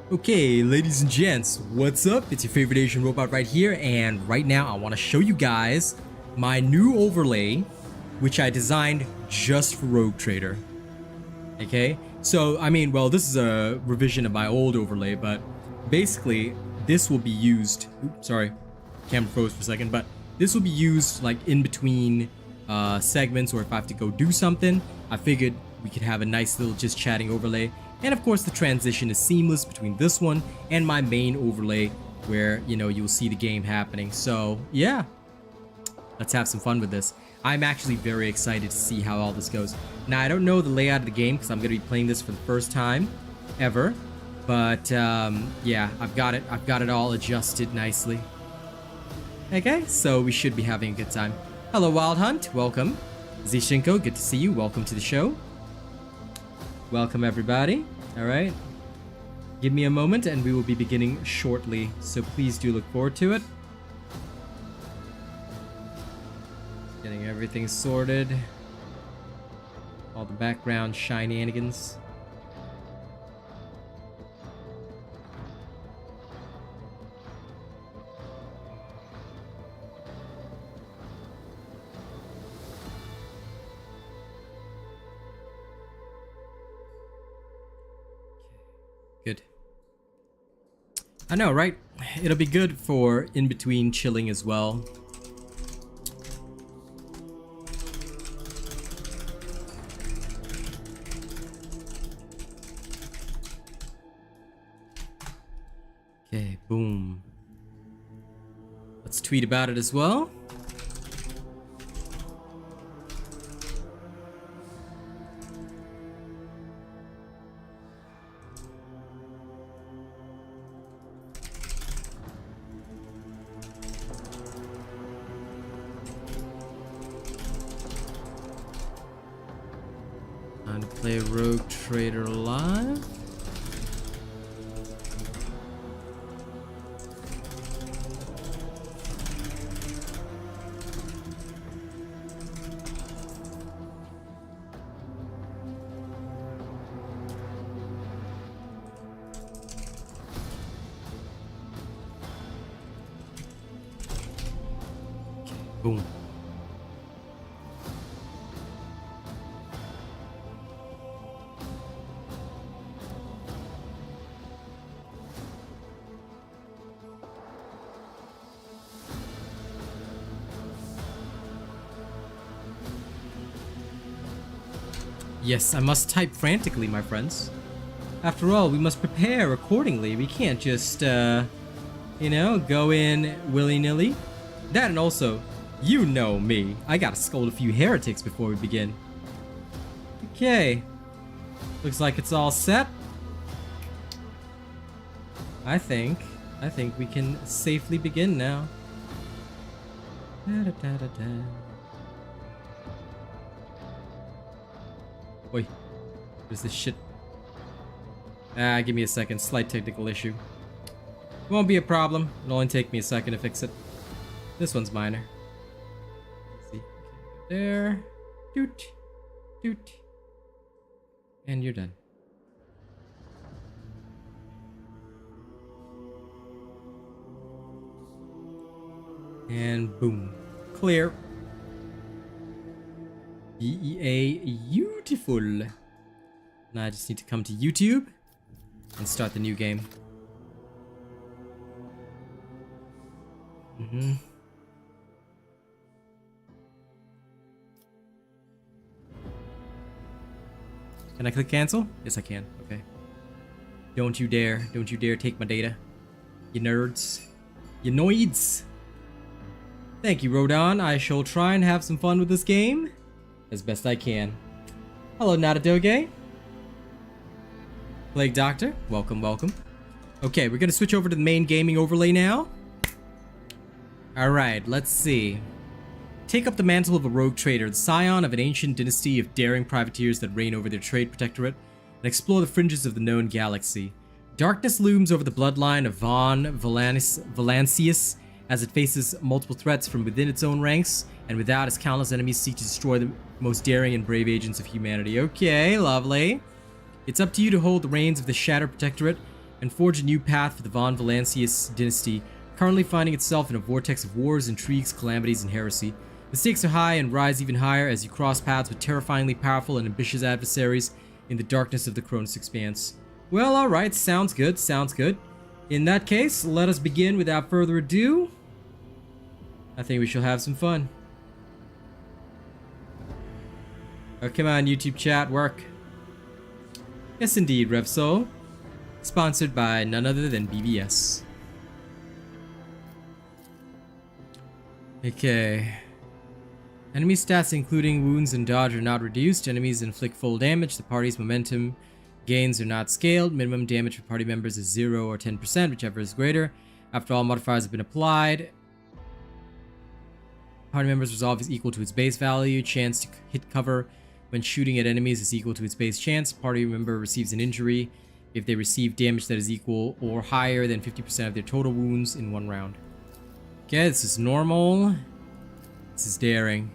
Okay, ladies and gents, what's up? It's your favorite Asian robot right here, and right now I want to show you guys my new overlay, which I designed just for Rogue Trader. Okay, so I mean, well, this is a revision of my old overlay, but basically this will be used. Oops, sorry, camera froze for a second, but this will be used like in between segments, or if I have to go do something. I figured we could have a nice little just chatting overlay. And of course the transition is seamless between this one and my main overlay where, you know, you'll see the game happening. So yeah, let's have some fun with this. I'm actually very excited to see how all this goes. Now I don't know the layout of the game because I'm going to be playing this for the first time ever. But yeah, I've got it all adjusted nicely. Okay, so we should be having a good time. Hello Wild Hunt, welcome. Zishinko, good to see you. Welcome to the show. Welcome everybody. All right, give me a moment and we will be beginning shortly, so please do look forward to it. Getting everything sorted, all the background shenanigans. Good. I know, right? It'll be good for in between chilling as well. Okay, boom. Let's tweet about it as well. Time to play Rogue Trader live. Okay, boom. Yes, I must type frantically, my friends. After all, we must prepare accordingly. We can't just, you know, go in willy-nilly. That, and also, you know me. I gotta scold a few heretics before we begin. Okay. Looks like it's all set. I think we can safely begin now. Da-da-da-da-da. Oi, what is this shit? Give me a second. Slight technical issue. Won't be a problem. It'll only take me a second to fix it. This one's minor. Let's see. There. Doot. Doot. And you're done. And boom. Clear. Beautiful. Now I just need to come to YouTube and start the new game. Can I click cancel? Yes, I can. Okay. Don't you dare take my data. You nerds. You noids. Thank you, Rodon. I shall try and have some fun with this game as best I can. Hello, Nadadoge. Plague Doctor, welcome, welcome. Okay, we're gonna switch over to the main gaming overlay now. Alright, let's see. Take up the mantle of a rogue trader, the scion of an ancient dynasty of daring privateers that reign over their trade protectorate, and explore the fringes of the known galaxy. Darkness looms over the bloodline of Von Valancius as it faces multiple threats from within its own ranks, and without, its countless enemies seek to destroy the most daring and brave agents of humanity. Okay, lovely. It's up to you to hold the reins of the Shattered Protectorate and forge a new path for the Von Valancius dynasty, currently finding itself in a vortex of wars, intrigues, calamities, and heresy. The stakes are high and rise even higher as you cross paths with terrifyingly powerful and ambitious adversaries in the darkness of the Cronus Expanse. Well, alright, sounds good, sounds good. In that case, let us begin without further ado. I think we shall have some fun. Oh, come on, YouTube chat, work. Yes, indeed, RevSoul. Sponsored by none other than BBS. Okay. Enemy stats including wounds and dodge are not reduced. Enemies inflict full damage. The party's momentum gains are not scaled. Minimum damage for party members is 0 or 10%, whichever is greater. After all modifiers have been applied, party members' resolve is equal to its base value. Chance to hit cover when shooting at enemies is equal to its base chance. Party member receives an injury if they receive damage that is equal or higher than 50% of their total wounds in one round. Okay, this is normal. This is daring.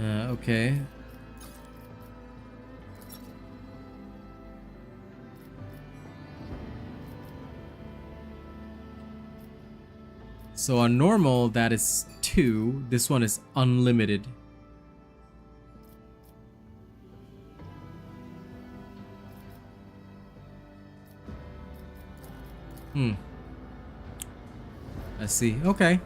Okay. So on normal, that is 2. This one is unlimited. I see. Okay.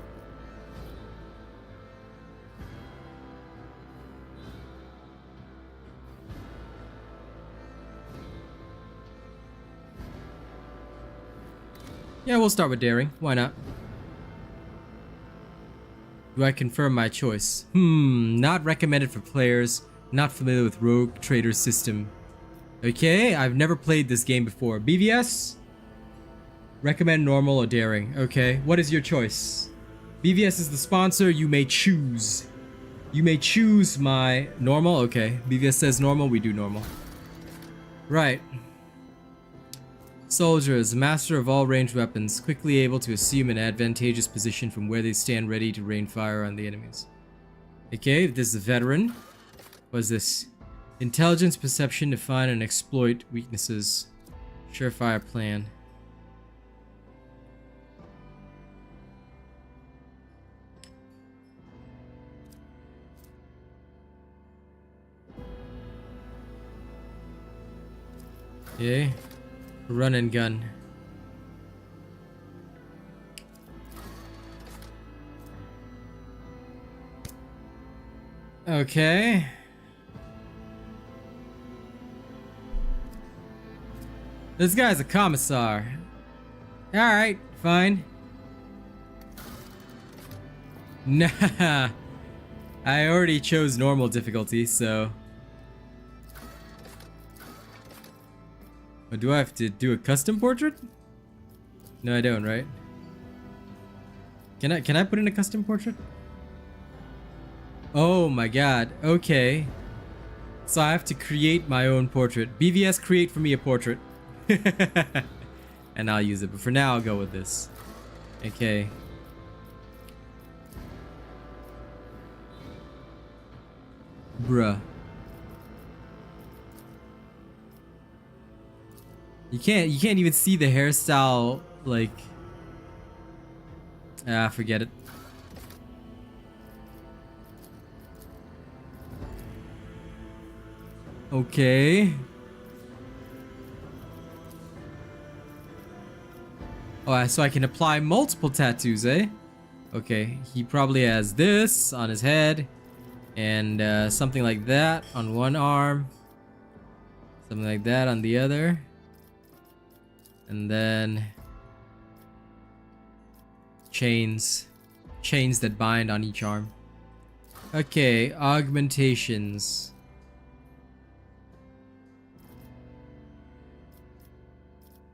Yeah, we'll start with daring. Why not? Do I confirm my choice? Not recommended for players not familiar with Rogue Trader's system. Okay, I've never played this game before. BVS? Recommend normal or daring. Okay, what is your choice? BVS is the sponsor. You may choose. You may choose my normal. Okay, BVS says normal. We do normal. Right. Soldiers, master of all ranged weapons, quickly able to assume an advantageous position from where they stand ready to rain fire on the enemies. Okay, this is a veteran. What is this? Intelligence, perception to find and exploit weaknesses. Surefire plan. Okay. Run and gun. Okay. This guy's a commissar. Alright, fine. Nah. I already chose normal difficulty, so... But do I have to do a custom portrait? No, I don't, right? Can I put in a custom portrait? Oh my god, okay. So I have to create my own portrait. BVS, create for me a portrait. And I'll use it, but for now I'll go with this. Okay. Bruh. You can't even see the hairstyle, like... Ah, forget it. Okay. Oh, so I can apply multiple tattoos, eh? Okay, he probably has this on his head. And something like that on one arm. Something like that on the other. And then chains that bind on each arm. Okay, augmentations.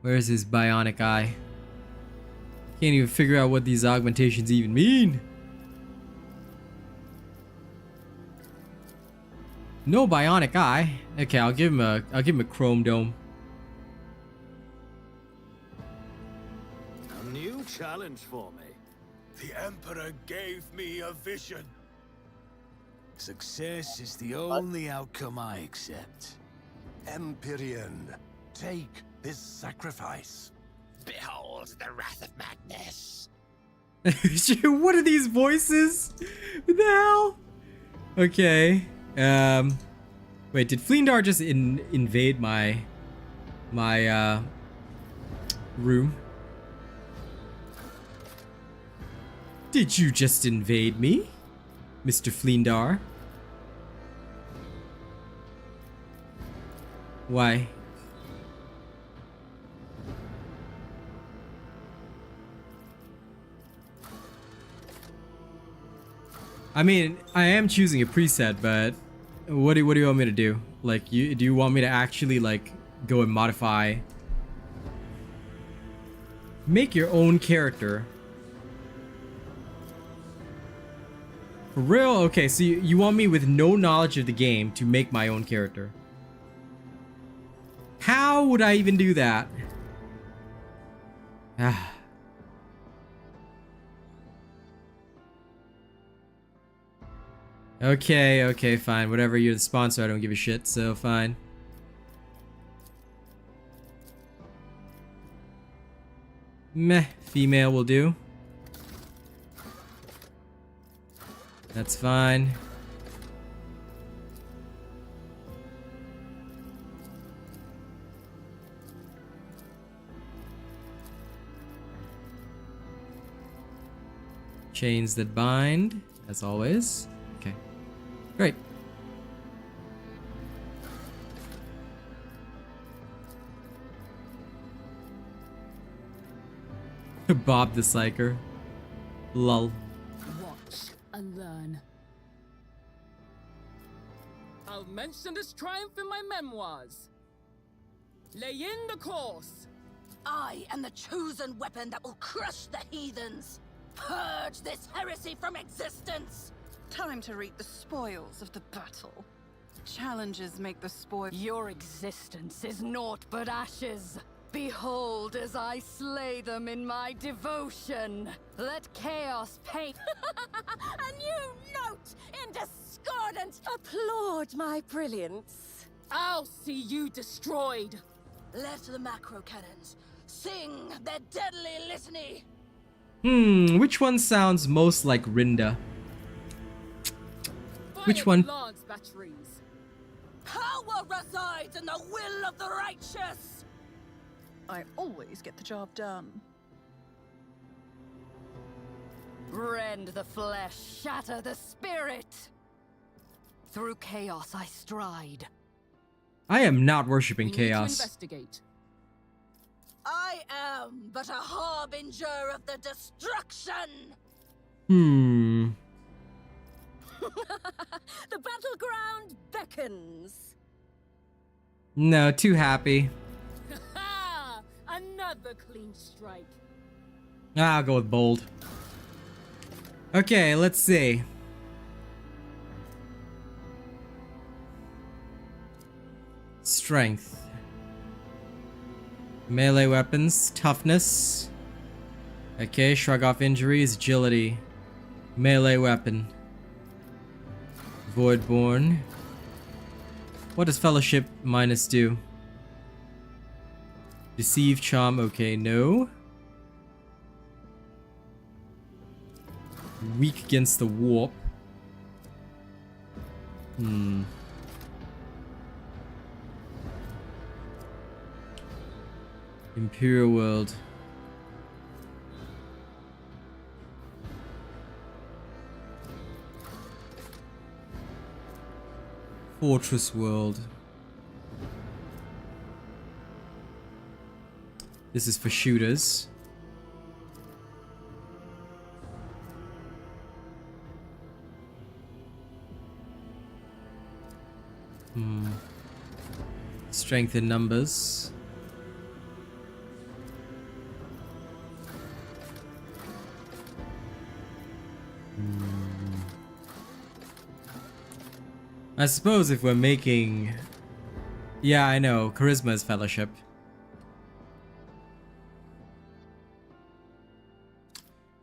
Where's his bionic eye? Can't even figure out what these augmentations even mean. No bionic eye. Okay, I'll give him a chrome dome. A new challenge for me. The Emperor gave me a vision. Success is the only outcome I accept. Empyrean, take this sacrifice. Behold the wrath of madness. What are these voices? What the hell? Okay. Wait, did Fleendar just invade my room? Did you just invade me, Mr. Fleendar? Why? I mean, I am choosing a preset, but what do you want me to do? Like, do you want me to actually like go and modify, make your own character? For real? Okay, so you want me with no knowledge of the game to make my own character? How would I even do that? Ah. Okay, fine. Whatever, you're the sponsor, I don't give a shit, so fine. Meh, female will do. That's fine. Chains that bind, as always. Okay, great. Bob the Psyker. Lol. Watch and learn. I'll mention this triumph in my memoirs. Lay in the course. I am the chosen weapon that will crush the heathens. Purge this heresy from existence. Time to reap the spoils of the battle. Challenges make the spoil. Your existence is naught but ashes. Behold as I slay them in my devotion. Let chaos paint. A new note in discordant. Applaud my brilliance. I'll see you destroyed. Let the macro cannons sing their deadly litany. Which one sounds most like Rinda? Which one? Lance batteries. Power resides in the will of the righteous. I always get the job done. Rend the flesh, shatter the spirit. Through chaos I stride. I am not worshipping We need to chaos. investigate. I am but a harbinger of the destruction. The battleground beckons. No, too happy. Ha! Another clean strike. I'll go with bold. Okay, let's see. Strength. Melee weapons. Toughness. Okay, shrug off injuries. Agility. Melee weapon. Voidborn. What does Fellowship minus do? Deceive, charm, okay, no. Weak against the warp. Imperial World. Fortress World. This is for shooters. Strength in numbers. I suppose if we're making... Yeah, I know. Charisma is Fellowship.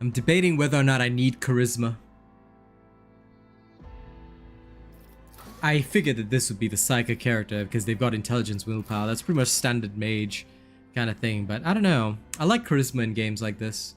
I'm debating whether or not I need charisma. I figured that this would be the psychic character because they've got intelligence, willpower. That's pretty much standard mage kind of thing, but I don't know. I like charisma in games like this.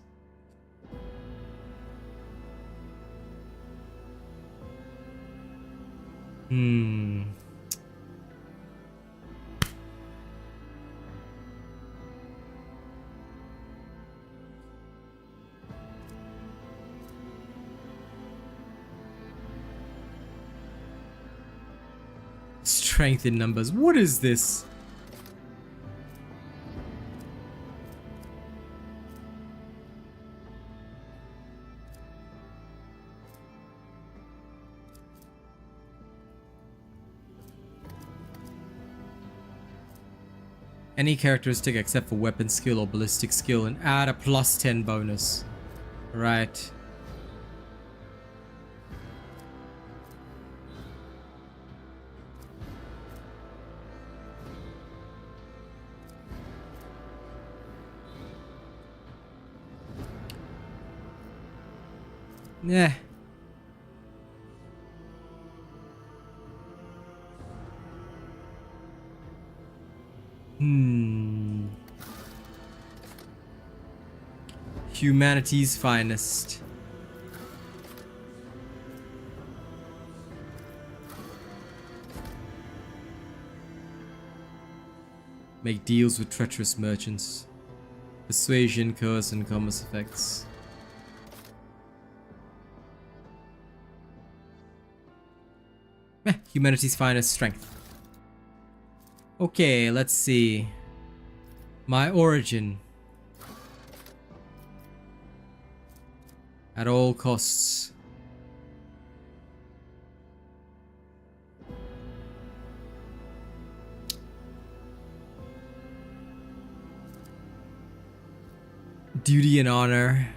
Strength in numbers. What is this? Any characteristic except for weapon skill or ballistic skill and add a +10 bonus. Right. Yeah. Humanity's finest. Make deals with treacherous merchants. Persuasion, curse, and commerce effects. Humanity's finest strength. Okay, let's see. My origin. At all costs. Duty and honor.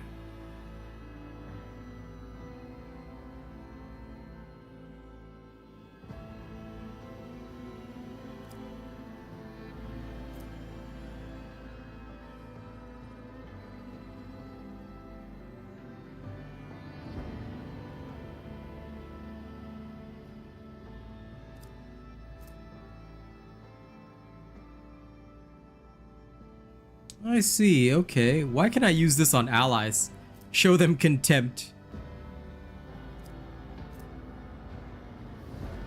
I see, okay. Why can I use this on allies? Show them contempt.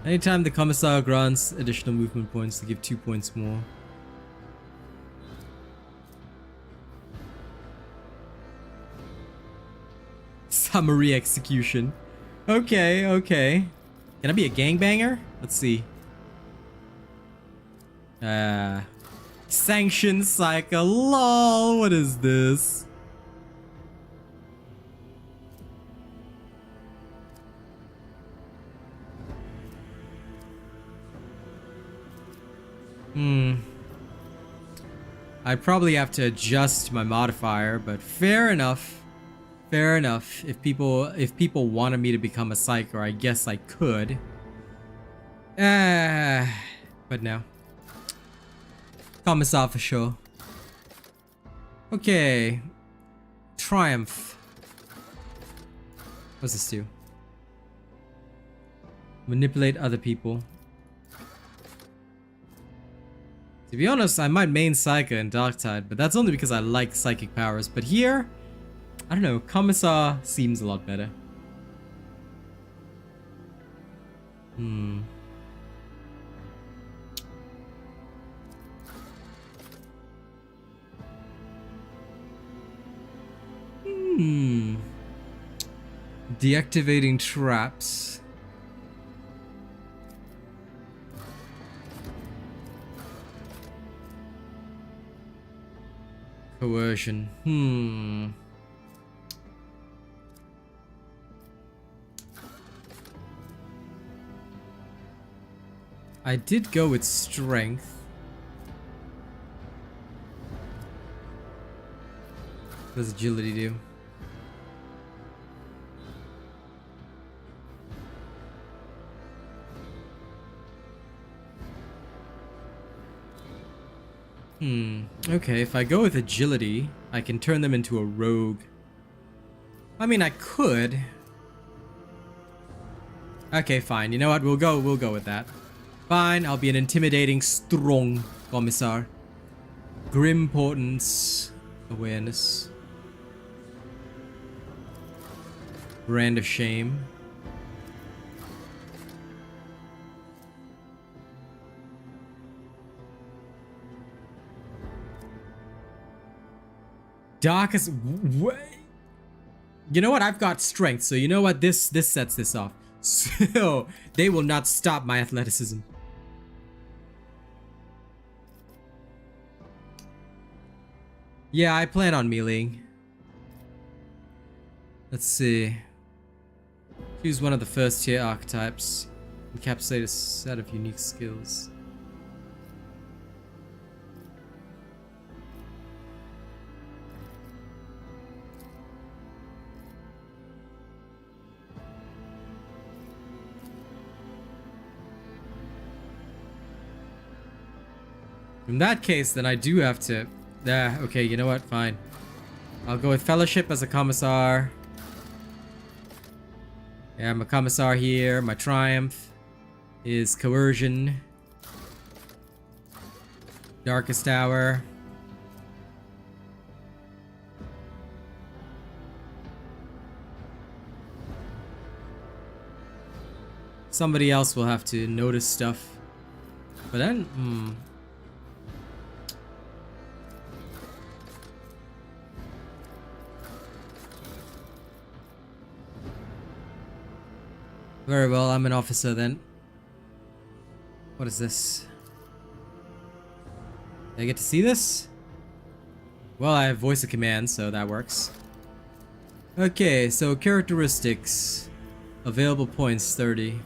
Anytime the commissar grants additional movement points, to give 2 points more. Summary execution. Okay, okay. Can I be a gangbanger? Let's see. Sanction cycle. Lol, what is this? I probably have to adjust my modifier, but fair enough. Fair enough. If people wanted me to become a psyker, I guess I could. But no. Commissar for sure. Okay. Triumph. What's this do? Manipulate other people. To be honest, I might main Psyker in Darktide, but that's only because I like psychic powers. But here, I don't know, Commissar seems a lot better. Deactivating traps. Coercion. I did go with strength. What does agility do? Okay, if I go with agility, I can turn them into a rogue. I mean, I could. Okay, fine. You know what? We'll go with that. Fine, I'll be an intimidating, strong commissar. Grim portents. Awareness. Brand of shame. Darkest. You know what? I've got strength, so you know what? This sets this off. So they will not stop my athleticism. Yeah, I plan on meleeing. Let's see. Choose one of the first tier archetypes. Encapsulate a set of unique skills. In that case, then I do have to... okay, you know what? Fine. I'll go with Fellowship as a Commissar. Yeah, I'm a Commissar here. My Triumph is Coercion. Darkest Hour. Somebody else will have to notice stuff. But then... Very well, I'm an officer then. What is this? Do I get to see this? Well, I have voice of command, so that works. Okay, so characteristics. Available points, 30.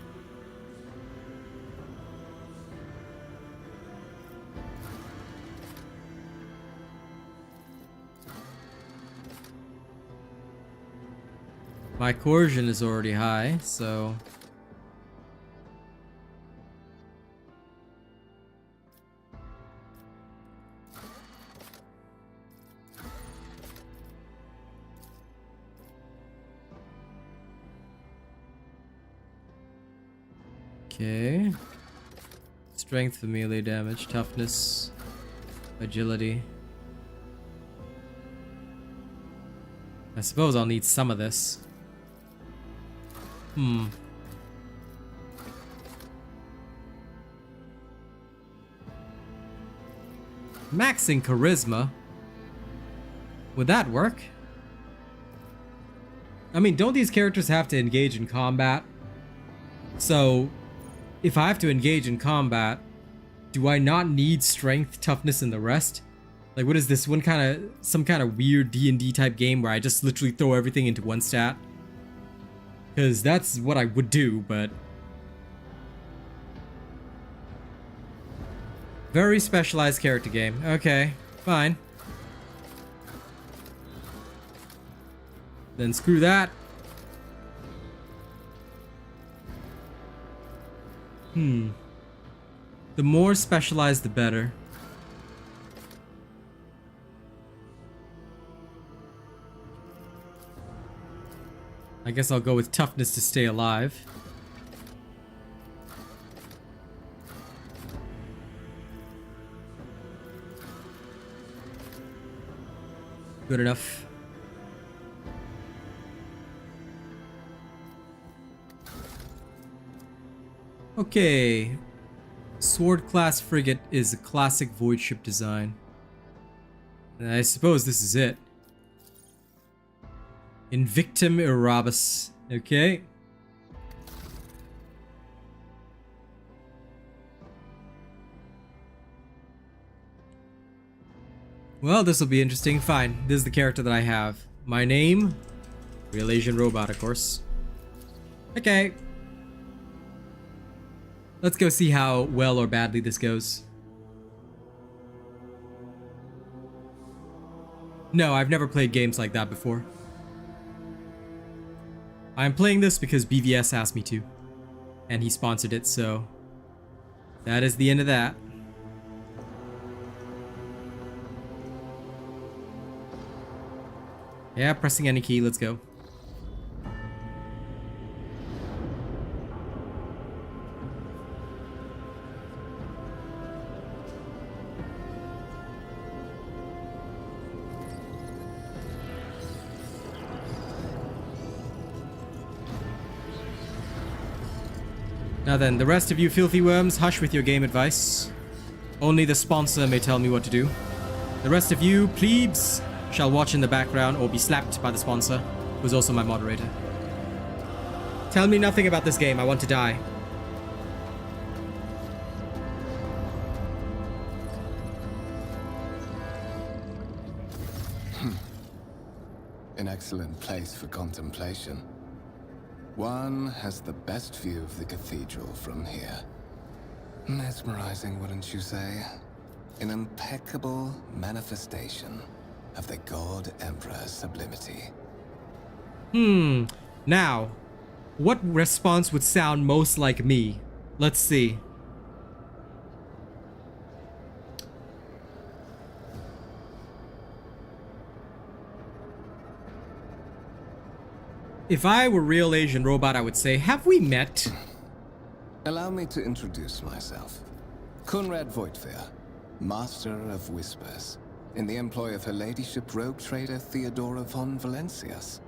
My coercion is already high, so... Okay. Strength for melee damage, toughness, agility. I suppose I'll need some of this. Maxing charisma. Would that work? I mean, don't these characters have to engage in combat? So, if I have to engage in combat, do I not need strength, toughness, and the rest? Like, what is this? Some kind of weird D&D type game where I just literally throw everything into one stat? Because that's what I would do, but... Very specialized character game. Okay, fine. Then screw that. The more specialized, the better. I guess I'll go with toughness to stay alive. Good enough. Okay. Sword class frigate is a classic void ship design. And I suppose this is it. Invictum Erebus. Okay. Well, this will be interesting. Fine. This is the character that I have. My name? RealAsianRobot, of course. Okay. Let's go see how well or badly this goes. No, I've never played games like that before. I'm playing this because BVS asked me to. And he sponsored it, so... that is the end of that. Yeah, pressing any key, let's go. Now then, the rest of you filthy worms, hush with your game advice. Only the sponsor may tell me what to do. The rest of you plebes shall watch in the background or be slapped by the sponsor, who's also my moderator. Tell me nothing about this game. I want to die. An excellent place for contemplation. One has the best view of the cathedral from here. Mesmerizing, wouldn't you say? An impeccable manifestation of the God Emperor's sublimity. Now, what response would sound most like me? Let's see. If I were Real Asian Robot, I would say, have we met? Allow me to introduce myself. Conrad Voigtveer, Master of Whispers, in the employ of Her Ladyship Rogue Trader Theodora von Valencias.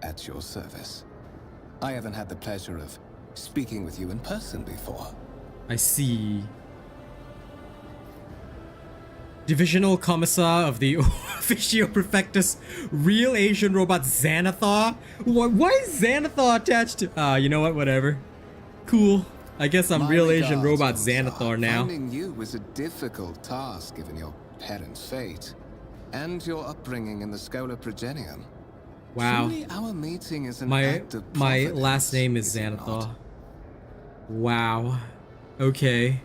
At your service. I haven't had the pleasure of speaking with you in person before. I see. Divisional Commissar of the Officio Prefectus, Real Asian Robot Xanathar? Why is Xanathar attached to... you know what? Whatever. Cool. I guess I'm Real Asian Robot Xanathar now. Finding you was a difficult task given your parents' fate and your upbringing in the Schola Progenium. Wow. Surely our meeting is an My act of last name is providence, it Xanathar. not? Wow. Okay.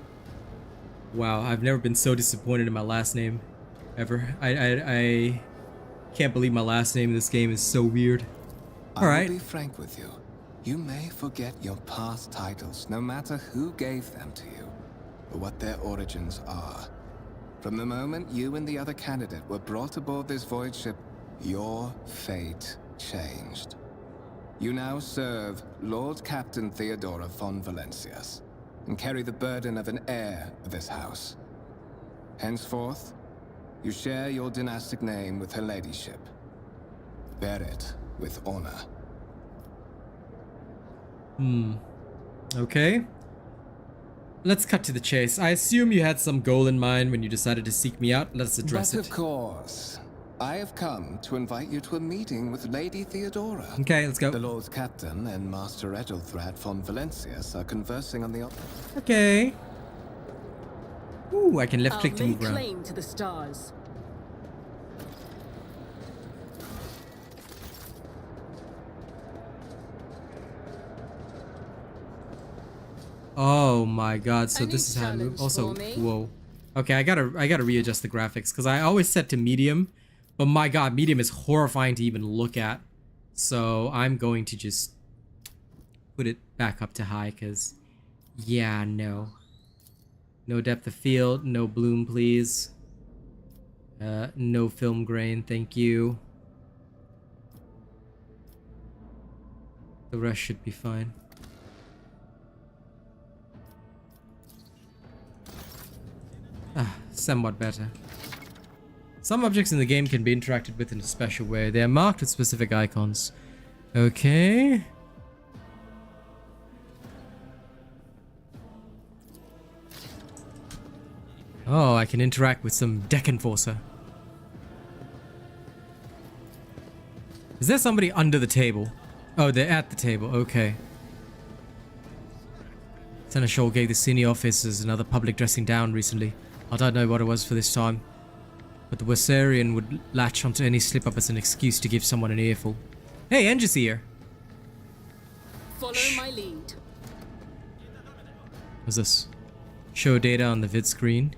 Wow, I've never been so disappointed in my last name ever. I can't believe my last name in this game is so weird. All right. I'll be frank with you. You may forget your past titles, no matter who gave them to you, or what their origins are. From the moment you and the other candidate were brought aboard this void ship, your fate changed. You now serve Lord Captain Theodora von Valencias, and carry the burden of an heir of this house. Henceforth, you share your dynastic name with Her Ladyship. Bear it with honor. Okay. Let's cut to the chase. I assume you had some goal in mind when you decided to seek me out. Let's address But it. of course, I have come to invite you to a meeting with Lady Theodora. Okay, let's go. The Lord Captain and Master Edelthrad von Valencias are conversing on the... Okay. Ooh, I can left click to I'll lay move around. claim to the stars. Oh my god, so Any this is how I move. challenge Also, for me? whoa. Okay, I gotta readjust the graphics because I always set to medium, but my god, medium is horrifying to even look at. So I'm going to just put it back up to high because, yeah, no. No depth of field, no bloom, please. No film grain, thank you. The rest should be fine. Somewhat better. Some objects in the game can be interacted with in a special way. They are marked with specific icons. Okay. Oh, I can interact with some deck enforcer. Is there somebody under the table? Oh, they're at the table. Okay. Seneschal gave the senior officers another public dressing down recently. I don't know what it was for this time, but the Warsarian would latch onto any slip-up as an excuse to give someone an earful. Hey, Engis here! Follow my lead. What's this? Show data on the vid screen.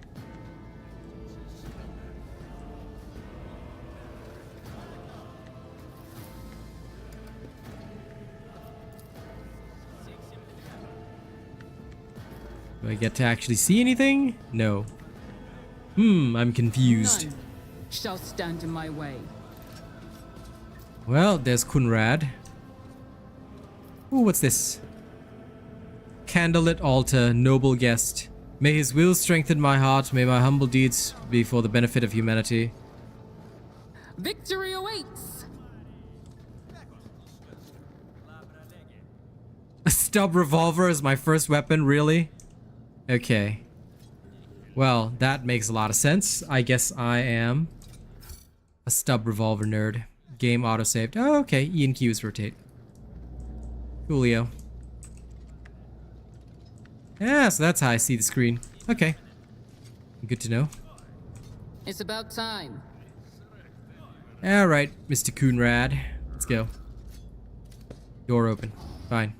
Do I get to actually see anything? No. I'm confused. None shall stand in my way. Well, there's Conrad. Ooh, what's this? Candlelit altar, noble guest. May his will strengthen my heart. May my humble deeds be for the benefit of humanity. Victory awaits. A stub revolver is my first weapon, really? Okay. Well, that makes a lot of sense. I guess I am a stub revolver nerd. Game autosaved. Oh, okay. E and Q is rotate. Coolio. Yeah, so that's how I see the screen. Okay. Good to know. It's about time. Alright, Mr. Coonrad. Let's go. Door open. Fine.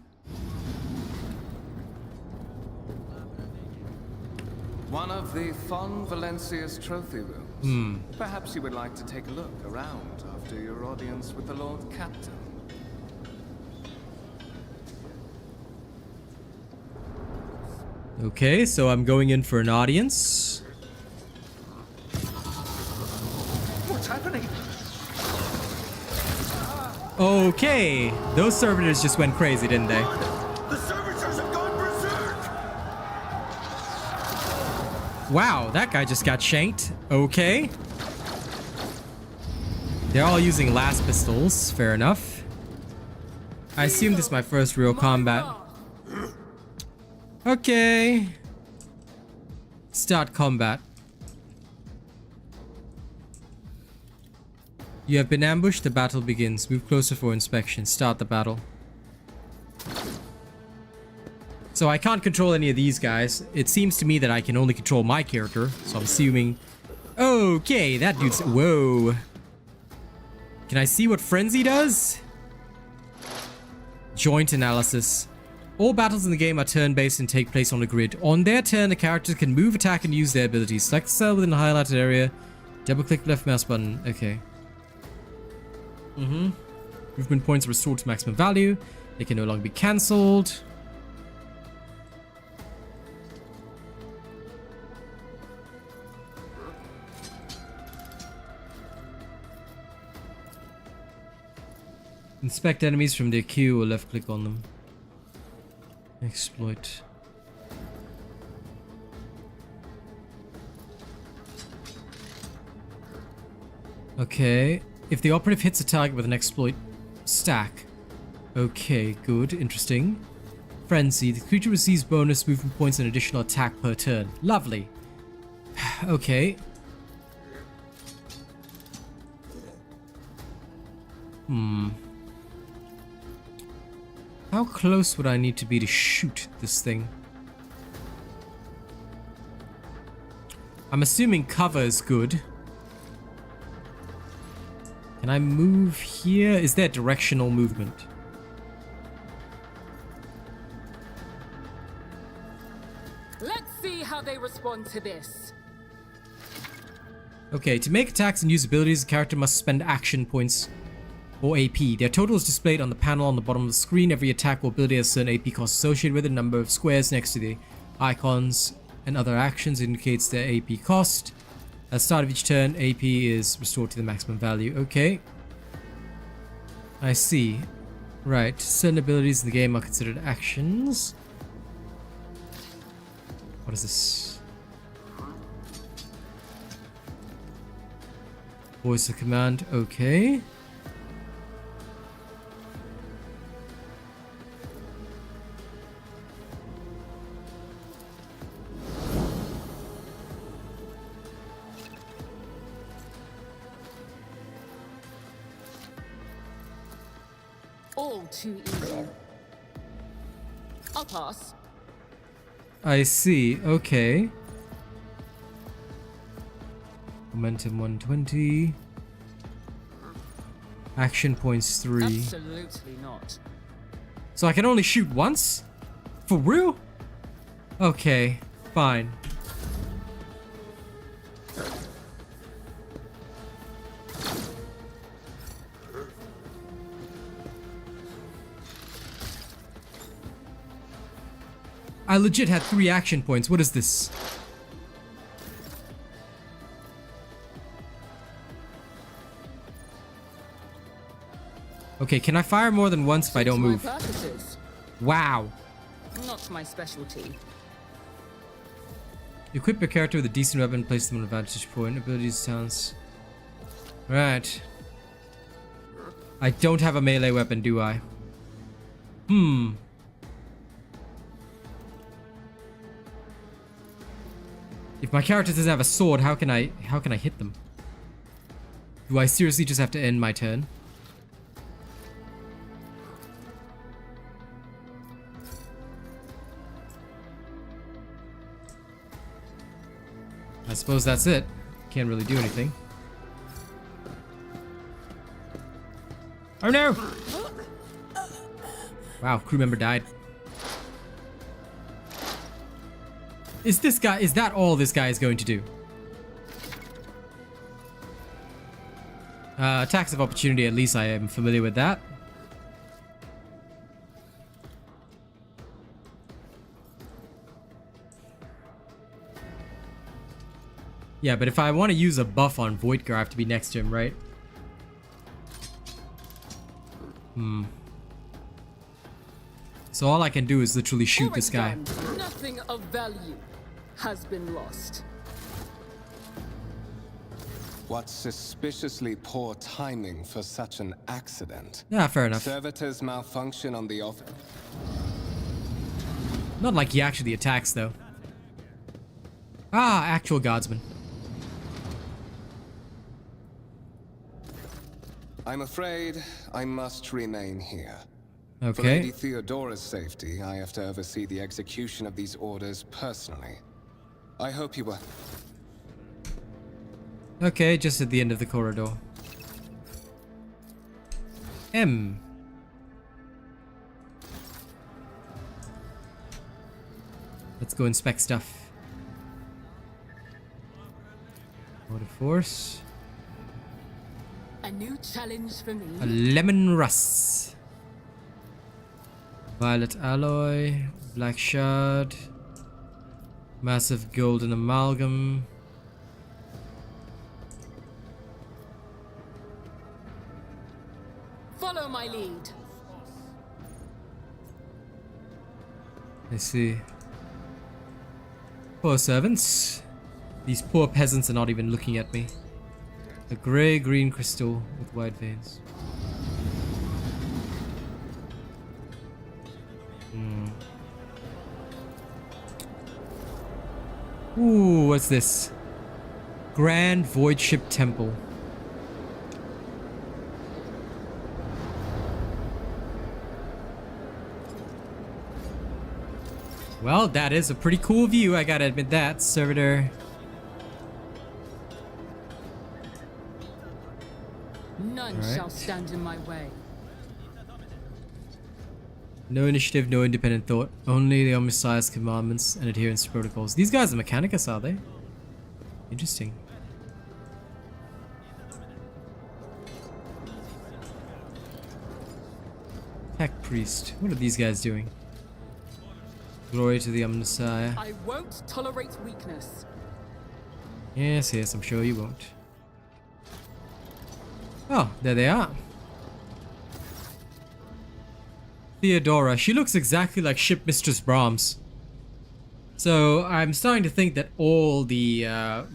One of the Fon Valencia's trophy rooms. Perhaps you would like to take a look around after your audience with the Lord Captain. Okay, so I'm going in for an audience. What's happening? Okay, those servitors just went crazy, didn't they? The servitors have gone berserk! Wow, that guy just got shanked. Okay. They're all using last pistols. Fair enough. I assume this is my first real combat. Okay. Start combat. You have been ambushed. The battle begins. Move closer for inspection. Start the battle. So I can't control any of these guys. It seems to me that I can only control my character. So I'm assuming... Okay, that dude's... Whoa. Can I see what Frenzy does? Joint analysis. All battles in the game are turn-based and take place on a grid. On their turn, the characters can move, attack, and use their abilities. Select the cell within the highlighted area. Double-click left mouse button. Okay. Movement points are restored to maximum value. They can no longer be cancelled. Inspect enemies from their queue or left click on them. Exploit. Okay. If the operative hits a target with an exploit, stack. Okay, good. Interesting. Frenzy. The creature receives bonus movement points and additional attack per turn. Lovely. Okay. How close would I need to be to shoot this thing? I'm assuming cover is good. Can I move here? Is there directional movement? Let's see how they respond to this. Okay, to make attacks and use abilities, the character must spend action points or AP. Their total is displayed on the panel on the bottom of the screen. Every attack or ability has certain AP costs associated with it. A number of squares next to the icons and other actions indicates their AP cost. At the start of each turn, AP is restored to the maximum value. Okay. I see. Right. Certain abilities in the game are considered actions. What is this? Voice of command. Okay. All too easy. I'll pass. I see. Okay. Momentum 120. Action points 3. Absolutely not. So I can only shoot once? For real? Okay, fine. I legit had 3 action points. What is this? Okay, can I fire more than once if I don't move? Wow. Not my specialty. Equip your character with a decent weapon, place them on a vantage point. Abilities, talents. Right. I don't have a melee weapon, do I? If my character doesn't have a sword, how can I hit them? Do I seriously just have to end my turn? I suppose that's it. Can't really do anything. Oh no! Wow, crew member died. Is that all this guy is going to do? Attacks of opportunity, at least I am familiar with that. Yeah, but if I want to use a buff on Voidgar, I have to be next to him, right? So all I can do is literally shoot this guy. Nothing of value has been lost. What suspiciously poor timing for such an accident. Yeah, fair enough. Servitors malfunction on the off. Not like he actually attacks, though. Ah, actual guardsman. I'm afraid I must remain here. For Okay. Lady Theodora's safety, I have to oversee the execution of these orders personally. I hope you were... Okay, just at the end of the corridor. M. Let's go inspect stuff. Water force. A new challenge for me. A lemon rust. Violet alloy. Black shard. Massive golden amalgam. Follow my lead. Let's see. Poor servants. These poor peasants are not even looking at me. A grey-green crystal with white veins. Ooh, what's this? Grand Void Ship Temple. Well, that is a pretty cool view, I gotta admit that. Servitor. None shall stand in my way. No initiative, no independent thought. Only the Messiah's commandments and adherence to protocols. These guys are Mechanicus, are they? Interesting. Tech Priest. What are these guys doing? Glory to the Messiah. I won't tolerate weakness. Yes, yes, I'm sure you won't. Oh, there they are. Theodora. She looks exactly like Ship Mistress Brahms. So I'm starting to think that all the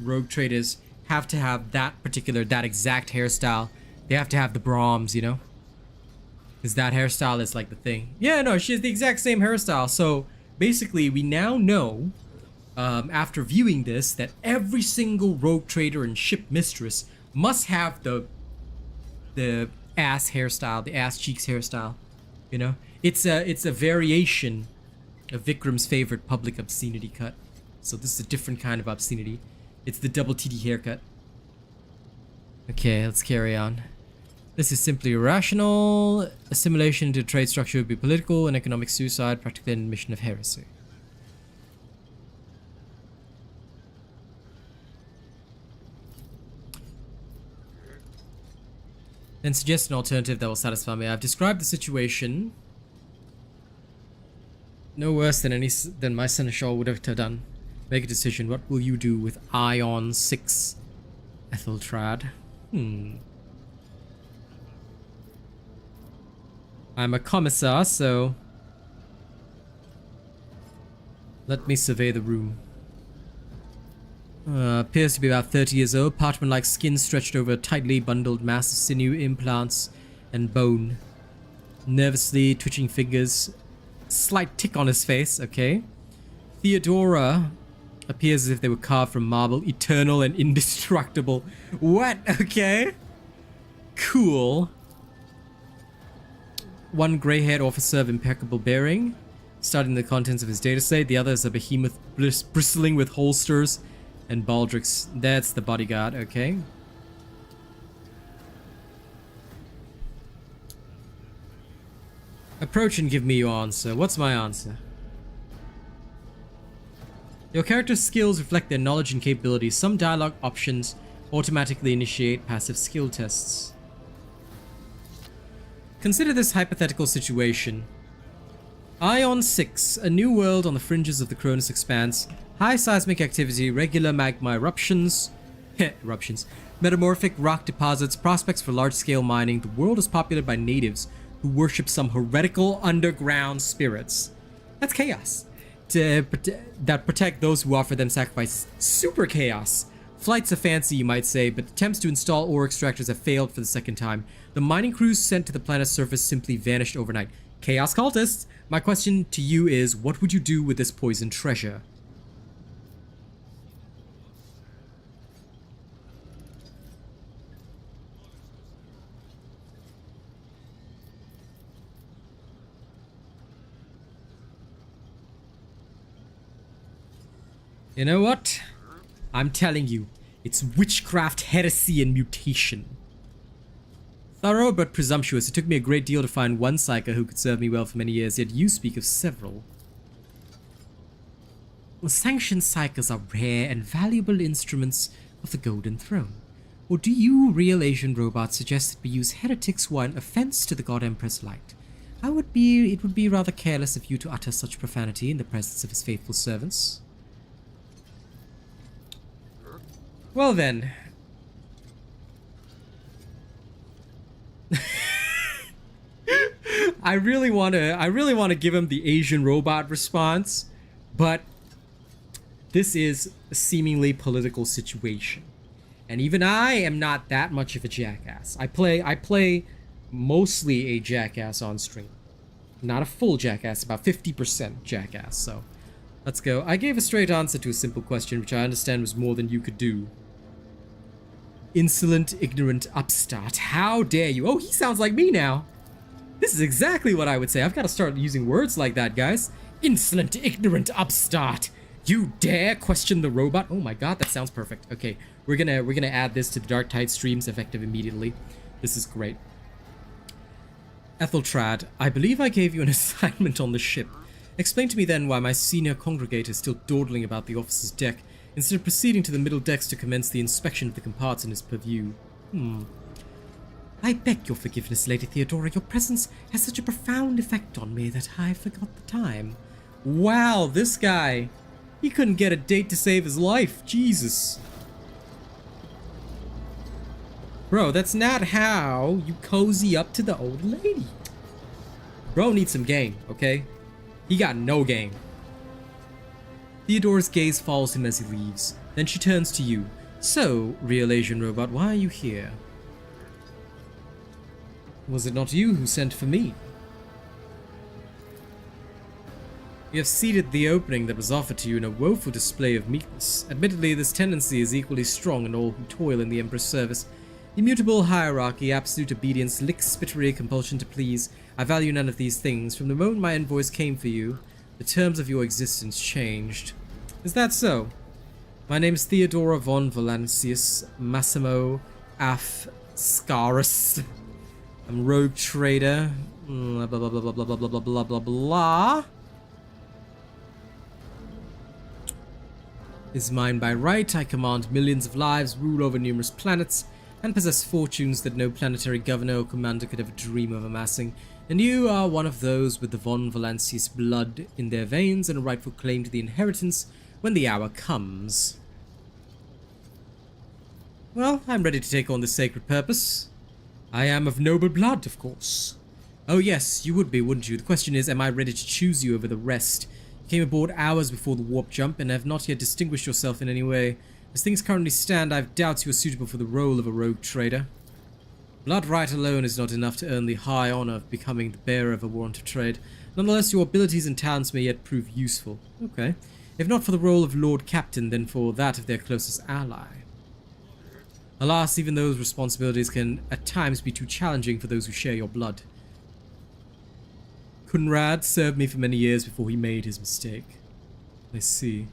rogue traders have to have that exact hairstyle. They have to have the Brahms, you know? Because that hairstyle is like the thing. Yeah, no, she has the exact same hairstyle. So basically, we now know, after viewing this, that every single rogue trader and ship mistress must have the ass hairstyle, the ass cheeks hairstyle. You know, it's a variation of Vikram's favorite public obscenity cut. So this is a different kind of obscenity. It's the double TD haircut. Okay, let's carry on. This is simply irrational. Assimilation into trade structure would be political and economic suicide, practically an admission of heresy. Then suggest an alternative that will satisfy me. I've described the situation no worse than my seneschal would have done. Make a decision. What will you do with Ion 6 Etheltrad? I'm a commissar, so let me survey the room. Appears to be about 30 years old. Parchment-like skin stretched over a tightly bundled mass of sinew, implants, and bone. Nervously twitching fingers. Slight tick on his face, okay. Theodora Appears as if they were carved from marble, eternal and indestructible. What? Okay. Cool. One grey-haired officer of impeccable bearing, studying the contents of his data set. The other is a behemoth bristling with holsters and baldricks. That's the bodyguard, okay. Approach and give me your answer. What's my answer? Your character's skills reflect their knowledge and capabilities. Some dialogue options automatically initiate passive skill tests. Consider this hypothetical situation. Ion 6, a new world on the fringes of the Cronus Expanse. High seismic activity, regular magma eruptions, metamorphic rock deposits, prospects for large-scale mining. The world is populated by natives who worship some heretical underground spirits. That's chaos. That protect those who offer them sacrifice. Super chaos. Flights are fancy, you might say, but attempts to install ore extractors have failed for the second time. The mining crews sent to the planet's surface simply vanished overnight. Chaos cultists! My question to you is, what would you do with this poisoned treasure? You know what? I'm telling you, it's witchcraft, heresy, and mutation. Thorough but presumptuous, it took me a great deal to find one psyker who could serve me well for many years, yet you speak of several. Well, sanctioned psykers are rare and valuable instruments of the Golden Throne. Or do you, real Asian robots, suggest that we use heretics who are an offense to the God Empress light? It would be rather careless of you to utter such profanity in the presence of his faithful servants. Well then. I really want to give him the Asian robot response, but this is a seemingly political situation. And even I am not that much of a jackass. I play mostly a jackass on stream. Not a full jackass, about 50% jackass. So, let's go. I gave a straight answer to a simple question, which I understand was more than you could do. Insolent, ignorant upstart. How dare you? Oh, he sounds like me now. This is exactly what I would say. I've got to start using words like that, guys. Insolent, ignorant upstart. You dare question the robot? Oh my god, that sounds perfect. Okay, we're gonna add this to the Dark Tide streams effective immediately. This is great. Etheltrad, I believe I gave you an assignment on the ship. Explain to me then why my senior congregator is still dawdling about the officer's deck, instead of proceeding to the middle decks to commence the inspection of the comparts in his purview. I beg your forgiveness, Lady Theodora. Your presence has such a profound effect on me that I forgot the time. Wow, this guy. He couldn't get a date to save his life. Jesus. Bro, that's not how you cozy up to the old lady. Bro needs some game, okay? He got no game. Theodora's gaze follows him as he leaves. Then she turns to you. So, real Asian robot, why are you here? Was it not you who sent for me? You have seeded the opening that was offered to you in a woeful display of meekness. Admittedly, this tendency is equally strong in all who toil in the Emperor's service. Immutable hierarchy, absolute obedience, lick-spittery, compulsion to please. I value none of these things. From the moment my invoice came for you, the terms of your existence changed. Is that so? My name is Theodora von Valancius Massimo Afscaris. I'm a rogue trader. Blah blah blah blah blah blah blah blah blah blah. Is mine by right. I command millions of lives, rule over numerous planets, and possess fortunes that no planetary governor or commander could ever dream of amassing. And you are one of those with the von Valancius blood in their veins and a rightful claim to the inheritance when the hour comes. Well, I'm ready to take on this sacred purpose. I am of noble blood, of course. Oh yes, you would be, wouldn't you? The question is, am I ready to choose you over the rest? You came aboard hours before the warp jump and have not yet distinguished yourself in any way. As things currently stand, I have doubts you are suitable for the role of a rogue trader. Blood right alone is not enough to earn the high honor of becoming the bearer of a warrant of trade. Nonetheless, your abilities and talents may yet prove useful. Okay. if not for the role of Lord Captain, then for that of their closest ally. Alas, even those responsibilities can at times be too challenging for those who share your blood. Kunrad served me for many years before he made his mistake. I see.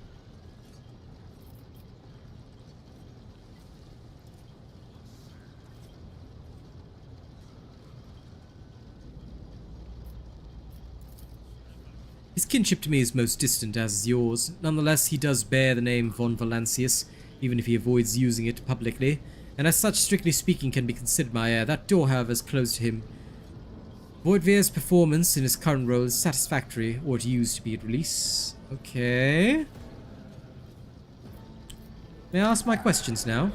His kinship to me is most distant, as is yours. Nonetheless, he does bear the name von Valancius, even if he avoids using it publicly, and as such, strictly speaking, can be considered my heir. That door, however, is closed to him. Voidveer's performance in his current role is satisfactory, or it used to be at release. Okay. May I ask my questions now?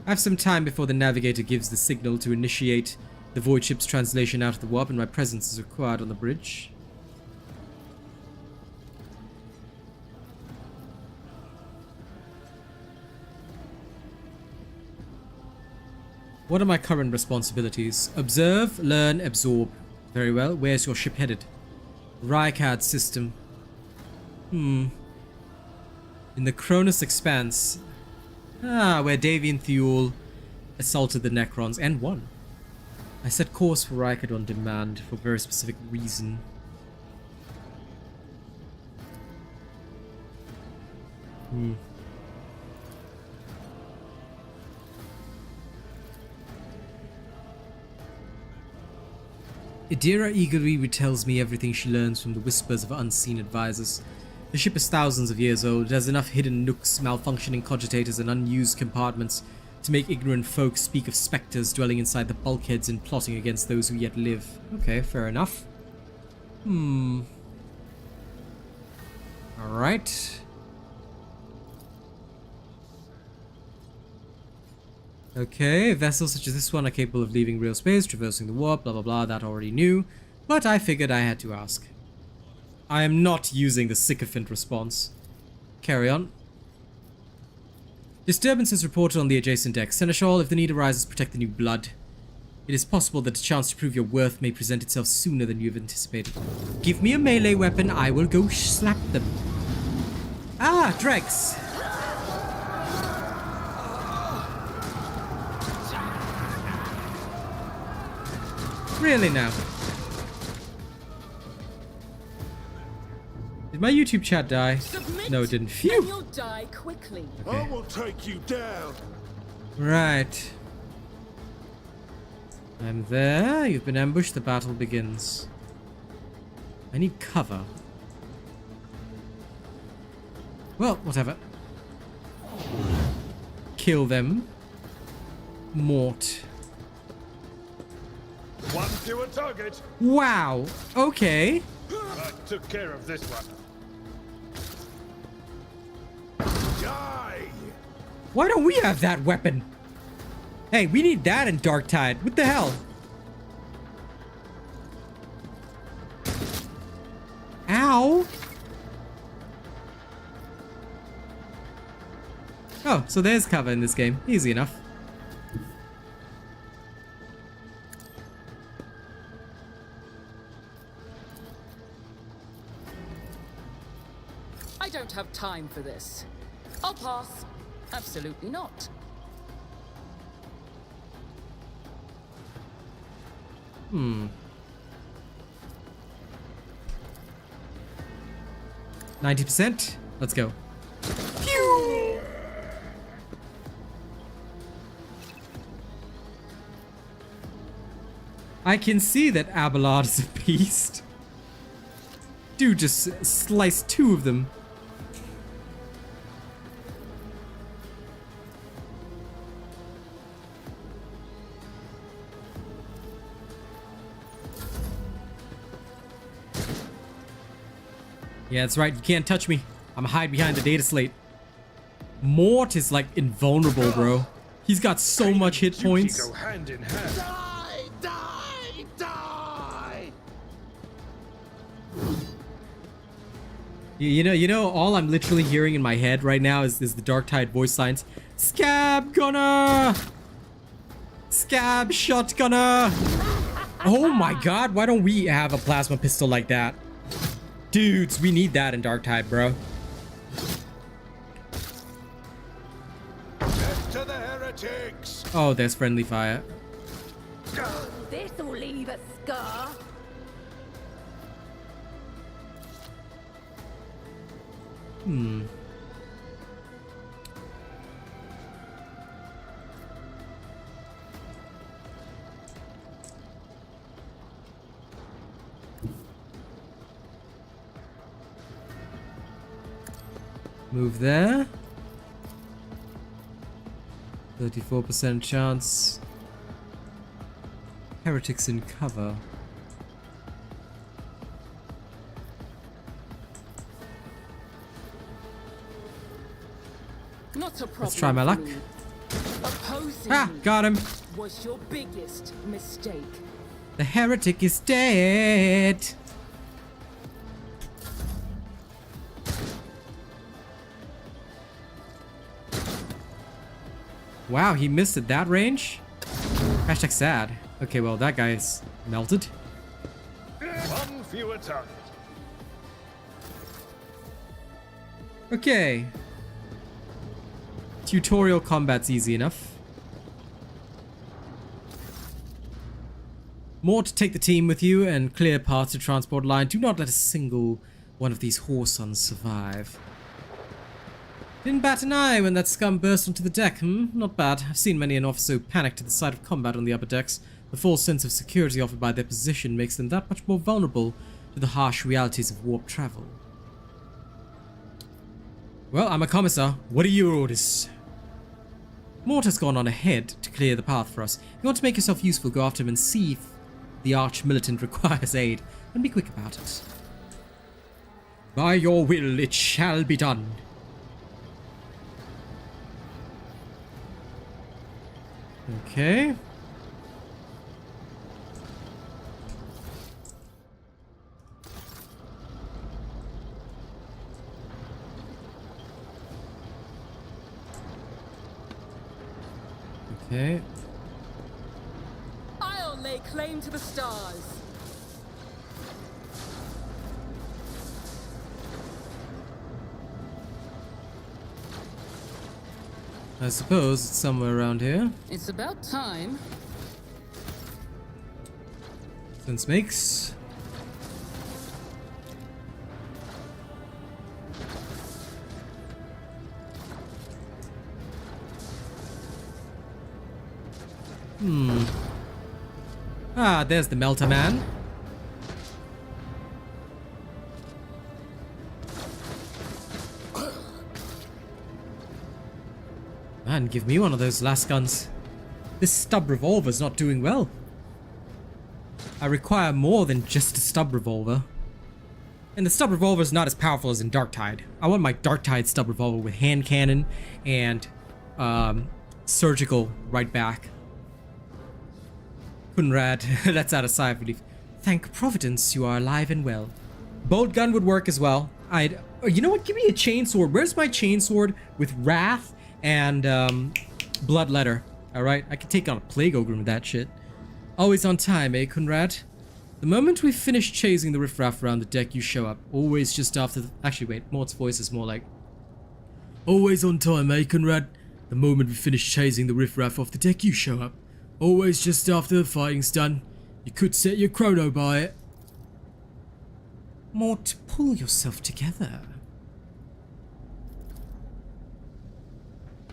I have some time before the navigator gives the signal to initiate the void ship's translation out of the warp, and my presence is required on the bridge. What are my current responsibilities? Observe, learn, absorb. Very well. Where's your ship headed? Rykad system. In the Cronus Expanse. Ah, where Davian Thule assaulted the Necrons and won. I set course for Rykad on demand for a very specific reason. Idira eagerly retells me everything she learns from the whispers of unseen advisors. The ship is thousands of years old. It has enough hidden nooks, malfunctioning cogitators, and unused compartments to make ignorant folk speak of specters dwelling inside the bulkheads and plotting against those who yet live. Okay, fair enough. Alright. Okay, vessels such as this one are capable of leaving real space, traversing the warp, blah blah blah, that I already knew. But I figured I had to ask. I am not using the sycophant response. Carry on. Disturbances reported on the adjacent deck. Seneschal, if the need arises, protect the new blood. It is possible that a chance to prove your worth may present itself sooner than you have anticipated. Give me a melee weapon, I will go slap them. Ah, dregs! Really now? Did my YouTube chat die? Submit, No, it didn't. and Phew! you'll die quickly. Okay. I will take you down. Right. I'm there. You've been ambushed. The battle begins. I need cover. Well, whatever. Kill them. Mort. One fewer target. Wow. Okay. I took care of this one. Die! Why don't we have that weapon? Hey, we need that in Dark Tide. What the hell? Ow. Oh, so there's cover in this game. Easy enough. I don't have time for this. I'll pass. Absolutely not. Hmm. 90%? Let's go. Phew! I can see that Abelard is a beast. Dude just sliced two of them. Yeah, that's right. You can't touch me. I'm hide behind the data slate. Mort is like invulnerable, bro. He's got so much hit points. Go hand in hand. Die! Die! Die! You know, all I'm literally hearing in my head right now is the Dark Tide voice lines. Scab gunner! Scab shotgunner! Oh my god, why don't we have a plasma pistol like that? Dudes, we need that in Darktide, bro. Death to the heretics! Oh, there's friendly fire. This'll leave a scar. Move there. 34% chance. Heretics in cover. Not a problem. Let's try my for luck. me. Opposing Ah, me got him. was your biggest mistake. The heretic is dead. Wow, he missed at that range? Hashtag sad. Okay, well, that guy's melted. One fewer target. Okay. Tutorial combat's easy enough. More to take the team with you and clear paths to transport line. Do not let a single one of these whoresons survive. Didn't bat an eye when that scum burst onto the deck, Not bad. I've seen many an officer panic to the sight of combat on the upper decks. The false sense of security offered by their position makes them that much more vulnerable to the harsh realities of warp travel. Well, I'm a commissar. What are your orders? Mort has gone on ahead to clear the path for us. If you want to make yourself useful, go after him and see if the arch-militant requires aid, and be quick about it. By your will, it shall be done. Okay. Okay. I'll lay claim to the stars. I suppose it's somewhere around here. It's about time. Sense makes. Ah, there's the Melter Man. Man, give me one of those last guns. This stub revolver's not doing well. I require more than just a stub revolver. And the stub revolver is not as powerful as in Darktide. I want my Darktide stub revolver with hand cannon and surgical right back. Kunrad, that's out of sight, I believe. Thank Providence you are alive and well. Bolt gun would work as well. You know what? Give me a chainsword. Where's my chainsword with Wrath and Bloodletter? Alright, I can take on a Plague Ogre with that shit. Always on time, eh, Conrad? The moment we finish chasing the riffraff around the deck, you show up. Always just after the... Actually, wait. Mort's voice is more like... Always on time, eh, Conrad? The moment we finish chasing the riffraff off the deck, you show up. Always just after the fighting's done. You could set your chrono by it. Mort, pull yourself together.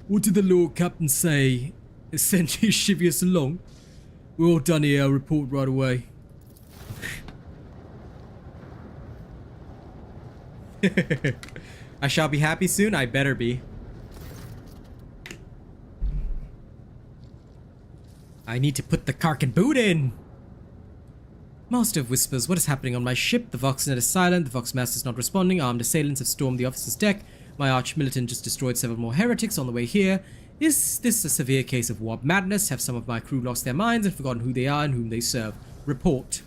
What did the Lord Captain say? Send you Chivius along? We're all done here, I'll report right away. I shall be happy soon, I better be. I need to put the Karkin boot in! Master of Whispers, what is happening on my ship? The Voxnet is silent, the Voxmaster is not responding, armed assailants have stormed the officer's deck, my arch-militant just destroyed several more heretics on the way here. Is this a severe case of warp madness? Have some of my crew lost their minds and forgotten who they are and whom they serve? Report.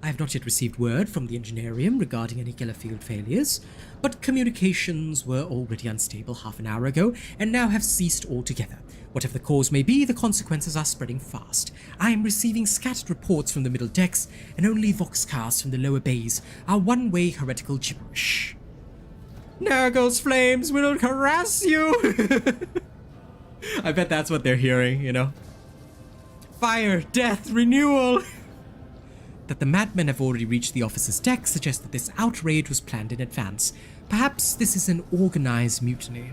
I have not yet received word from the Engineerium regarding any Gellerfield failures, but communications were already unstable half an hour ago and now have ceased altogether. Whatever the cause may be, the consequences are spreading fast. I am receiving scattered reports from the middle decks, and only voxcasts from the lower bays are one-way heretical gibberish. Nurgle's flames will harass you! I bet that's what they're hearing, you know? Fire, death, renewal! That the madmen have already reached the officer's deck suggests that this outrage was planned in advance. Perhaps this is an organized mutiny.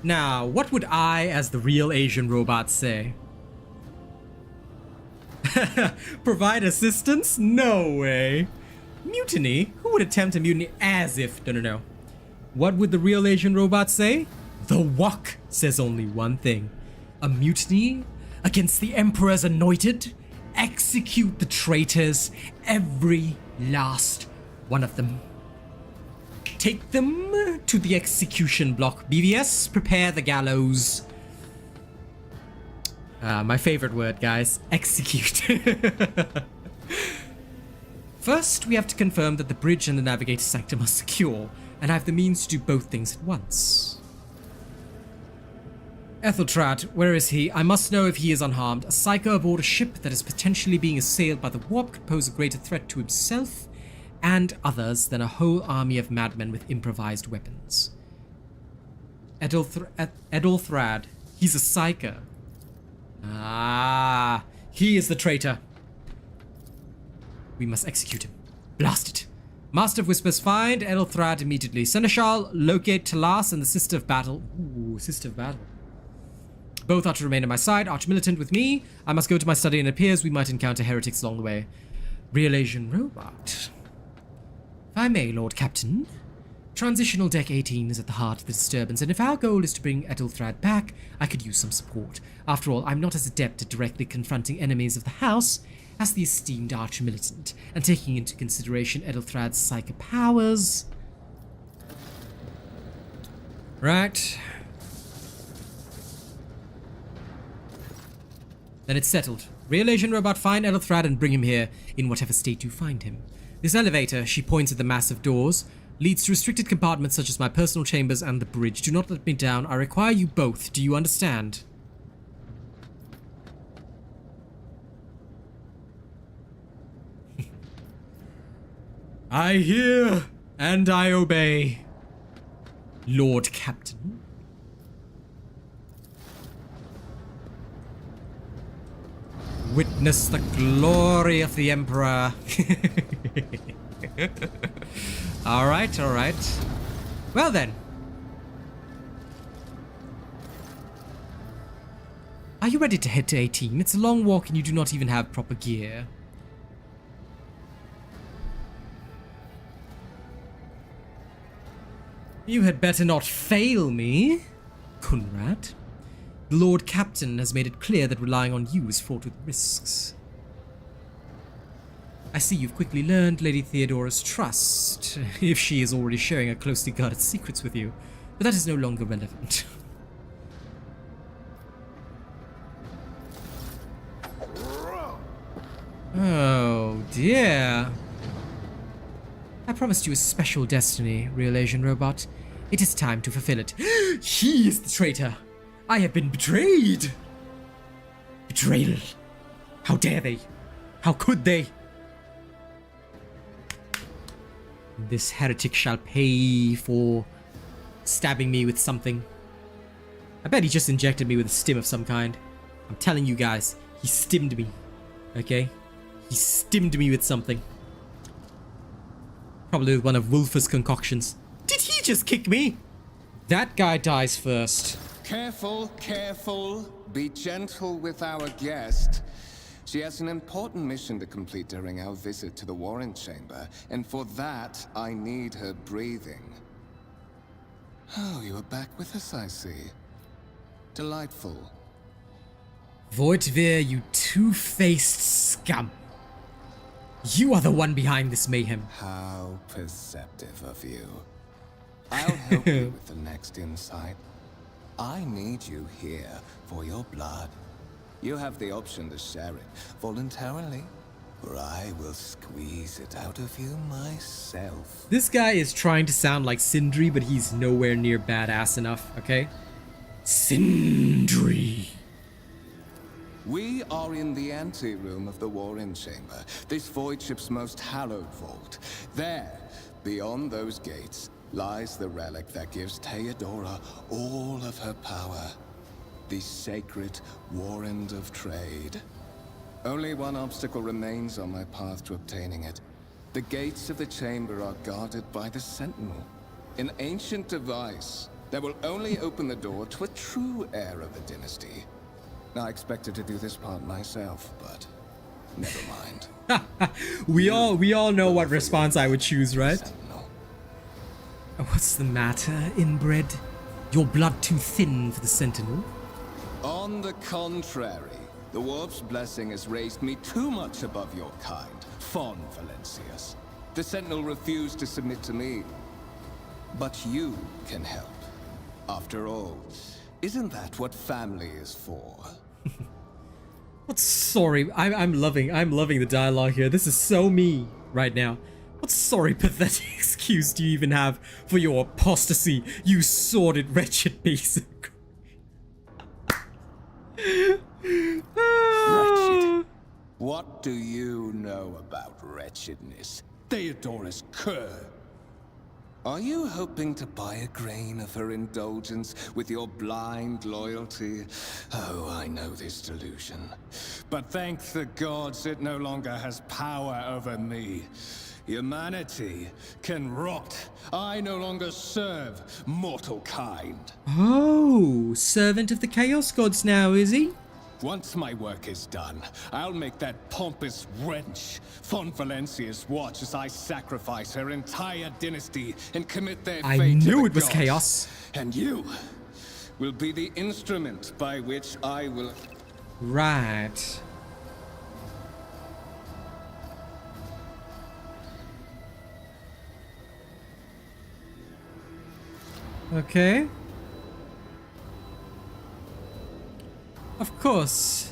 Now, what would I, as the real Asian robot, say? Provide assistance? No way. Mutiny? Who would attempt a mutiny as if... No. What would the real Asian robot say? The Wok says only one thing. A mutiny against the Emperor's anointed? Execute the traitors, every last one of them. Take them to the execution block. BVS, prepare the gallows. My favorite word, guys. Execute. First, we have to confirm that the bridge and the navigator sanctum are secure, and I have the means to do both things at once. Etheltrad, where is he? I must know if he is unharmed. A psycho aboard a ship that is potentially being assailed by the warp could pose a greater threat to himself and others than a whole army of madmen with improvised weapons. Etheltrad, he's a psycho. Ah, he is the traitor. We must execute him. Blast it. Master of Whispers, find Etheltrad immediately. Seneschal, locate Talas and the Sister of Battle. Ooh, Sister of Battle. Both are to remain on my side, arch-militant with me. I must go to my study, and it appears we might encounter heretics along the way. RealAsianRobot. If I may, Lord Captain. Transitional Deck 18 is at the heart of the disturbance, and if our goal is to bring Etheltrad back, I could use some support. After all, I'm not as adept at directly confronting enemies of the house as the esteemed arch-militant, and taking into consideration Ethelthrad's psychic powers... Right. Then it's settled. RealAsianRobot, find Etheltrad and bring him here, in whatever state you find him. This elevator, she points at the massive doors, leads to restricted compartments such as my personal chambers and the bridge. Do not let me down. I require you both. Do you understand? I hear and I obey, Lord Captain. Witness the glory of the Emperor. Alright, alright. Well then. Are you ready to head to 18? It's a long walk and you do not even have proper gear. You had better not fail me, Conrad. The Lord Captain has made it clear that relying on you is fraught with risks. I see you've quickly learned Lady Theodora's trust, if she is already sharing her closely guarded secrets with you, but that is no longer relevant. Oh dear. I promised you a special destiny, RealAsianRobot. It is time to fulfill it. He is the traitor! I have been betrayed! Betrayal! How dare they? How could they? This heretic shall pay for stabbing me with something. I bet he just injected me with a stim of some kind. I'm telling you guys, he stimmed me. Okay? He stimmed me with something. Probably with one of Wolfer's concoctions. Did he just kick me? That guy dies first. Careful, careful. Be gentle with our guest. She has an important mission to complete during our visit to the Warren Chamber, and for that, I need her breathing. Oh, you are back with us, I see. Delightful. Voitvir, you two-faced scum. You are the one behind this mayhem. How perceptive of you. I'll help you with the next insight. I need you here for your blood. You have the option to share it voluntarily, or I will squeeze it out of you myself. This guy is trying to sound like Sindri, but he's nowhere near badass enough, okay? Sindri. We are in the anteroom of the Warren Chamber, this void ship's most hallowed vault. There, beyond those gates, lies the relic that gives Theodora all of her power. The sacred Warrant of Trade. Only one obstacle remains on my path to obtaining it. The gates of the chamber are guarded by the Sentinel, an ancient device that will only open the door to a true heir of the dynasty. I expected to do this part myself, but never mind. we all know what response I would choose, right? What's the matter, inbred? Your blood too thin for the Sentinel? On the contrary, the Warp's blessing has raised me too much above your kind, Fon Valencius. The Sentinel refused to submit to me. But you can help. After all, isn't that what family is for? What sorry? I'm loving the dialogue here. This is so me right now. What sorry, pathetic excuse do you even have for your apostasy, you sordid, wretched piece of Wretched. What do you know about wretchedness? Theodora's cur. Are you hoping to buy a grain of her indulgence with your blind loyalty? Oh, I know this delusion. But thank the gods it no longer has power over me. Humanity can rot. I no longer serve mortal kind. Oh, servant of the Chaos Gods now, is he? Once my work is done, I'll make that pompous wench Fon Valencius watch as I sacrifice her entire dynasty and commit their fate to I knew the it was gods. chaos. And you will be the instrument by which I will... Right. Okay. Of course.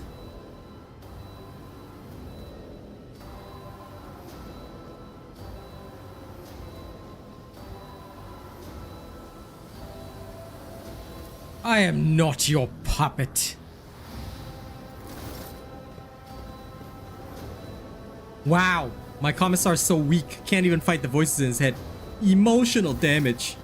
I am not your puppet. Wow, my commissar is so weak, can't even fight the voices in his head. Emotional damage.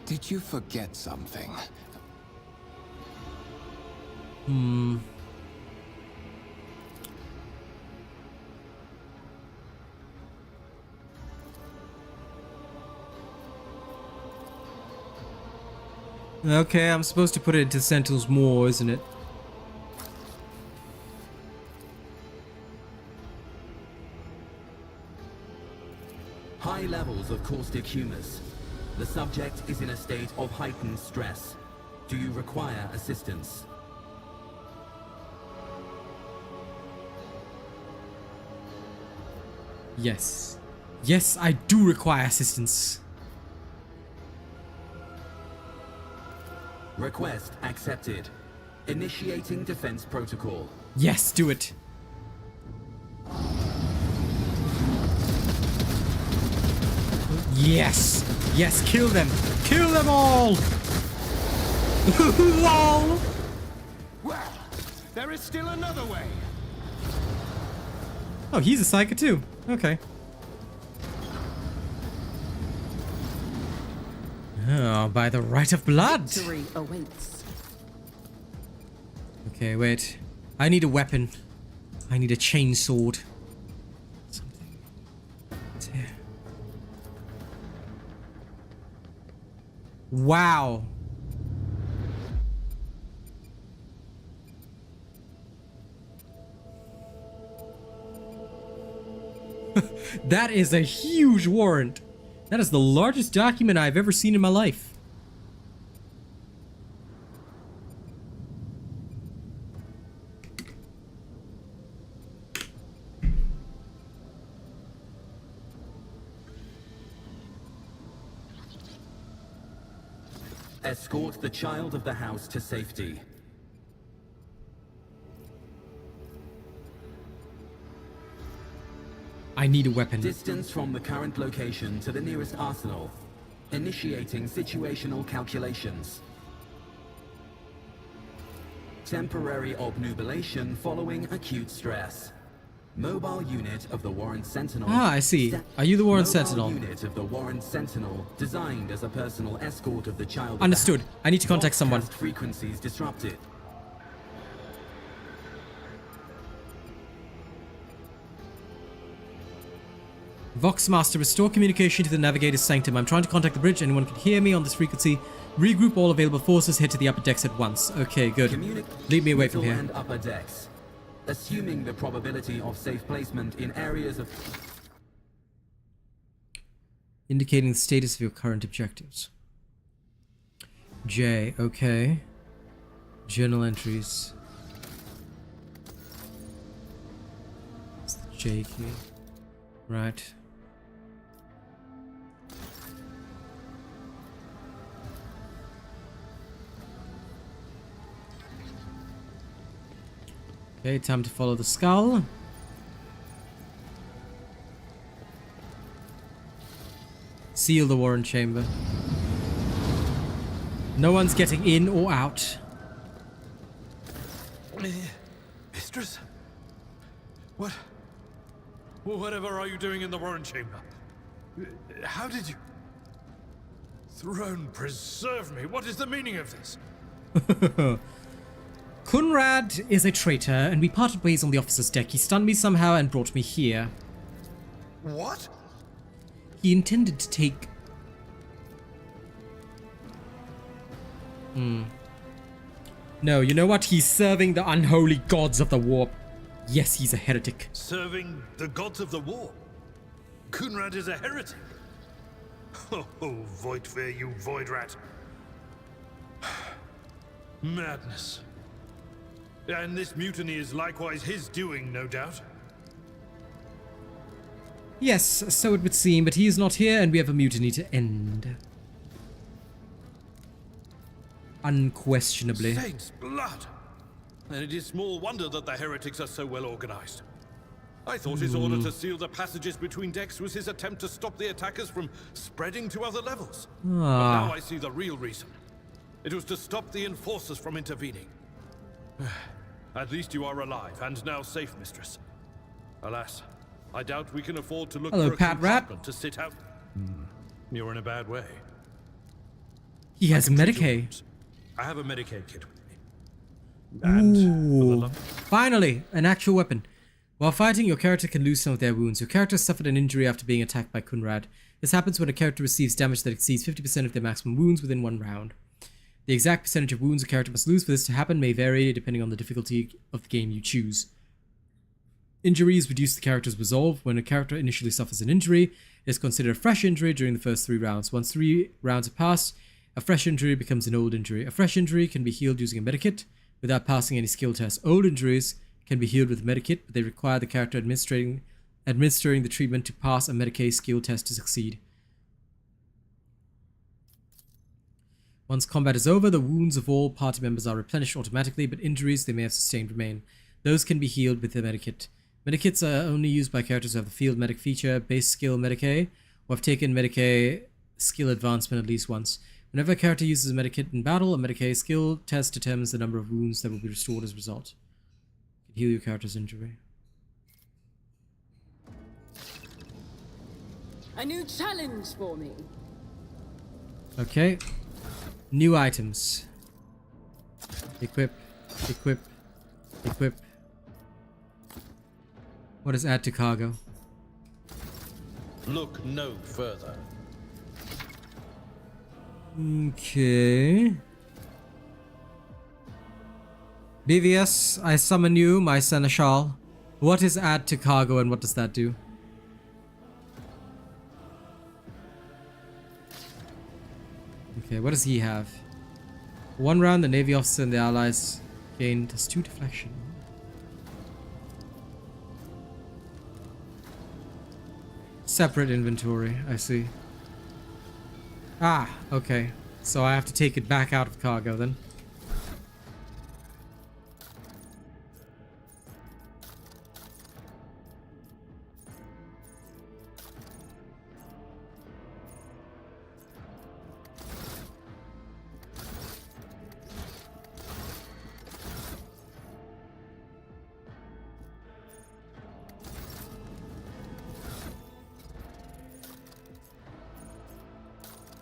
Did you forget something? Okay, I'm supposed to put it into Sentinel's Maw, isn't it? High levels of caustic humus. The subject is in a state of heightened stress. Do you require assistance? Yes. Yes, I do require assistance. Request accepted. Initiating defense protocol. Yes, do it. Yes. Yes, kill them. Kill them all. Lol. Well, there is still another way. Oh, he's a psyker too. Okay. Oh, by the right of blood. Victory awaits. Okay, wait. I need a weapon. I need a chainsword. Something. It's here. Wow. That is a huge warrant. That is the largest document I've ever seen in my life. Escort the child of the house to safety. I need a weapon. Distance from the current location to the nearest arsenal. Initiating situational calculations. Temporary obnubilation following acute stress. Mobile unit of the Warren Sentinel. Ah, I see. Are you the Warren Sentinel? Unit of the Warren Sentinel, designed as a personal escort of the child. Understood. I need to contact someone. Frequencies disrupted. Voxmaster, restore communication to the Navigator's Sanctum. I'm trying to contact the bridge. Anyone can hear me on this frequency. Regroup all available forces. Head to the upper decks at once. Okay, good. Lead me away from here. And upper decks. Assuming the probability of safe placement in areas of... Indicating the status of your current objectives. J, okay. Journal entries. It's the J key. Right. Okay, time to follow the skull. Seal the Warren chamber. No one's getting in or out. Mistress? What? Whatever are you doing in the Warren chamber? How did you... Throne preserve me. What is the meaning of this? Kunrad is a traitor, and we parted ways on the officer's deck. He stunned me somehow and brought me here. What? He intended to take... No, you know what? He's serving the unholy gods of the warp. Yes, he's a heretic. Serving the gods of the war? Kunrad is a heretic? Oh, Voidfear, you void rat. Madness. And this mutiny is likewise his doing, no doubt? Yes, so it would seem, but he is not here and we have a mutiny to end. Unquestionably. Saints' blood! And it is small wonder that the heretics are so well organized. I thought his order to seal the passages between decks was his attempt to stop the attackers from spreading to other levels. But now I see the real reason. It was to stop the enforcers from intervening. At least you are alive and now safe, mistress. Alas, I doubt we can afford to look for a compartment to sit out. You're in a bad way. He has a Medicaid. I have a Medicaid kit with me. And finally, an actual weapon. While fighting, your character can lose some of their wounds. Your character suffered an injury after being attacked by Kunrad. This happens when a character receives damage that exceeds 50% of their maximum wounds within one round. The exact percentage of wounds a character must lose for this to happen may vary depending on the difficulty of the game you choose. Injuries reduce the character's resolve. When a character initially suffers an injury, it is considered a fresh injury during the first 3 rounds. Once 3 rounds are passed, a fresh injury becomes an old injury. A fresh injury can be healed using a medikit without passing any skill tests. Old injuries can be healed with a medikit, but they require the character administering the treatment to pass a Medicaid skill test to succeed. Once combat is over, the wounds of all party members are replenished automatically, but injuries they may have sustained remain. Those can be healed with a medikit. Medikits are only used by characters who have the field medic feature, base skill Medicaid, or have taken Medicaid skill advancement at least once. Whenever a character uses a medikit in battle, a Medicaid skill test determines the number of wounds that will be restored as a result. You can heal your character's injury. A new challenge for me. Okay. New items. Equip. Equip. Equip. What does add to cargo? look no further. Okay. BVS, I summon you, my seneschal. What is add to cargo and what does that do? Okay, what does he have? 1 round, the Navy officer and the allies gain +2 deflection. Separate inventory, I see. Ah, okay. So I have to take it back out of cargo then.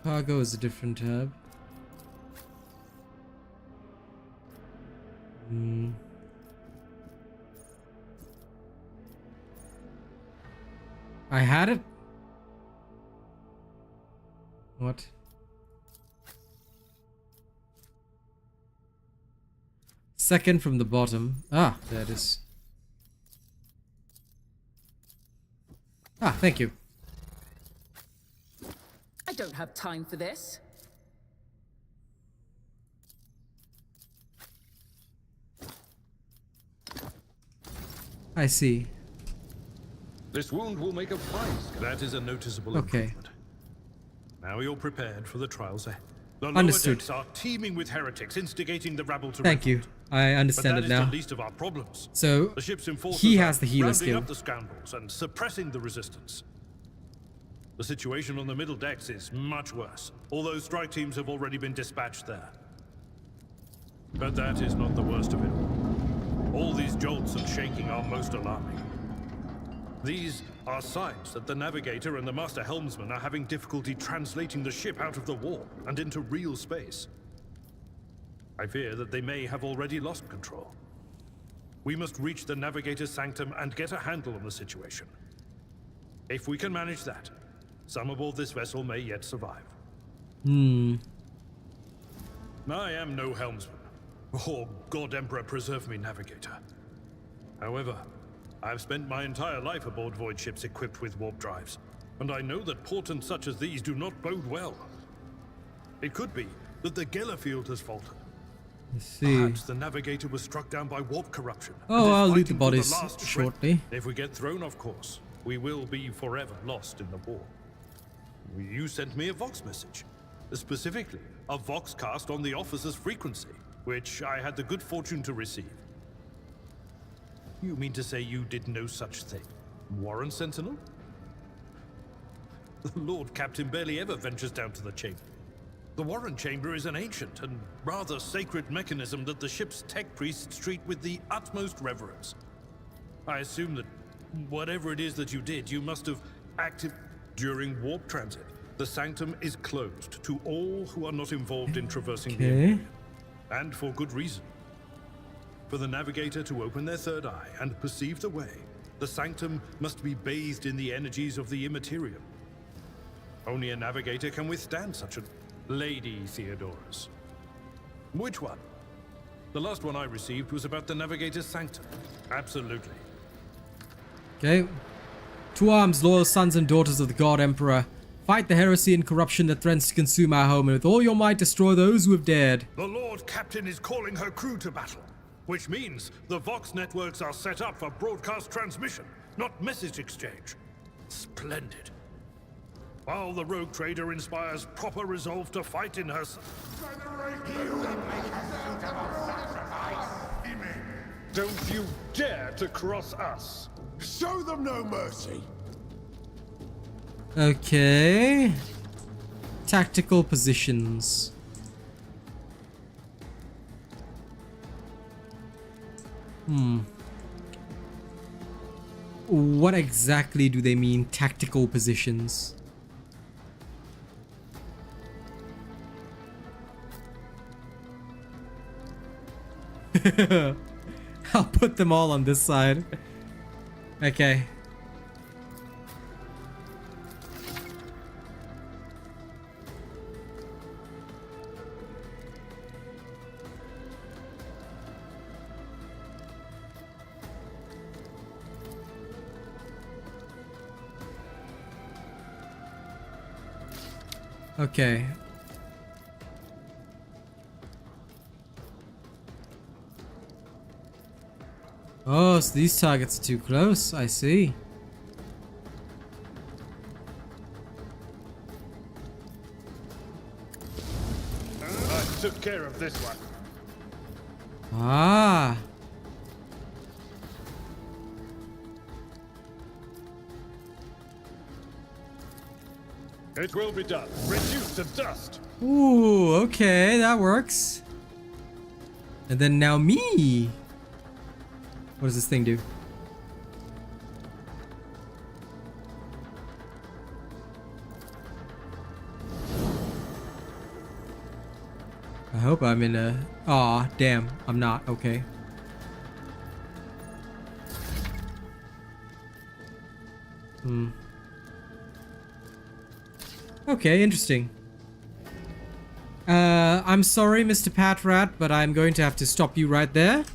Cargo is a different tab. I had it. What? Second from the bottom. Ah, there it is. Ah, thank you. I don't have time for this. I see. This wound will make a fine. That is a noticeable improvement. Now you're prepared for the trials ahead. The lower Understood. decks are teeming with heretics, instigating the rabble to Thank you. revolt. I understand But it that is now. the least of our problems. So The ship's enforcers he has are the healer rounding skill. up the scoundrels and suppressing the resistance. The situation on the middle decks is much worse, although strike teams have already been dispatched there. But that is not the worst of it all. All these jolts and shaking are most alarming. These are signs that the navigator and the master helmsman are having difficulty translating the ship out of the warp and into real space. I fear that they may have already lost control. We must reach the navigator's sanctum and get a handle on the situation. If we can manage that, some aboard this vessel may yet survive. I am no helmsman. Oh, God Emperor preserve me, navigator. However, I've spent my entire life aboard void ships equipped with warp drives, and I know that portents such as these do not bode well. It could be that the Gellerfield has faltered. Let's see. Perhaps the navigator was struck down by warp corruption. Oh, and is I'll loot the fighting for bodies last shred. shortly. If we get thrown off course, we will be forever lost in the war. You sent me a Vox message. Specifically, a Vox cast on the officer's frequency, which I had the good fortune to receive. You mean to say you did no such thing? Warren Sentinel? The Lord Captain barely ever ventures down to the chamber. The Warren Chamber is an ancient and rather sacred mechanism that the ship's tech priests treat with the utmost reverence. I assume that whatever it is that you did, you must have acted during warp transit. The sanctum is closed to all who are not involved in traversing the area, and for good reason. For the navigator to open their third eye and perceive the way, the sanctum must be bathed in the energies of the immaterium. Only a navigator can withstand such a Lady Theodorus. Which one? The last one I received was about the navigator's sanctum. Absolutely. Okay. To arms, loyal sons and daughters of the God Emperor. Fight the heresy and corruption that threatens to consume our home, and with all your might destroy those who have dared. The Lord Captain is calling her crew to battle, which means the Vox networks are set up for broadcast transmission, not message exchange. Splendid. While the rogue trader inspires proper resolve to fight in her... Don't you dare to cross us! Show them no mercy! Okay. Tactical positions. What exactly do they mean, tactical positions? I'll put them all on this side. Okay. Okay. Oh, so these targets are too close. I see. I took care of this one. Ah. It will be done. Reduced to dust. Ooh, okay, that works. And then now me. What does this thing do? I hope I'm in a... Aw, damn, I'm not. Okay. Okay, interesting. I'm sorry, Mr. Patrat, but I'm going to have to stop you right there.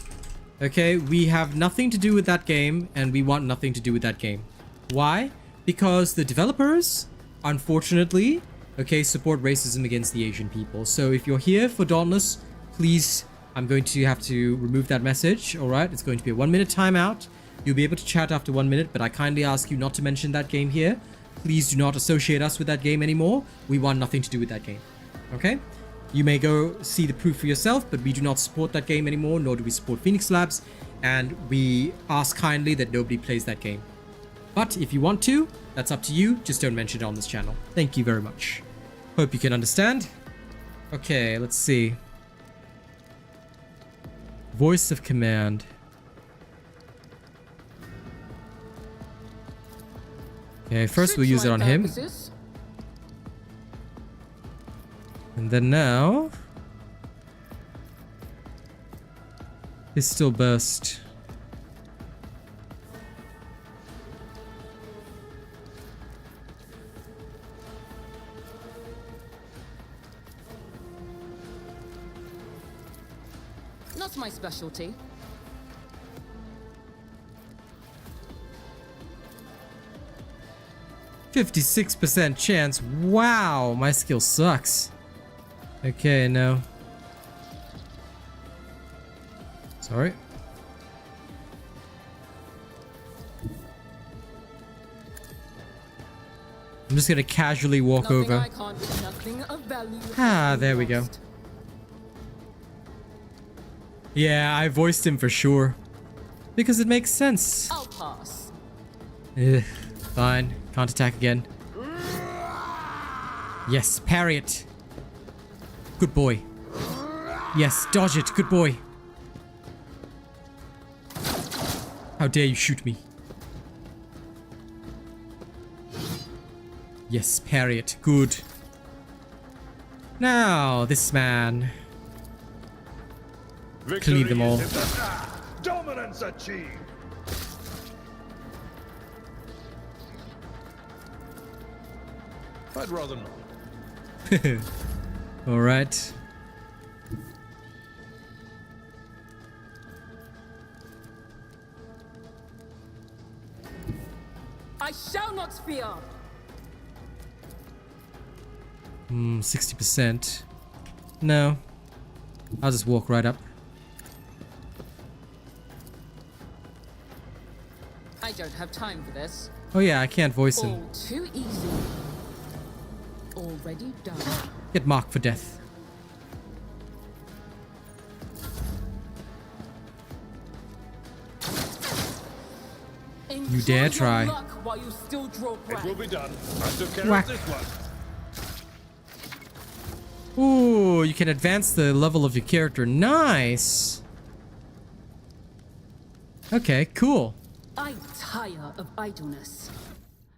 Okay, we have nothing to do with that game, and we want nothing to do with that game. Why? Because the developers, unfortunately, okay, support racism against the Asian people. So if you're here for Dauntless, please, I'm going to have to remove that message, alright? It's going to be a 1-minute timeout. You'll be able to chat after 1 minute, but I kindly ask you not to mention that game here. Please do not associate us with that game anymore. We want nothing to do with that game. Okay? You may go see the proof for yourself, but we do not support that game anymore, nor do we support Phoenix Labs, and we ask kindly that nobody plays that game. But if you want to, that's up to you. Just don't mention it on this channel. Thank you very much. Hope you can understand. Okay, let's see. Voice of command. Okay, first we'll use it on him. And then now... Pistol burst. Not my specialty. %56% chance. Wow, my skill sucks. Okay, no. Sorry. I'm just gonna casually walk over. Ah, there we go. Yeah, I voiced him for sure. Because it makes sense. I'll pass. Fine. Can't attack again. Yes, parry it. Good boy. Yes, dodge it. Good boy. How dare you shoot me? Yes, parry it. Good. Now, this man. Clean them all. Dominance achieved. I'd rather not. All right. I shall not fear. 60%. No. I'll just walk right up. I don't have time for this. Oh yeah, I can't voice him. All too easy. Already done. Get marked for death. Enjoy You dare your try. luck while you still draw breath. It will be done. I took care Whack. of this one. Ooh, you can advance the level of your character. Nice. Okay, cool. I tire of idleness.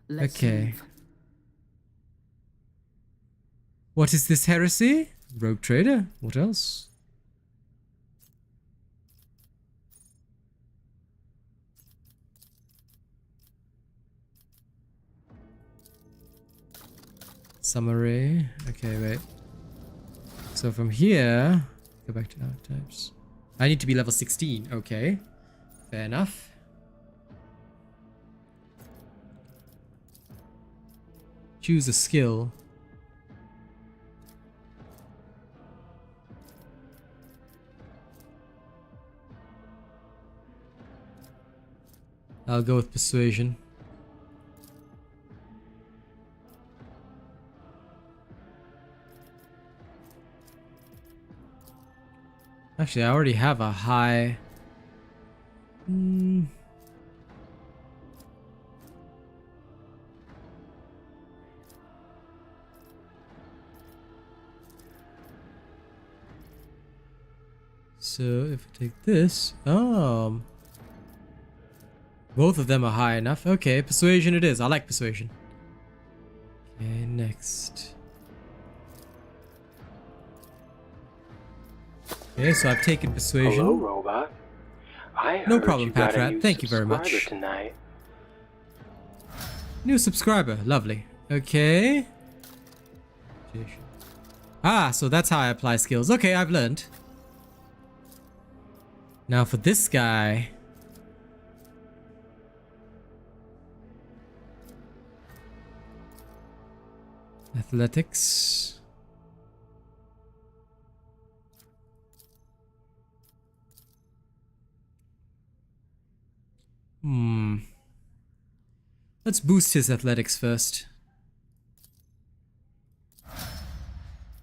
Let's Okay. move. What is this heresy? Rogue trader? What else? Summary. Okay, wait. So from here, go back to archetypes. I need to be level 16. Okay. Fair enough. Choose a skill. I'll go with persuasion. Actually, I already have a high. So if I take this, both of them are high enough. Okay, persuasion it is. I like persuasion. Okay, next. Okay, so I've taken persuasion. Hello, robot. I No heard problem, you got a Patrat. new Thank you very subscriber much. Tonight. New subscriber. Lovely. Okay. Ah, so that's how I apply skills. Okay, I've learned. Now for this guy. Athletics. Let's boost his athletics first.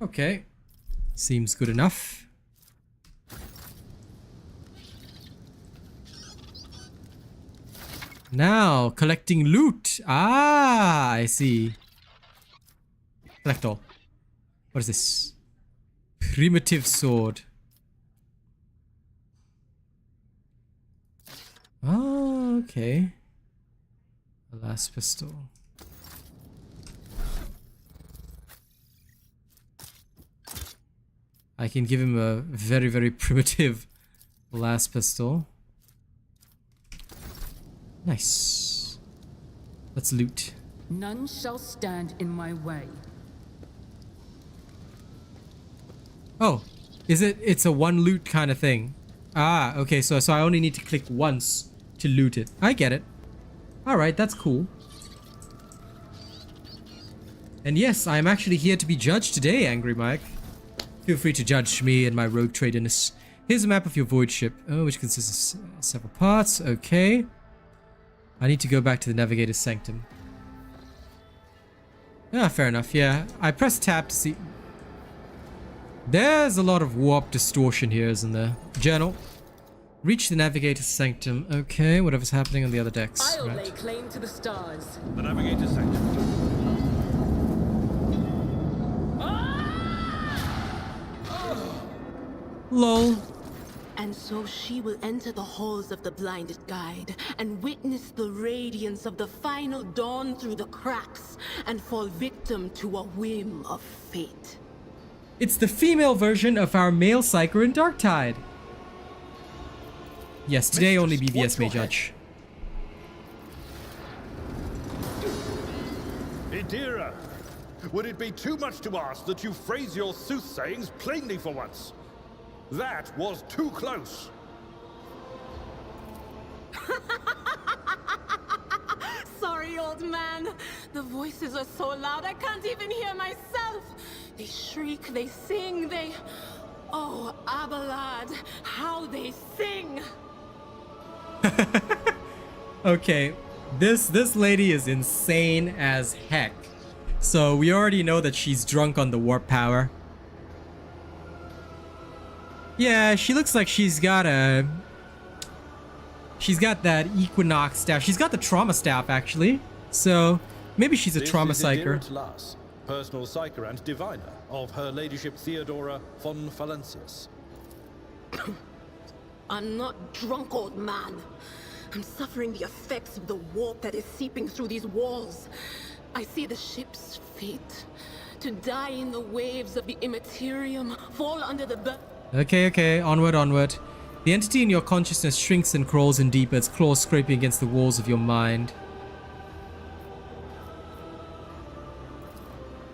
Okay. Seems good enough. Now, collecting loot. Ah, I see. Collect all. What is this? Primitive sword. Oh, okay. The last pistol. I can give him a very, very primitive last pistol. Nice. Let's loot. None shall stand in my way. Oh, is it? It's a one loot kind of thing. Ah, okay. So I only need to click once to loot it. I get it. All right, that's cool. And yes, I'm actually here to be judged today, Angry Mike. Feel free to judge me and my rogue traderness. Here's a map of your void ship, which consists of several parts. Okay. I need to go back to the Navigator's Sanctum. Ah, fair enough. Yeah, I pressed tab to see. There's a lot of warp distortion here, isn't there? Journal. Reach the Navigator's Sanctum. Okay, whatever's happening on the other decks. I'll Right. lay claim to the stars. The Navigator's Sanctum. Lol. And so she will enter the halls of the blinded guide and witness the radiance of the final dawn through the cracks and fall victim to a whim of fate. It's the female version of our male Psyker in Darktide. Yes, today only BVS may judge. Idira, would it be too much to ask that you phrase your soothsayings plainly for once? That was too close. Sorry, old man. The voices are so loud I can't even hear myself. They shriek, they sing, they... Oh, Abelard, how they sing! Okay, this lady is insane as heck. So we already know that she's drunk on the warp power. Yeah, she looks like she's got that Equinox staff. She's got the trauma staff actually. So maybe she's a trauma psyker. Lass, personal psyker and diviner of Her Ladyship Theodora von Valencius. I'm not drunk, old man. I'm suffering the effects of the warp that is seeping through these walls. I see the ship's fate. To die in the waves of the immaterium, fall under the Okay, onward. The entity in your consciousness shrinks and crawls in deeper, its claws scraping against the walls of your mind.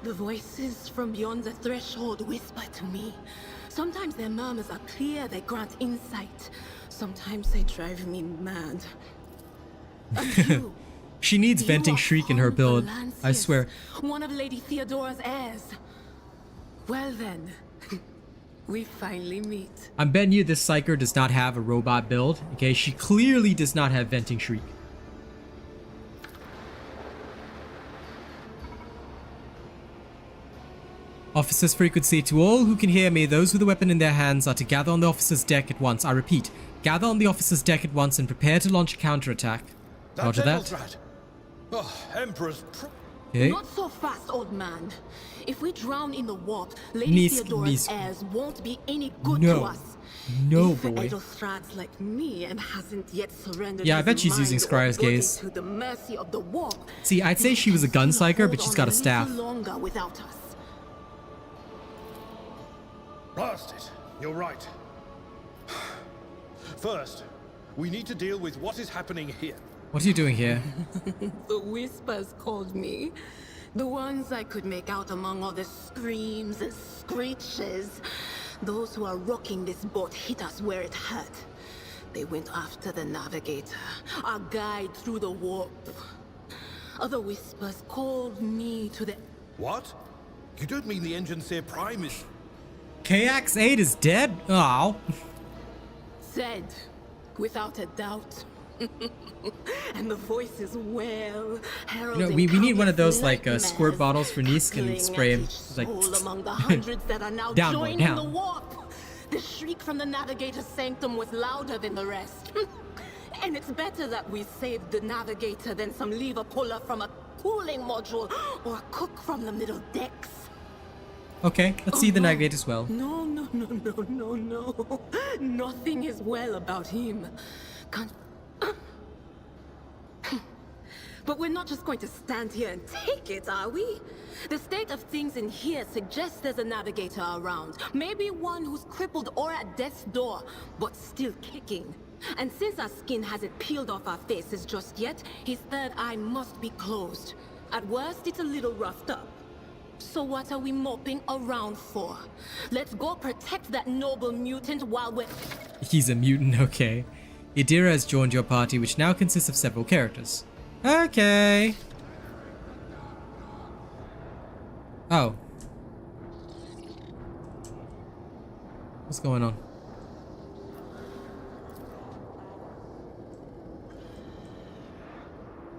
The voices from beyond the threshold whisper to me. Sometimes their murmurs are clear, they grant insight. Sometimes they drive me mad. You, She needs venting shriek in her build, I swear. one of Lady Theodora's heirs. Well then, we finally meet. I'm betting you this psyker does not have a robot build. Okay, she clearly does not have venting shriek. Officer's frequency. To all who can hear me, those with a weapon in their hands are to gather on the officer's deck at once. I repeat, gather on the officer's deck at once and prepare to launch a counterattack. Roger that. Oh, Emperor's... Okay. Not so fast, old man. If we drown in the warp, Lady Theodora's heirs won't be any good to us. No, if boy. Edelstrad's like me and hasn't yet surrendered Yeah, I bet his she's using mind or Scryer's body gaze. to the mercy of the warp, See, I'd say she was a gunpsyker, but she's got a staff. longer without us. Blast it. You're right. First, we need to deal with what is happening here. What are you doing here? The whispers called me. The ones I could make out among all the screams and screeches. Those who are rocking this boat hit us where it hurt. They went after the navigator, our guide through the warp. Other whispers called me to the... What? You don't mean the Engineer Prime is... KX-8 is dead? Oh. Said, without a doubt. And the voices wail, heralding we need one of those like nightmares, squirt bottles for Nice and spray him. Like among the hundreds that are now down, joining down. the warp. The shriek from the navigator's sanctum was louder than the rest. And it's better that we saved the navigator than some lever puller from a cooling module or a cook from the middle decks. Okay, let's see the navigator as well. No. Nothing is well about him. But we're not just going to stand here and take it, are we? The state of things in here suggests there's a navigator around. Maybe one who's crippled or at death's door, but still kicking. And since our skin hasn't peeled off our faces just yet, his third eye must be closed. At worst, it's a little roughed up. So what are we moping around for? Let's go protect that noble mutant while we're... He's a mutant, okay. Idira has joined your party, which now consists of several characters. Okay. Oh. What's going on?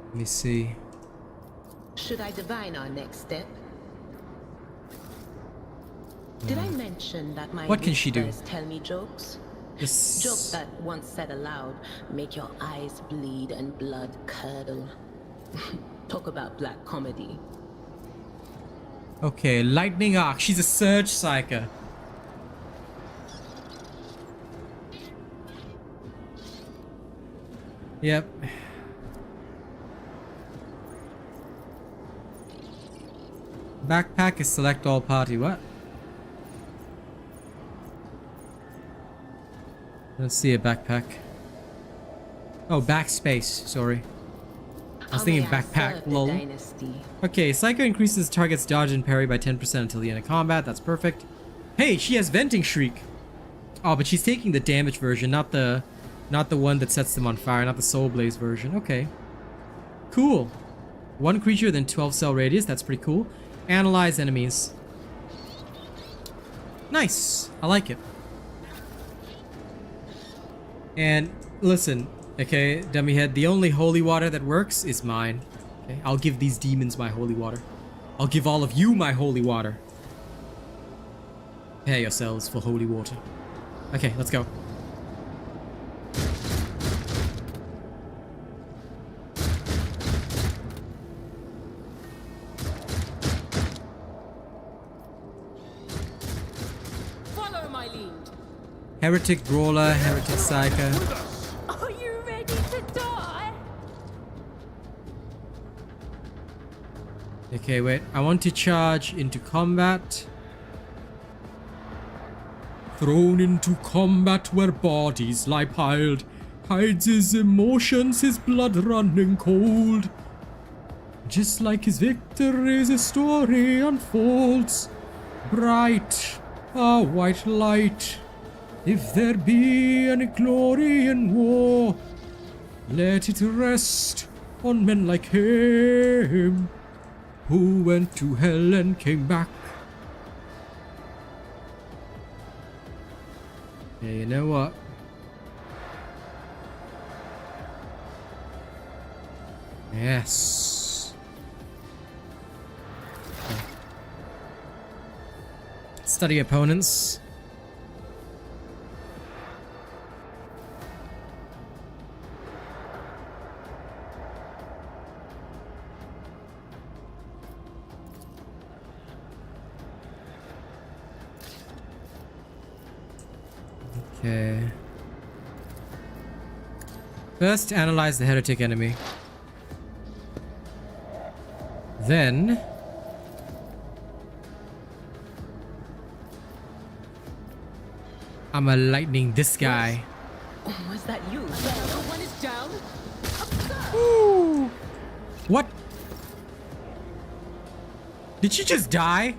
Let me see. Should I divine our next step? Did I mention that my What can she do? whispers tell me jokes? This... Jokes that, once said aloud, make your eyes bleed and blood curdle. Talk about black comedy. Okay, lightning arc. She's a surge psyker. Yep. Backpack is select all party. What? Let's see a backpack. Oh, backspace. Sorry. I was thinking backpack. Lol. Okay, Psycho increases target's dodge and parry by 10% until the end of combat. That's perfect. Hey, she has venting shriek. Oh, but she's taking the damage version, not the one that sets them on fire, not the soul blaze version. Okay. Cool. One creature within 12 cell radius. That's pretty cool. Analyze enemies. Nice. I like it. And listen, okay, dummy head, the only holy water that works is mine. Okay, I'll give these demons my holy water. I'll give all of you my holy water. Prepare yourselves for holy water. Okay, let's go. Follow my lead. Heretic Brawler, Heretic Psyker. Are you ready to die? Okay, wait. I want to charge into combat. Thrown into combat where bodies lie piled. Hides his emotions, his blood running cold. Just like his victories, his story unfolds. Bright, a white light. If there be any glory in war, let it rest on men like him, who went to hell and came back. Yeah, you know what? Yes. Study opponents. Okay. First, analyze the heretic enemy. Then... I'm a lightning this guy. Was that you? One is down. Ooh. What? Did she just die?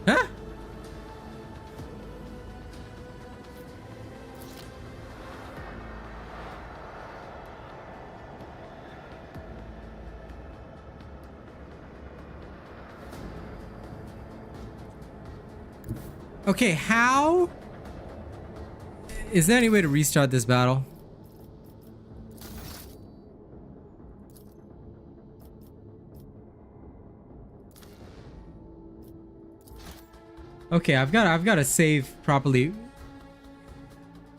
Huh? Okay, how? Is there any way to restart this battle? Okay, I've got to save properly.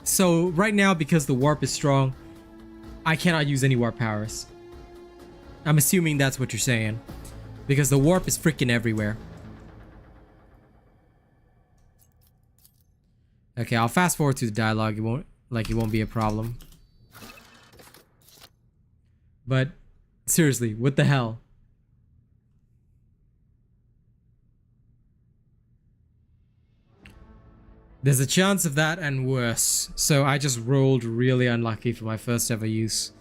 So right now, because the warp is strong, I cannot use any warp powers. I'm assuming that's what you're saying, because the warp is freaking everywhere. Okay, I'll fast forward to the dialogue. It won't be a problem. But seriously, what the hell? There's a chance of that and worse. So I just rolled really unlucky for my first ever use.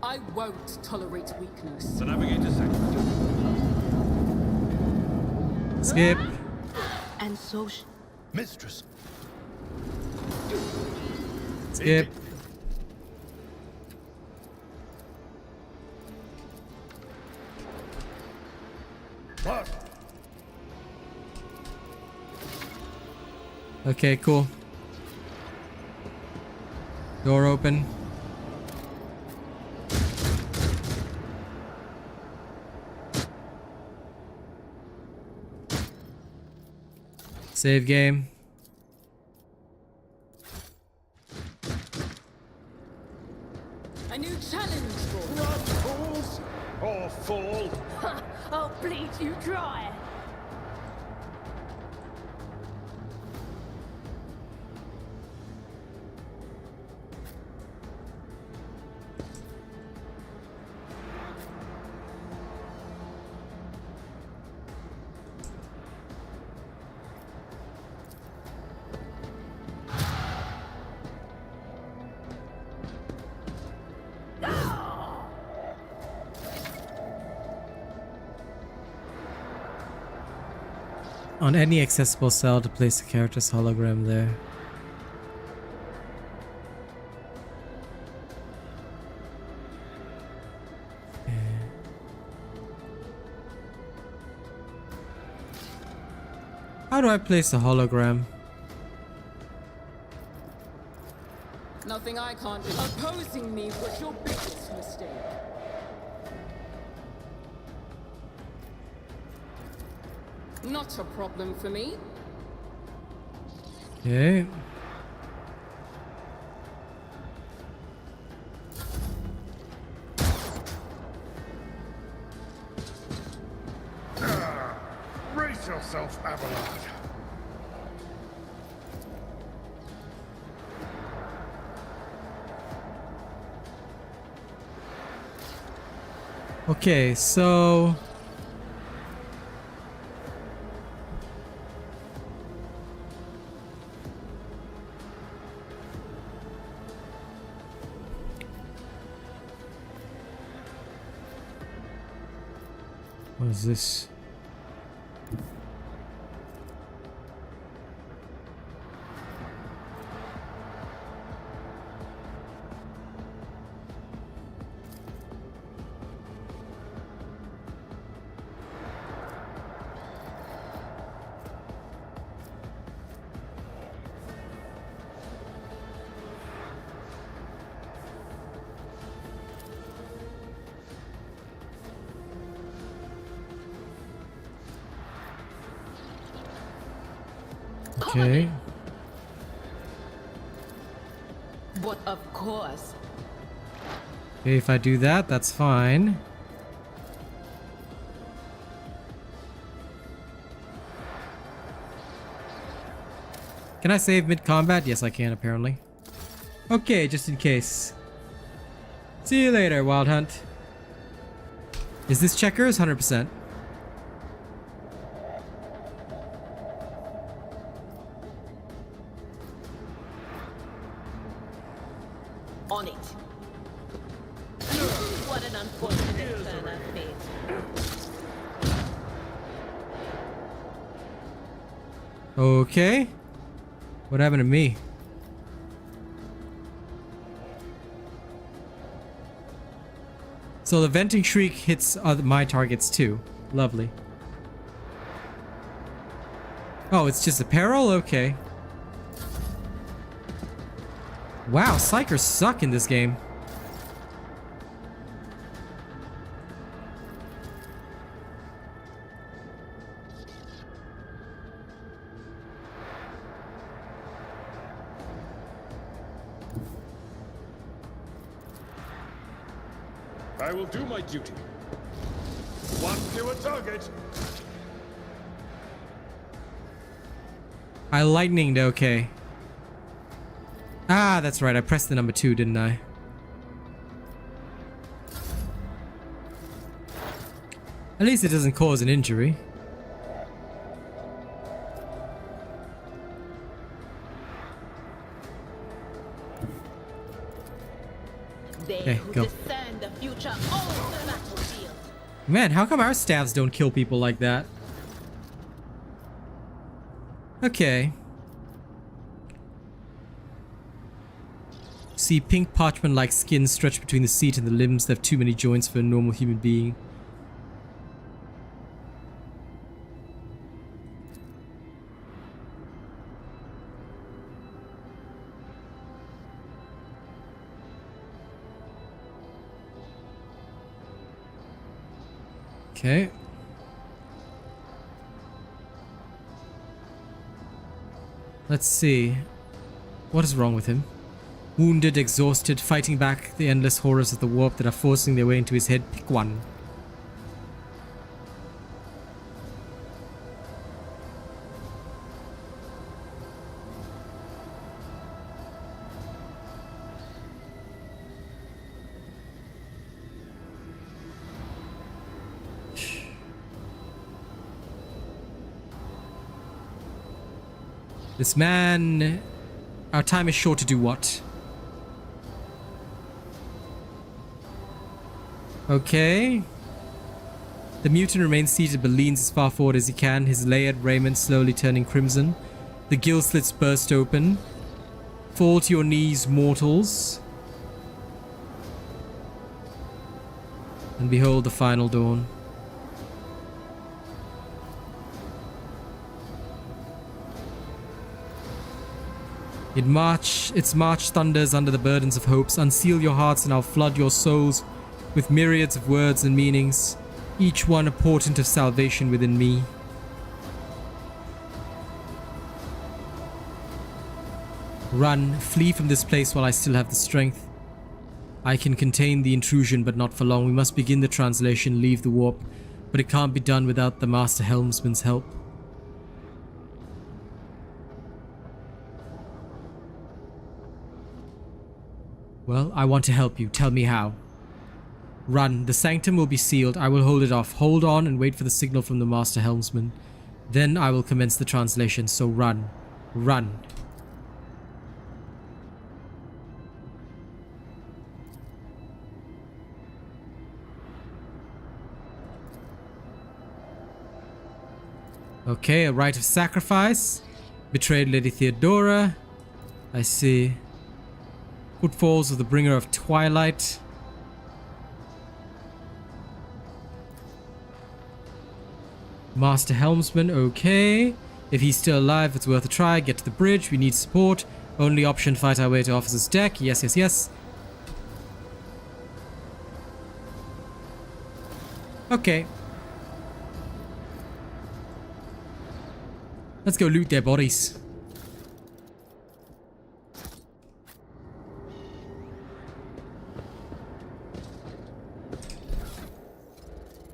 I won't tolerate weakness. The navigator second. Skip. And so Mistress. Skip. What? Okay, cool. Door open. Save game. A new challenge for Run, fools! Or fall! I'll bleed you dry. On any accessible cell to place the character's hologram there. Okay. How do I place a hologram? nothing I can't do. Opposing me was your biggest mistake. Not a problem for me. Okay. Brace yourself, Abelard. Okay, so what is this? Okay. But of course. Okay, if I do that, that's fine. Can I save mid-combat? Yes, I can, apparently. Okay, just in case. See you later, Wild Hunt. Is this checkers? 100%. On it. What an unfortunate turn of fate. Okay. What happened to me? So the venting shriek hits my targets too. Lovely. Oh, it's just a peril? Okay. Wow, psychers suck in this game. I will do my duty. One fewer target. I lightninged, okay. Ah, that's right. I pressed the number 2, didn't I? At least it doesn't cause an injury. Okay, go. Man, how come our staffs don't kill people like that? Okay. See pink parchment-like skin stretched between the seat and the limbs that have too many joints for a normal human being. Okay. Let's see. What is wrong with him? Wounded, exhausted, fighting back the endless horrors of the warp that are forcing their way into his head. Pick one. This man... Our time is short to do what? Okay. The mutant remains seated but leans as far forward as he can, his layered raiment slowly turning crimson. The gill slits burst open. Fall to your knees, mortals. And behold the final dawn. Its march thunders under the burdens of hopes. Unseal your hearts and I'll flood your souls with myriads of words and meanings, each one a portent of salvation within me. Run, flee from this place while I still have the strength. I can contain the intrusion, but not for long. We must begin the translation, leave the warp, but it can't be done without the Master Helmsman's help. Well, I want to help you. Tell me how. Run. The sanctum will be sealed. I will hold it off. Hold on and wait for the signal from the Master Helmsman. Then I will commence the translation, so run. Run. Okay, a rite of sacrifice. Betrayed Lady Theodora. I see. Footfalls of the bringer of twilight. Master Helmsman, okay. If he's still alive, it's worth a try. Get to the bridge. We need support. Only option, fight our way to officer's deck. Yes, yes, yes. Okay. Let's go loot their bodies.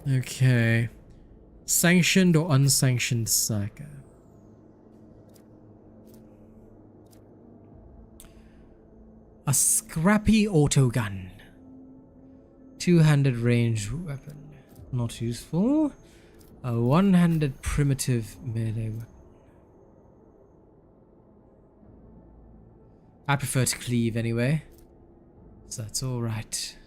Okay. Sanctioned or unsanctioned saga. A scrappy autogun. Two-handed ranged weapon. Not useful. A one-handed primitive melee weapon. I prefer to cleave anyway. So that's alright.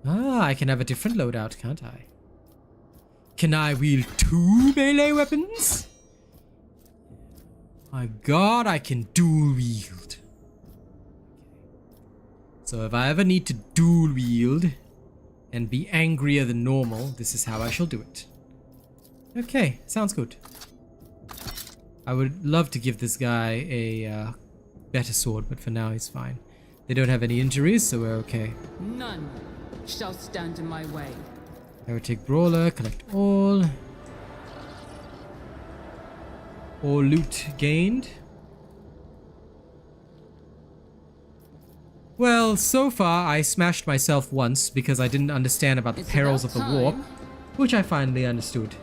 Ah, I can have a different loadout, can't I? Can I wield 2 melee weapons? My god, I can dual wield. So if I ever need to dual wield and be angrier than normal, this is how I shall do it. Okay, sounds good. I would love to give this guy a better sword, but for now he's fine. They don't have any injuries, so we're okay. None shall stand in my way. Heretic Brawler, collect all. All loot gained. Well, so far I smashed myself once because I didn't understand about the perils of the warp, which I finally understood.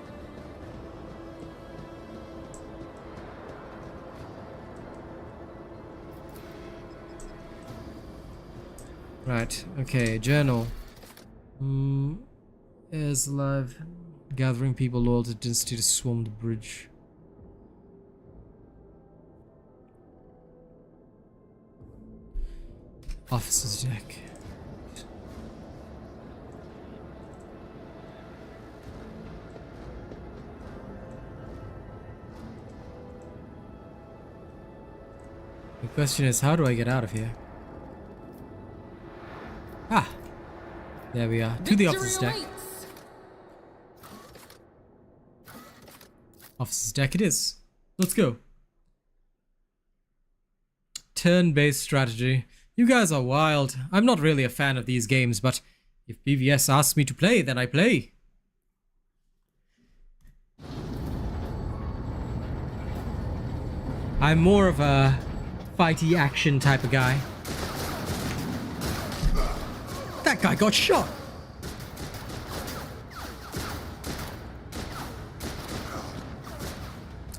Right, okay, journal. Is alive. Gathering people loyal to density to swarm the bridge. Officer's deck. The question is, how do I get out of here? Ah! There we are. To the officer's deck. Officer's deck it is. Let's go. Turn-based strategy. You guys are wild. I'm not really a fan of these games, but if BVS asks me to play, then I play. I'm more of a fighty action type of guy. That guy got shot.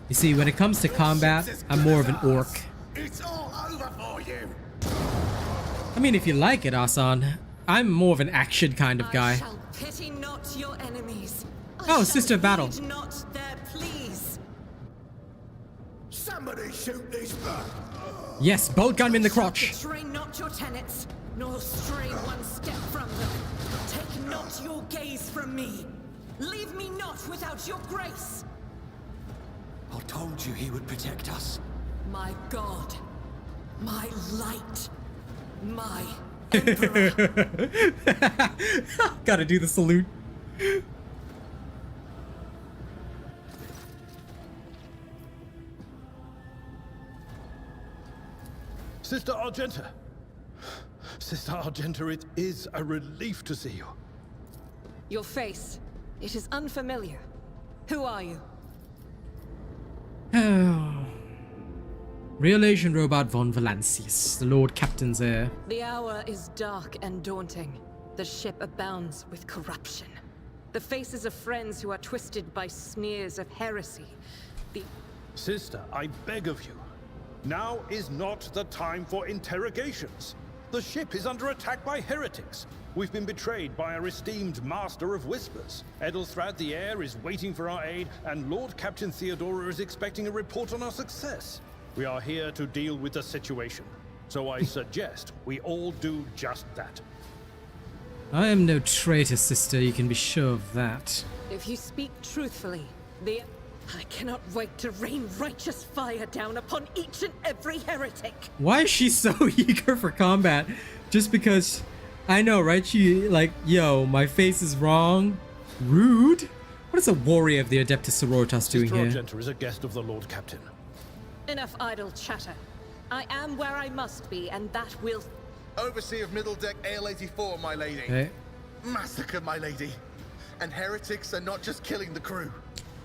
You see, when it comes to combat, I'm more of an orc. It's all over for you. I mean, if you like it, Asan, I'm more of an action kind of guy. I shall pity not your enemies. Oh, Sister of Battle. Not their pleas. Somebody shoot these bugs. Yes, bolt gun in the crotch. Betray not your tenets, nor stray one step from them. Take not your gaze from me. Leave me not without your grace. I told you he would protect us. My God, my light, my emperor. Gotta do the salute. Sister Argenta. Sister Argenta, it is a relief to see you. Your face, it is unfamiliar. Who are you? RealAsianRobot von Valancius, the Lord Captain's heir. The hour is dark and daunting. The ship abounds with corruption. The faces of friends who are twisted by sneers of heresy. Sister, I beg of you. Now is not the time for interrogations. The ship is under attack by heretics. We've been betrayed by our esteemed Master of Whispers. Edelthrad the Heir is waiting for our aid, and Lord Captain Theodora is expecting a report on our success. We are here to deal with the situation, so I suggest we all do just that. I am no traitor, sister, you can be sure of that. If you speak truthfully, I cannot wait to rain righteous fire down upon each and every heretic. Why is she so eager for combat? Just because, I know, right? She like, yo, my face is wrong. Rude? What is a warrior of the Adeptus Sororitas doing here? Sister Argenta is a guest of the Lord Captain. Enough idle chatter. I am where I must be, and that will... Overseer of Middle Deck AL-84, my lady. Okay. Massacre, my lady. And heretics are not just killing the crew.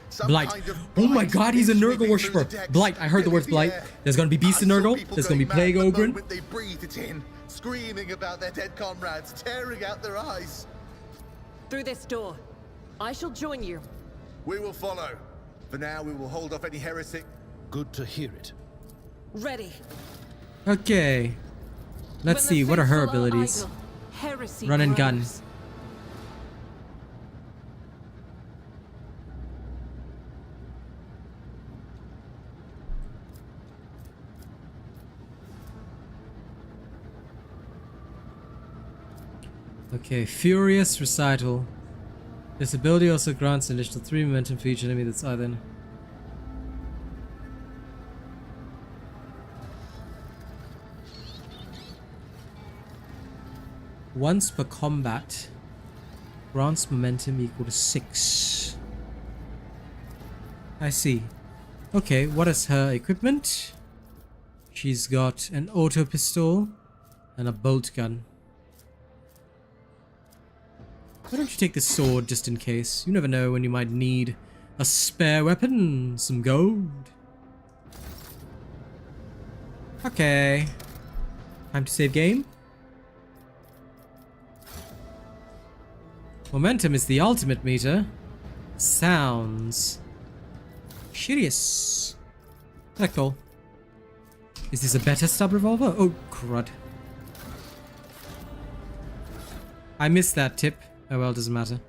Some Blight. kind of Oh my blight god, he's a is Nurgle sweeping worshiper. through the decks, Blight, I heard the words filling Blight. the air. There's gonna be Beast I saw Nurgle. people There's gonna be going Plague mad the Ogre. moment they breathed it in, screaming about their dead comrades, tearing out their eyes. Through this door. I shall join you. We will follow. For now, we will hold off any heretic. Good to hear it. Ready. Okay. Let's When see, the what are her faithful abilities? idle, heresy Run and gun. grows. Okay, Furious Recital. This ability also grants an additional 3 momentum for each enemy that's either... Once per combat. Grants momentum equal to 6. I see. Okay, what is her equipment? She's got an auto pistol and a bolt gun. Why don't you take this sword just in case? You never know when you might need a spare weapon, some gold. Okay. Time to save game. Momentum is the ultimate meter. Sounds curious. Collect all. Is this a better stub revolver? Oh, crud. I missed that tip. Oh well, doesn't matter.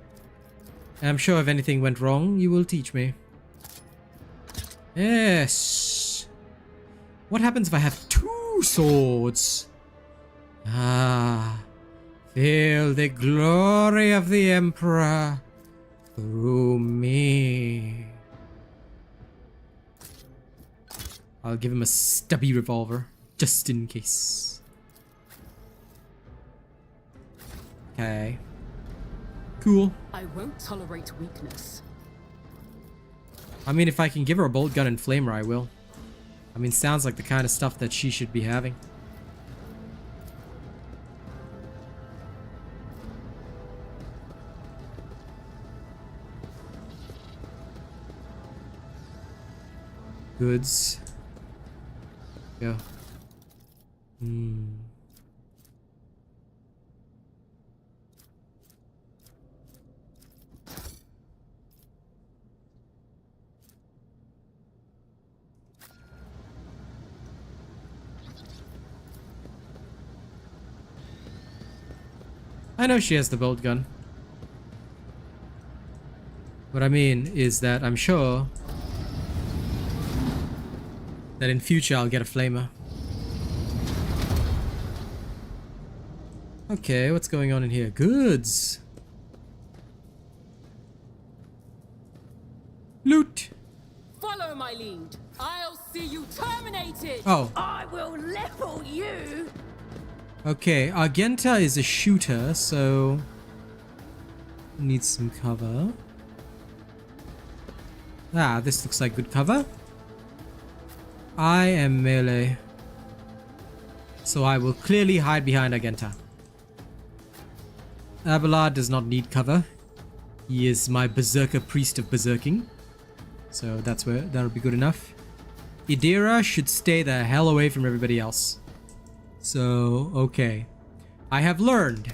I'm sure if anything went wrong, you will teach me. Yes. What happens if I have 2 swords? Ah. Feel the glory of the Emperor through me. I'll give him a stubby revolver, just in case. Okay. Cool. I won't tolerate weakness. I mean, if I can give her a bolt gun and flamer, I will. I mean, sounds like the kind of stuff that she should be having. Goods. Go. I know she has the bolt gun. What I mean is that I'm sure that in future I'll get a flamer. Okay, what's going on in here? Goods. Loot. Follow my lead. I'll see you terminated. Oh. I will level you. Okay, Argenta is a shooter, so needs some cover. Ah, this looks like good cover. I am melee, so I will clearly hide behind Argenta. Abelard does not need cover. He is my berserker priest of berserking, so that'll be good enough. Idira should stay the hell away from everybody else. So, okay. I have learned.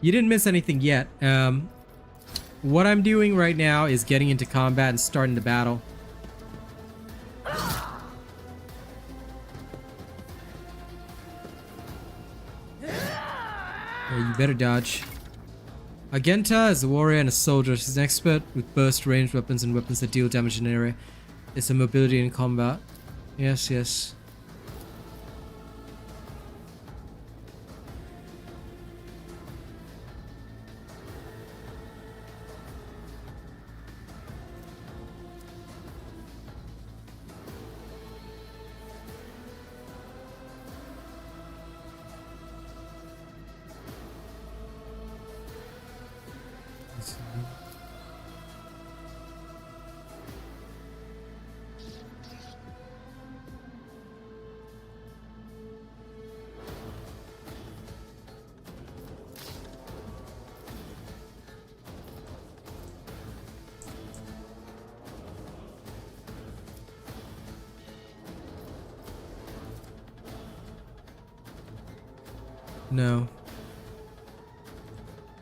You didn't miss anything yet. What I'm doing right now is getting into combat and starting the battle. Oh, you better dodge. Argenta is a warrior and a soldier. She's an expert with burst ranged weapons and weapons that deal damage in an area. It's a mobility in combat. Yes, yes. No.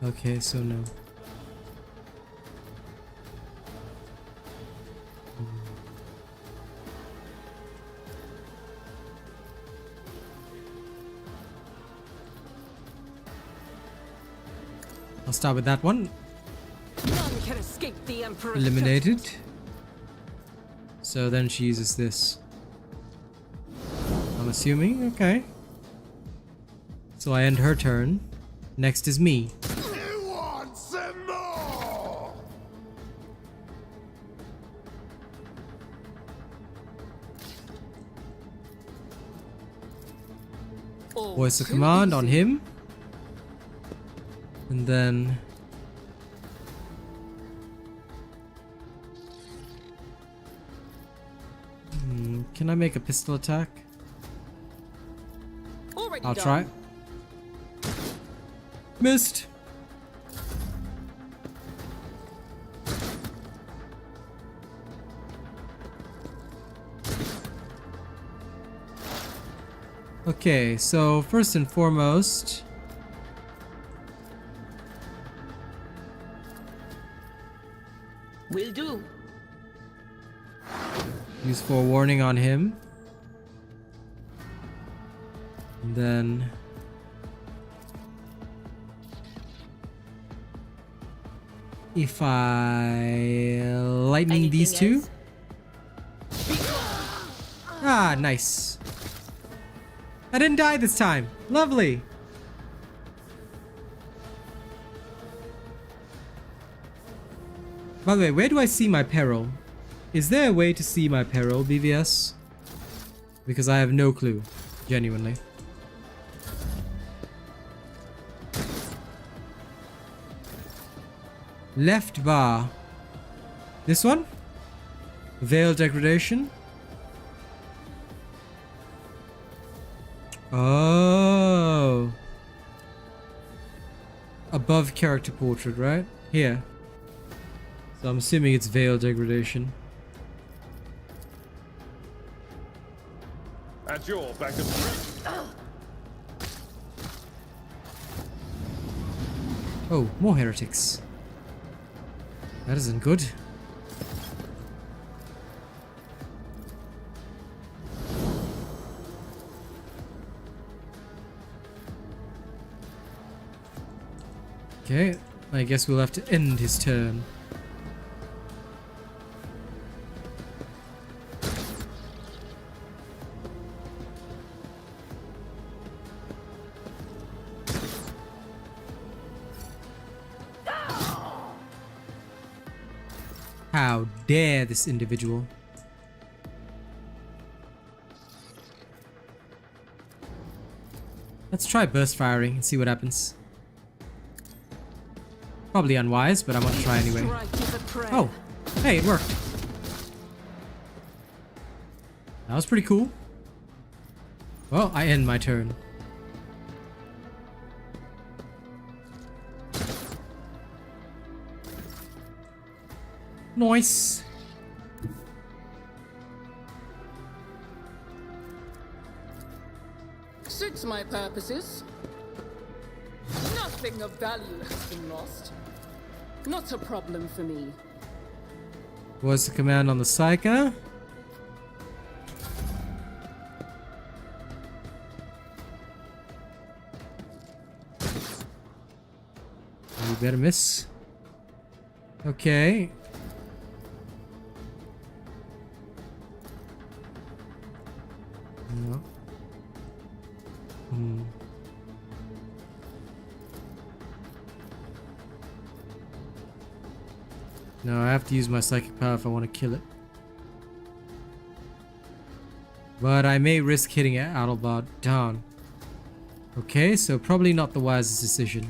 Okay, so no. I'll start with that one. None can escape the Emperor's Eliminated. judgment. So then she uses this. I'm assuming. Okay. So I end her turn. Next is me. You want some more? Voice of command on him. And then can I make a pistol attack? Already I'll done. try. Missed. Okay, so first and foremost, Will do. use forewarning on him. And then if I lightning these two. Ah, nice. I didn't die this time. Lovely. By the way, where do I see my peril? Is there a way to see my peril, BVS? Because I have no clue, genuinely. Left bar. This one? Veil degradation. Oh. Above character portrait, right? Here. So I'm assuming it's veil degradation. At your back of Oh, more heretics. That isn't good. Okay, I guess we'll have to end his turn. How dare this individual? Let's try burst firing and see what happens. Probably unwise, but I'm gonna try anyway. Oh, hey, it worked. That was pretty cool. Well, I end my turn. Nice. Suits my purposes. Nothing of value has been lost. Not a problem for me. What's the command on the Psyker? You better miss. Okay. No. No, I have to use my psychic power if I want to kill it. But I may risk hitting it Adelbart down. Okay, so probably not the wisest decision.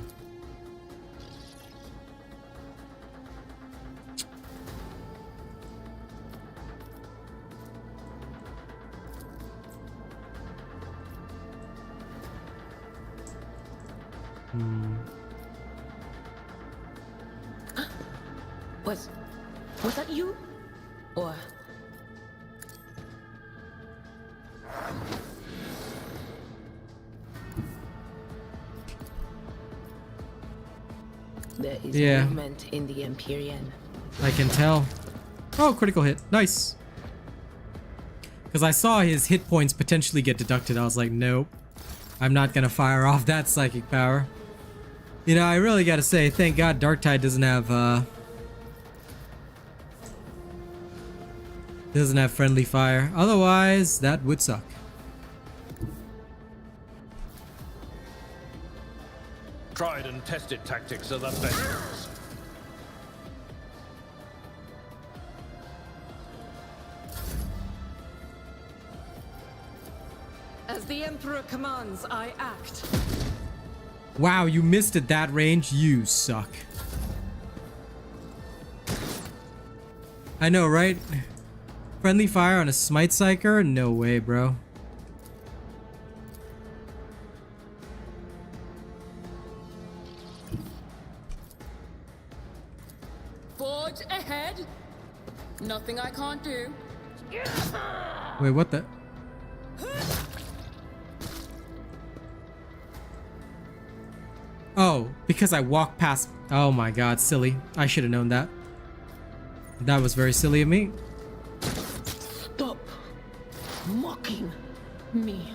Was that you? Or... There is Yeah. movement in the Empyrean. I can tell. Oh, critical hit. Nice. Because I saw his hit points potentially get deducted. I was like, nope. I'm not going to fire off that psychic power. You know, I really got to say, thank God Darktide doesn't have friendly fire. Otherwise, that would suck. Tried and tested tactics are the best. As the Emperor commands, I act. Wow, you missed at that range? You suck. I know, right? Friendly fire on a Smite Psyker? No way, bro. Forge ahead. Nothing I can't do. Wait, what the? Oh, because I walked past. Oh my god, silly. I should have known that. That was very silly of me. Stop mocking me.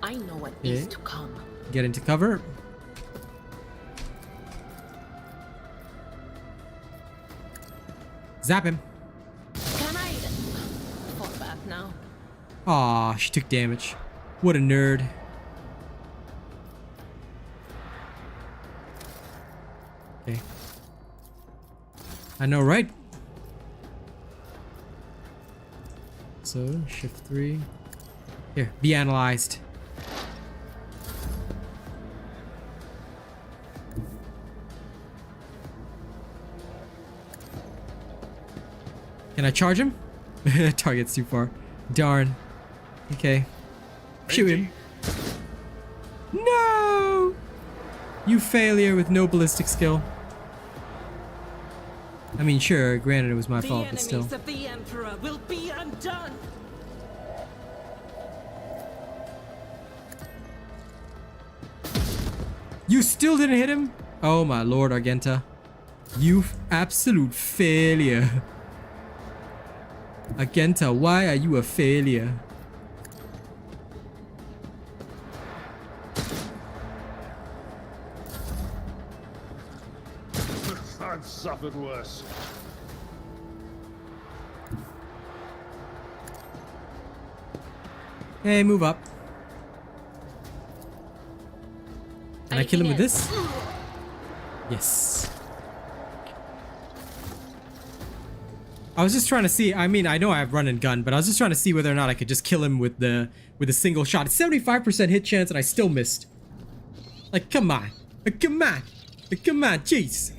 I know what is to come. Get into cover. Zap him. Can I fall back now? Aw, she took damage. What a nerd. Okay. I know, right? So, shift 3. Here, be analyzed. Can I charge him? Target's too far. Darn. Okay. Shoot him. No! You failure with no ballistic skill. I mean, sure, granted it was my fault, but still. The enemies of the Emperor will be undone. You still didn't hit him? Oh my lord, Argenta. You absolute failure. Argenta, why are you a failure? I've suffered worse. Hey, move up. Can I kill him with this? Yes. I was just trying to see. I mean, I know I have run and gun, but I was just trying to see whether or not I could just kill him with a single shot. It's 75% hit chance, and I still missed. Like, come on, come on, come on, jeez.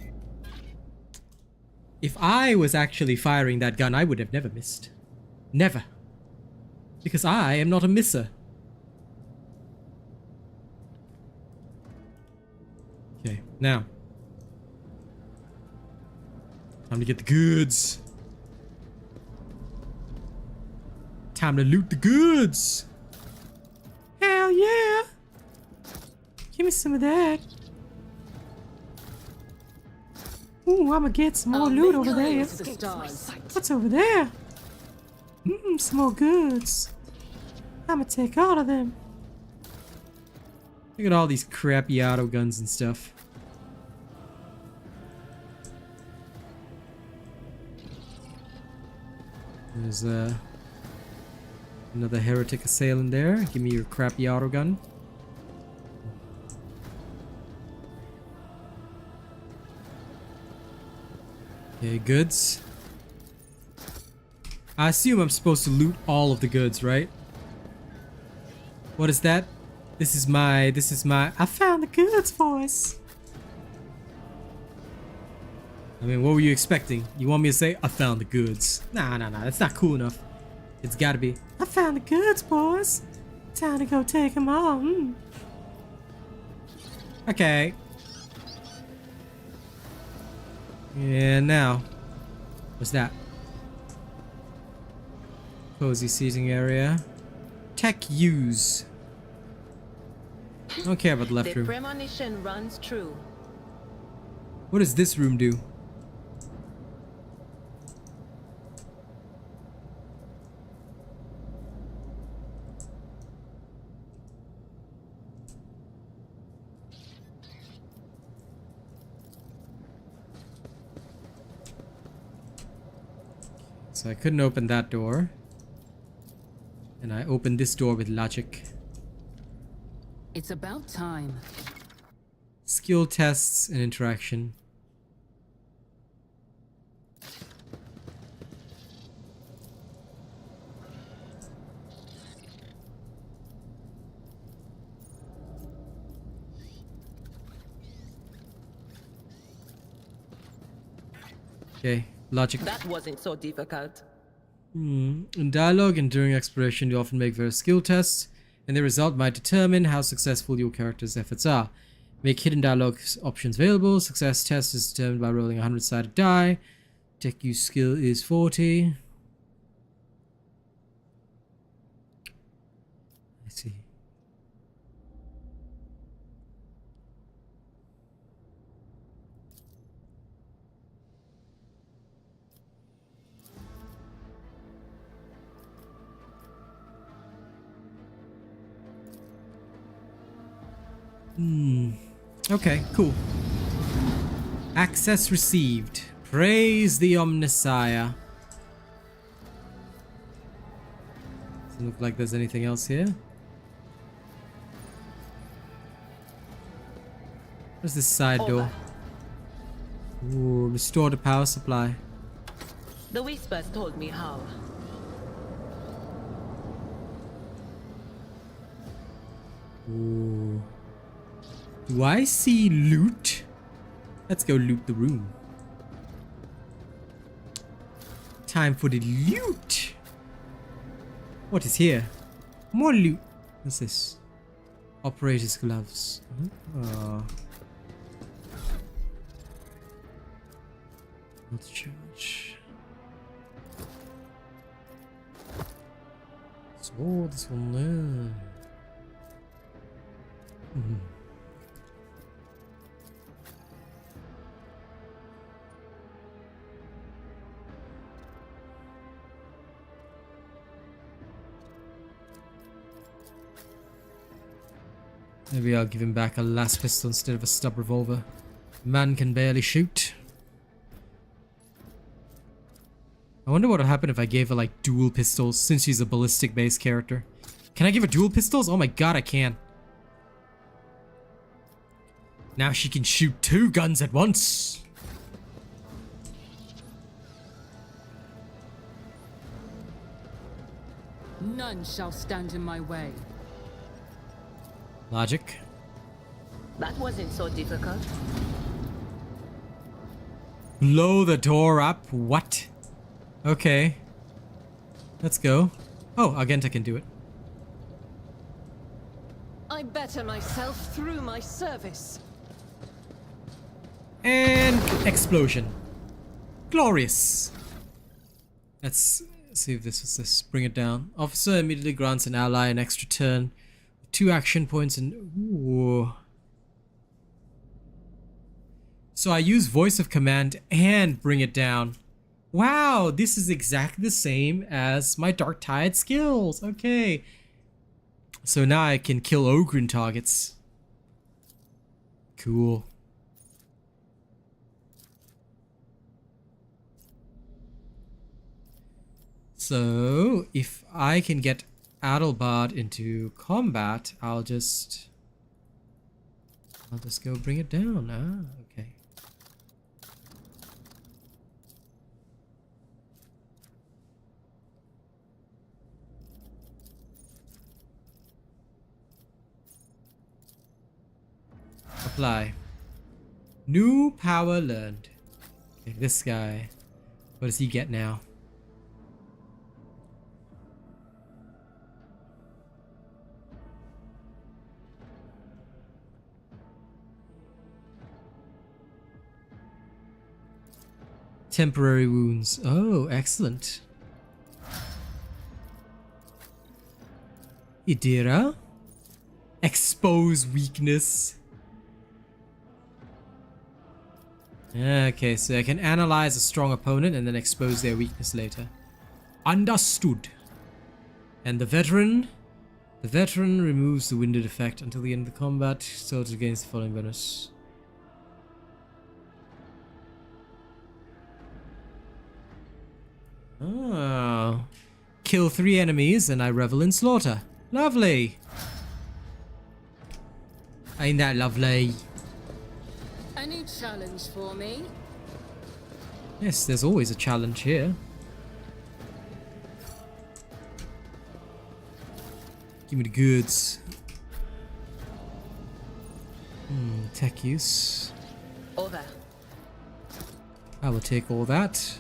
If I was actually firing that gun, I would have never missed. Never. Because I am not a misser. Okay, now. Time to get the goods. Time to loot the goods. Hell yeah. Give me some of that. Ooh, I'ma get some more loot over there. What's over there? Some more goods. I'ma take all of them. Look at all these crappy auto guns and stuff. There's another heretic assailant there. Give me your crappy auto gun. Okay, goods. I assume I'm supposed to loot all of the goods, right? What is that? This is my, I found the goods for us. I mean, what were you expecting? You want me to say, I found the goods? Nah, that's not cool enough. It's gotta be, I found the goods, boys. Time to go take them all. Okay. And now, what's that? Cozy seating area. Tech use. I don't care about the left The room. premonition runs true. What does this room do? So I couldn't open that door. And I opened this door with logic. It's about time. Skill tests and interaction. Okay, logic. That wasn't so difficult. In dialogue and during exploration, you often make various skill tests, and the result might determine how successful your character's efforts are. Make hidden dialogue options available. Success test is determined by rolling a 100-sided die. Tech use skill is 40. I see. Okay, cool. Access received. Praise the Omnissiah. Doesn't look like there's anything else here. Where's this side door? Ooh, restore the power supply. The whispers told me how. Ooh. Do I see loot? Let's go loot the room. Time for the loot. What is here? More loot. What's this? Operator's gloves. Oh. Let's charge. So this one there. Maybe I'll give him back a last pistol instead of a stub revolver. Man can barely shoot. I wonder what would happen if I gave her like dual pistols since she's a ballistic based character. Can I give her dual pistols? Oh my god, I can. Now she can shoot 2 guns at once. None shall stand in my way. Logic. That wasn't so difficult. Blow the door up? What? Okay. Let's go. Oh, Argenta can do it. I better myself through my service. And explosion. Glorious. Let's see if this was this. Bring it down. Officer immediately grants an ally an extra turn. 2 action points and... Ooh. So I use voice of command and bring it down. Wow, this is exactly the same as my Dark Tide skills. Okay. So now I can kill Ogren targets. Cool. So if I can get Adelbard into combat, I'll just go bring it down. Ah, okay. Apply. New power learned. Okay, this guy. What does he get now? Temporary wounds. Oh, excellent. Idira. Expose weakness. Okay, so I can analyze a strong opponent and then expose their weakness later. Understood. And the veteran? The veteran removes the winded effect until the end of the combat, so it gains the following bonus. Oh. Kill 3 enemies and I revel in slaughter. Lovely. Ain't that lovely? Any challenge for me? Yes, there's always a challenge here. Give me the goods. Tech use. Over. I will take all that.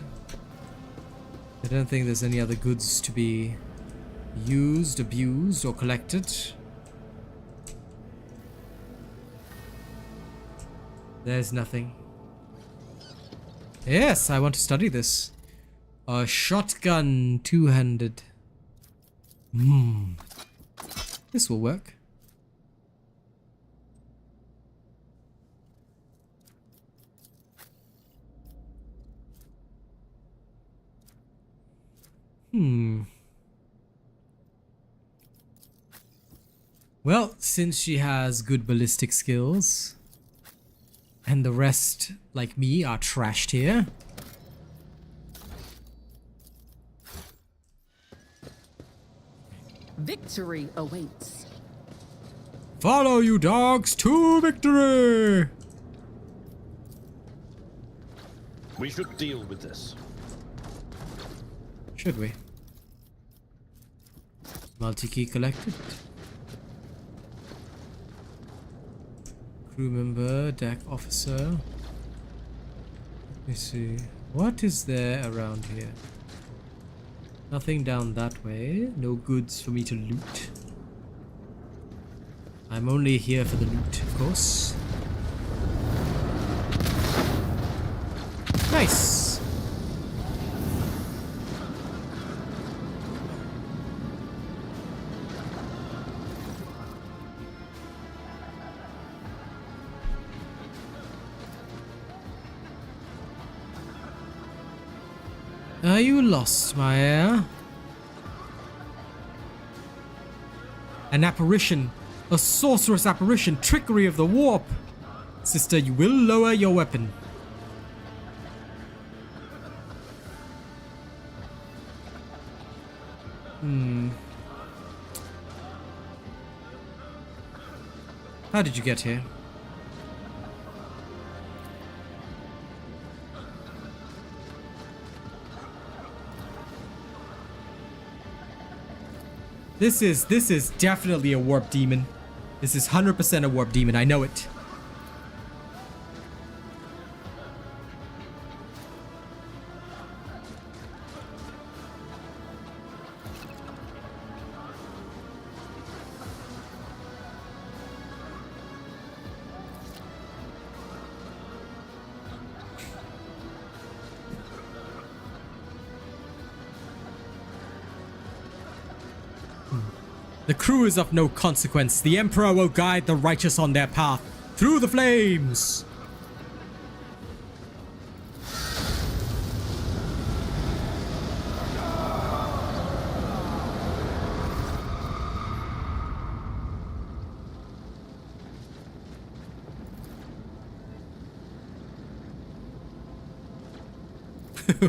I don't think there's any other goods to be used, abused, or collected. There's nothing. Yes, I want to study this. A shotgun two-handed. This will work. Well, since she has good ballistic skills, and the rest, like me, are trashed here. Victory awaits. Follow, you dogs, to victory! We should deal with this. Should we? Multi-key collected. Crew member, deck officer. Let me see. What is there around here? Nothing down that way. No goods for me to loot. I'm only here for the loot, of course. Nice! Are you lost, my heir? An apparition. A sorcerous apparition. Trickery of the warp. Sister, you will lower your weapon. How did you get here? This is definitely a warp demon. This is 100% a warp demon. I know it. The crew is of no consequence. The Emperor will guide the righteous on their path through the flames.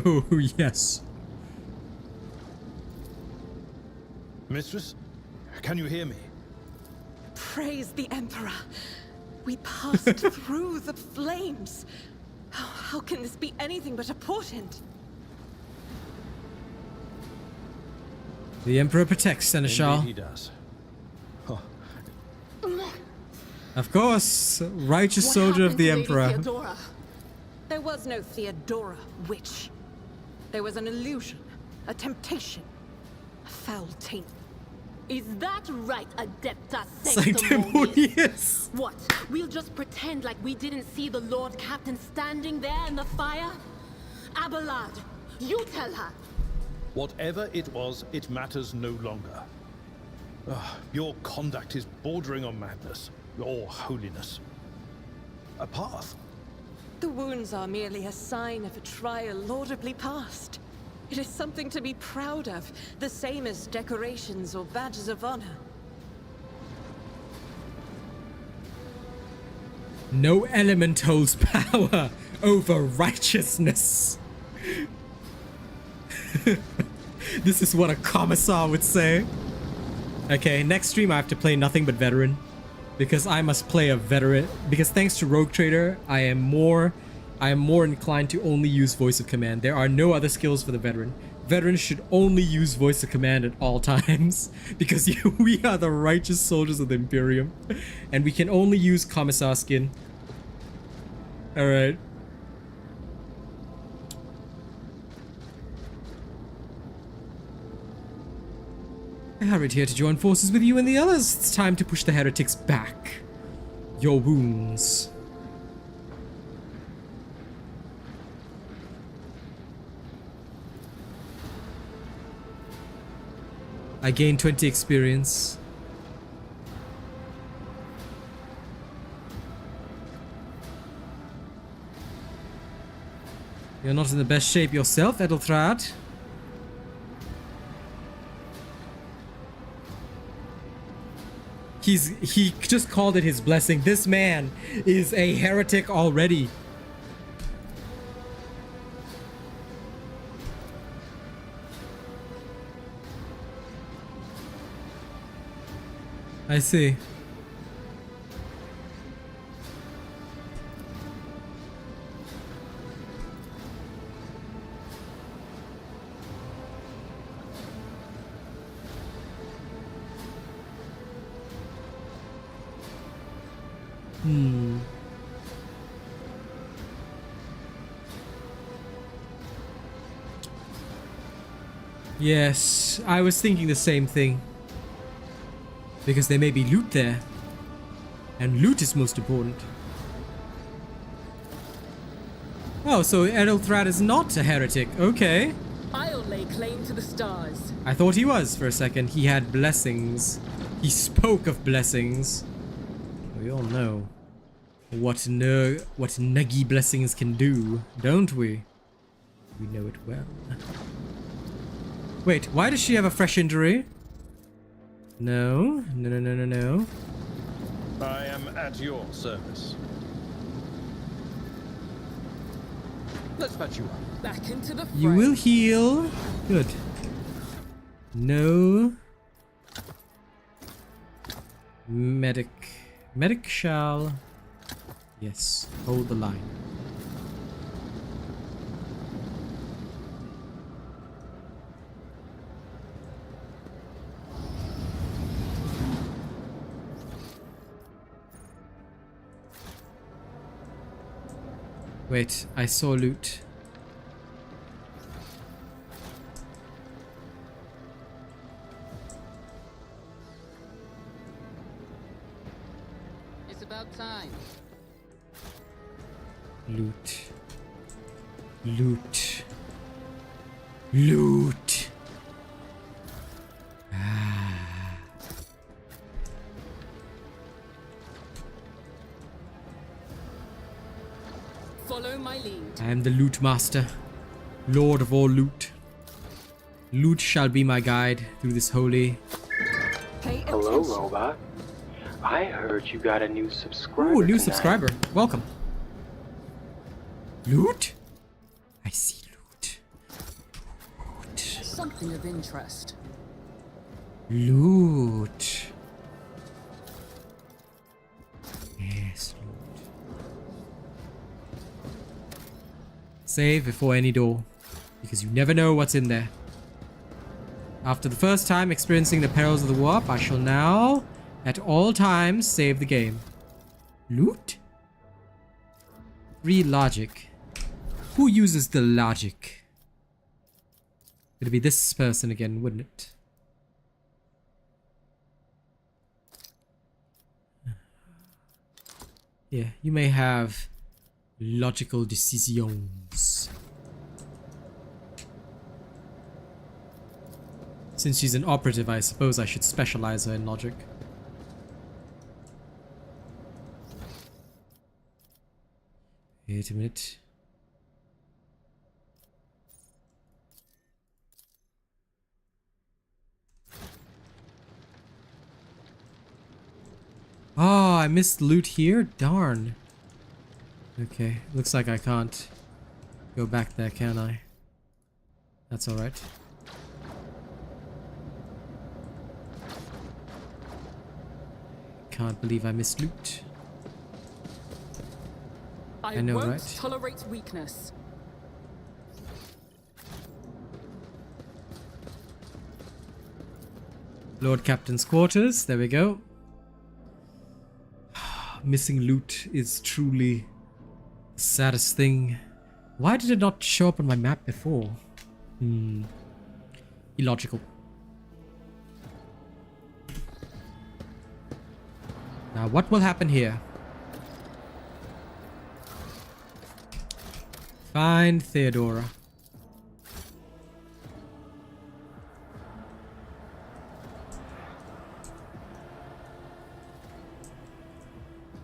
Oh, yes. Mistress? Can you hear me? Praise the Emperor. We passed through the flames. How can this be anything but a portent? The Emperor protects, Seneschal. Indeed he does. Oh. Of course, righteous soldier of the Emperor. Theodora? There was no Theodora, witch. There was an illusion, a temptation, a foul taint. Is that right, Adepta Sanctimonious? What? We'll just pretend like we didn't see the Lord Captain standing there in the fire? Abelard, you tell her. Whatever it was, it matters no longer. Your conduct is bordering on madness, or holiness. A path. The wounds are merely a sign of a trial laudably passed. It is something to be proud of, the same as decorations or badges of honor. No element holds power over righteousness. This is what a commissar would say. Okay, next stream I have to play nothing but veteran. Because I must play a veteran. Because thanks to Rogue Trader, I am more inclined to only use voice of command. There are no other skills for the veteran. Veterans should only use voice of command at all times. Because we are the righteous soldiers of the Imperium. And we can only use commissar skin. Alright. I hurried here to join forces with you and the others. It's time to push the heretics back. Your wounds. I gained 20 experience. You're not in the best shape yourself, Edelthrad. He just called it his blessing. This man is a heretic already. I see. Yes, I was thinking the same thing. Because there may be loot there. And loot is most important. Oh, so Edelthrad is not a heretic. Okay. I'll lay claim to the stars. I thought he was for a second. He had blessings. He spoke of blessings. We all know what nuggy blessings can do, don't we? We know it well. Wait, why does she have a fresh injury? No. I am at your service. Let's patch you up. Back into the fray. You will heal. Good. No. Medic. Medic shall... Yes, hold the line. Wait, I saw loot. It's about time. Loot. Loot. Loot. Ah. Follow my lead. I am the loot master, lord of all loot. Loot shall be my guide through this holy. Hello, robot. I heard you got a new subscriber. Ooh, new tonight. subscriber. Welcome. Loot? I see loot. Loot. Something of interest. Loot. Yes, loot. Save before any door, because you never know what's in there. After the first time experiencing the perils of the warp, I shall now, at all times, save the game. Loot? Real logic. Who uses the logic? It'd be this person again, wouldn't it? Yeah, you may have logical decisions. Since she's an operative, I suppose I should specialize her in logic. Wait a minute. Oh, I missed loot here? Darn. Okay, looks like I can't go back there, can I? That's alright. Can't believe I missed loot. I know, won't right? tolerate weakness. Lord Captain's quarters, there we go. Missing loot is truly the saddest thing. Why did it not show up on my map before? Illogical. Now what will happen here? Find Theodora.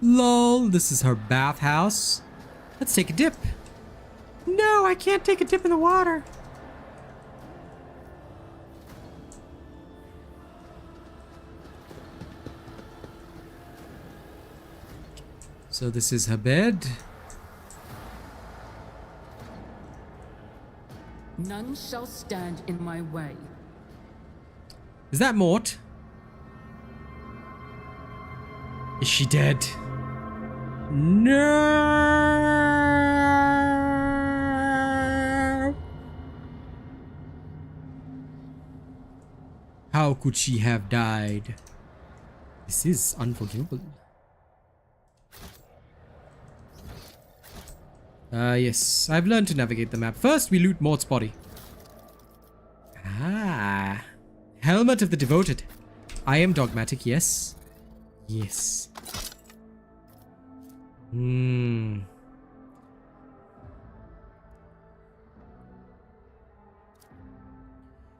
Lol, this is her bathhouse. Let's take a dip. No, I can't take a dip in the water. So this is her bed. None shall stand in my way. Is that Mort? Is she dead? No! How could she have died? This is unforgivable. Yes, I've learned to navigate the map. First, we loot Mort's body. Ah, Helmet of the Devoted. I am dogmatic, yes. Yes.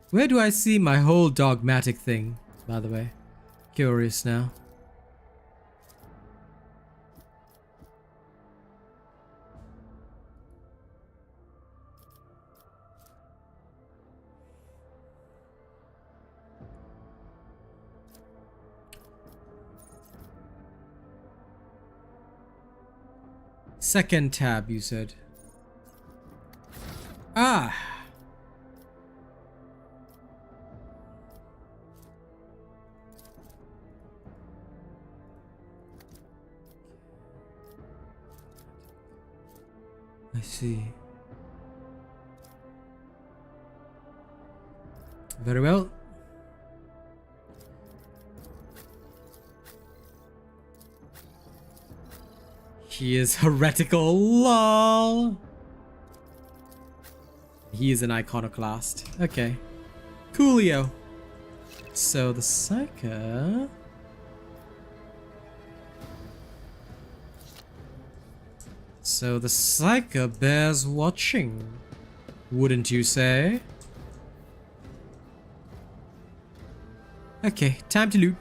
Where do I see my whole dogmatic thing, by the way? Curious now. Second tab, you said. Ah! I see. Very well. He is heretical, lol. He is an iconoclast. Okay. Coolio. So the Psyker... So the Psyker bears watching. Wouldn't you say? Okay, time to loot.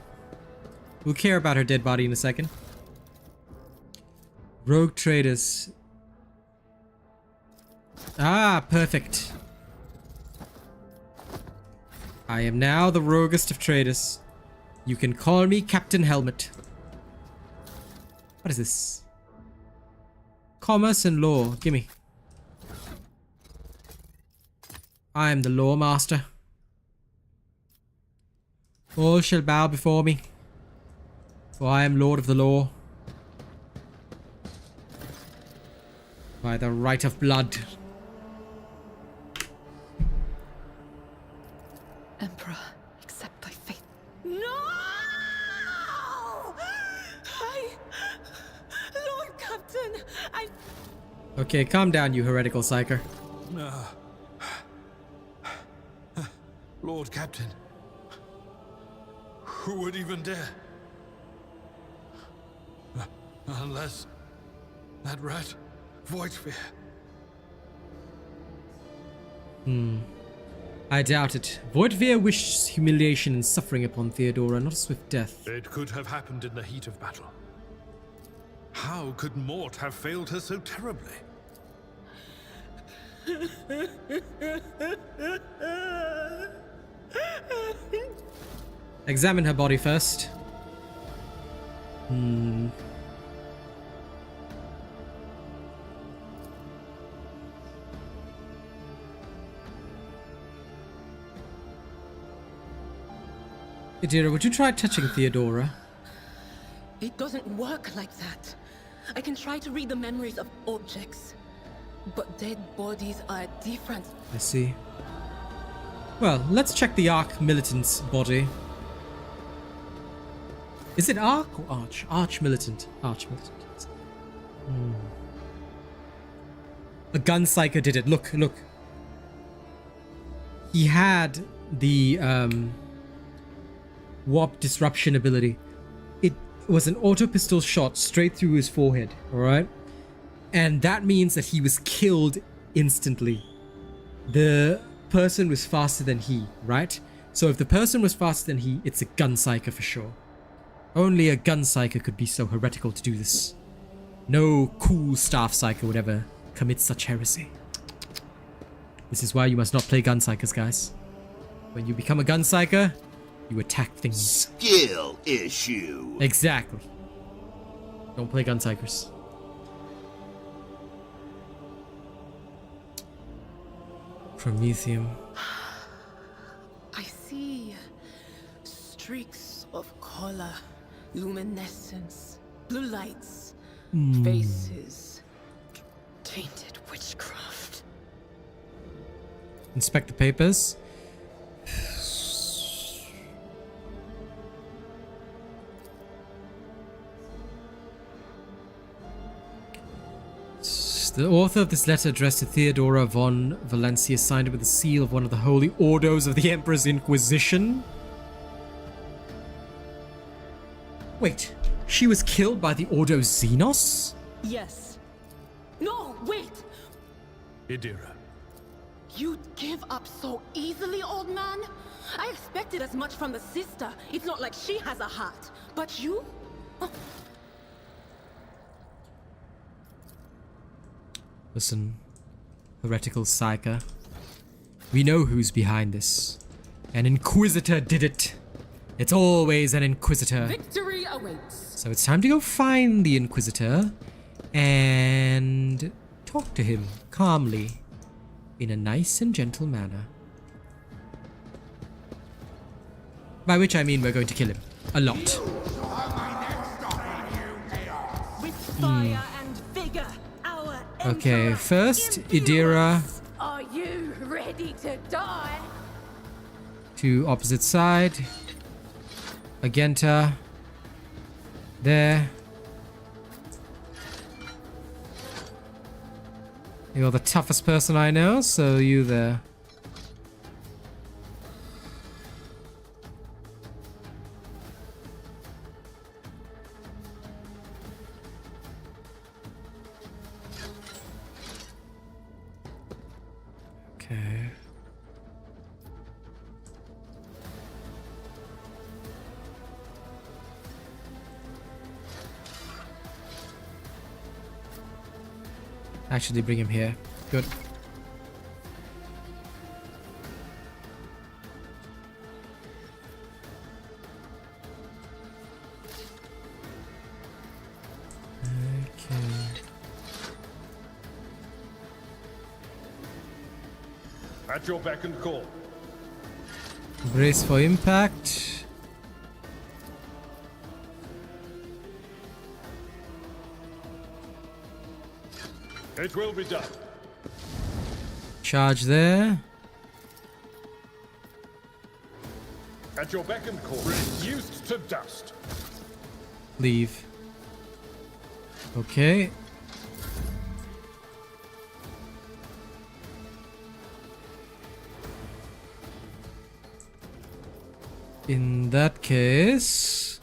We'll care about her dead body in a second. Rogue traders. Ah, perfect. I am now the roguest of traders. You can call me Captain Helmet. What is this? Commerce and law. Gimme. I am the law master. All shall bow before me, for I am Lord of the Law. By the right of blood. Emperor, accept thy fate. No! Lord Captain, Okay, calm down, you heretical psyker. Lord Captain. Who would even dare? Unless that rat, Voidsphere. I doubt it. Voidveer wished humiliation and suffering upon Theodora, not a swift death. It could have happened in the heat of battle. How could Mort have failed her so terribly? Examine her body first. Idira, would you try touching Theodora? It doesn't work like that. I can try to read the memories of objects, but dead bodies are different. I see. Well, let's check the Arch Militant's body. Is it Arch or Arch? Arch Militant. Arch Militant. A Gunpsyker did it. Look, look. He had the warp disruption ability. It was an auto pistol shot straight through his forehead, alright? And that means that he was killed instantly. The person was faster than he, right? So if the person was faster than he, it's a Gunpsyker for sure. Only a Gunpsyker could be so heretical to do this. No cool Staff Psyker would ever commit such heresy. This is why you must not play Gunpsykers, guys. When you become a Gunpsyker, you attack things. Skill issue. Exactly. Don't play Gunpsykers. Prometheum. I see streaks of color, luminescence, blue lights, faces, tainted witchcraft. Inspect the papers. The author of this letter addressed to Theodora von Valencia signed it with the seal of one of the holy ordos of the Emperor's Inquisition. Wait, she was killed by the Ordo Xenos? Yes. No, wait! Idira. You'd give up so easily, old man? I expected as much from the sister. It's not like she has a heart. But you? Oh. Listen, heretical psyker. We know who's behind this. An Inquisitor did it. It's always an Inquisitor. Victory awaits. So it's time to go find the Inquisitor and talk to him calmly in a nice and gentle manner. By which I mean we're going to kill him. A lot. With fire and vigor. Okay, first, Idira. Are you ready to die? To opposite side. Agenta. There. You're the toughest person I know, so you there. Okay. Actually, bring him here. Good. At your beck and call. Brace for impact. It will be done. Charge there. At your beck and call. Reduced to dust. Leave. Okay. In that case...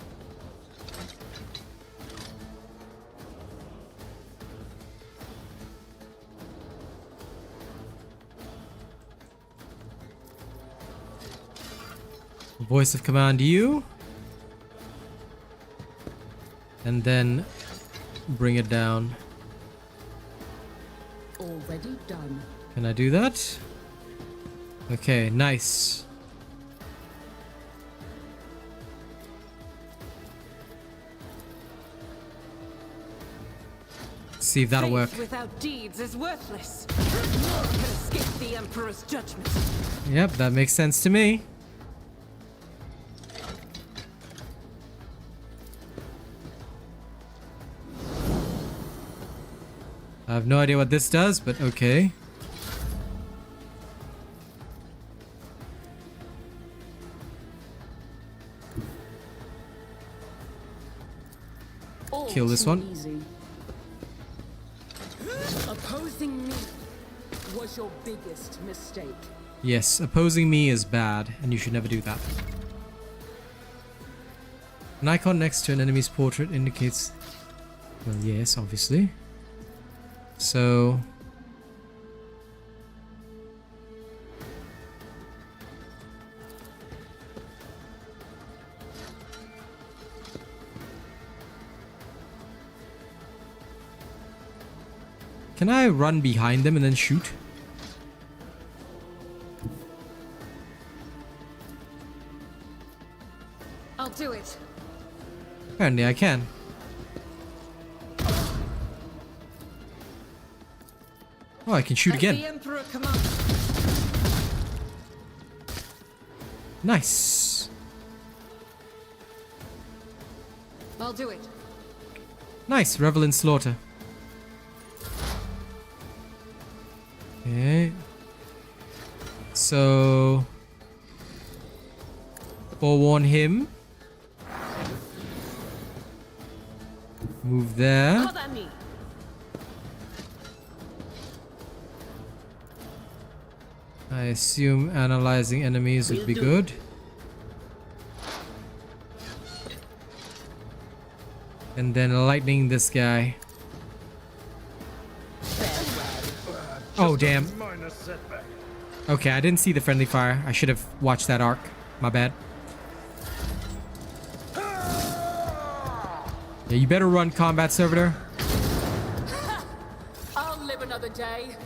Voice of command you. And then bring it down. Already done. Can I do that? Okay, nice. See if that'll work. Faith without deeds is worthless. None can escape the Emperor's judgment. Yep, that makes sense to me. I have no idea what this does, but okay. All Kill this too one. Easy. Opposing me was your biggest mistake. Yes, opposing me is bad, and you should never do that. An icon next to an enemy's portrait indicates... Well, yes, obviously. So... Can I run behind them and then shoot? I'll do it. Apparently I can. Oh, I can shoot As the again. Emperor commands. Nice. I'll do it. Nice. Revel in slaughter. Okay. So... forewarn him. Move there. Cover me. I assume analyzing enemies would be good. And then lightning this guy. Oh, damn. Okay, I didn't see the friendly fire. I should have watched that arc. My bad. Yeah, you better run, combat servitor. I'll live another day.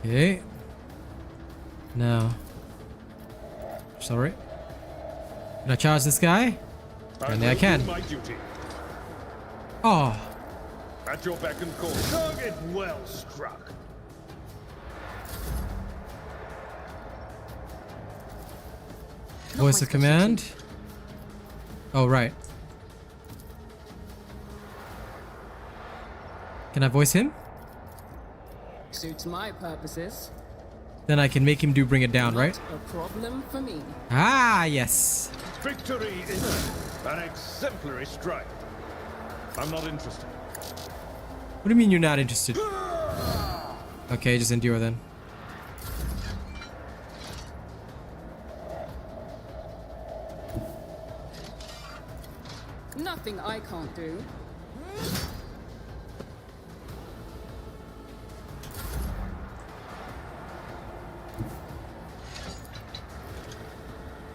Okay. Now. Sorry. Can I charge this guy? Apparently I can. My duty. Oh. At your beck and call. Target well struck. Voice of command. Oh, right. Can I voice him? Suits my purposes. Then I can make him do bring it down, right? Not a problem for me. Ah, yes. Victory is an exemplary strike. I'm not interested. What do you mean you're not interested? Okay, just endure then. Nothing I can't do.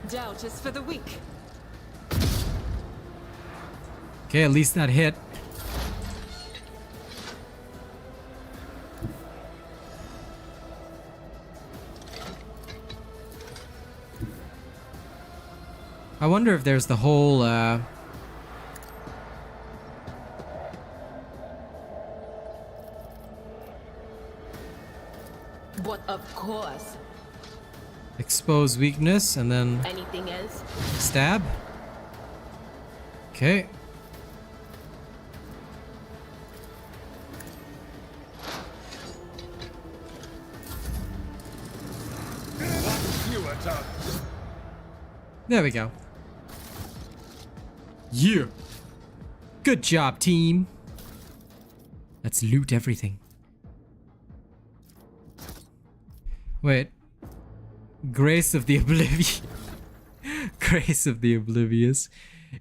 Doubt is for the weak. Okay, at least that hit. I wonder if there's the whole, But of course. expose weakness and then Anything else? stab. Okay. Fewer targets. There we go. Yeah. Good job, team. Let's loot everything. Wait. Grace of the Oblivious. Grace of the Oblivious.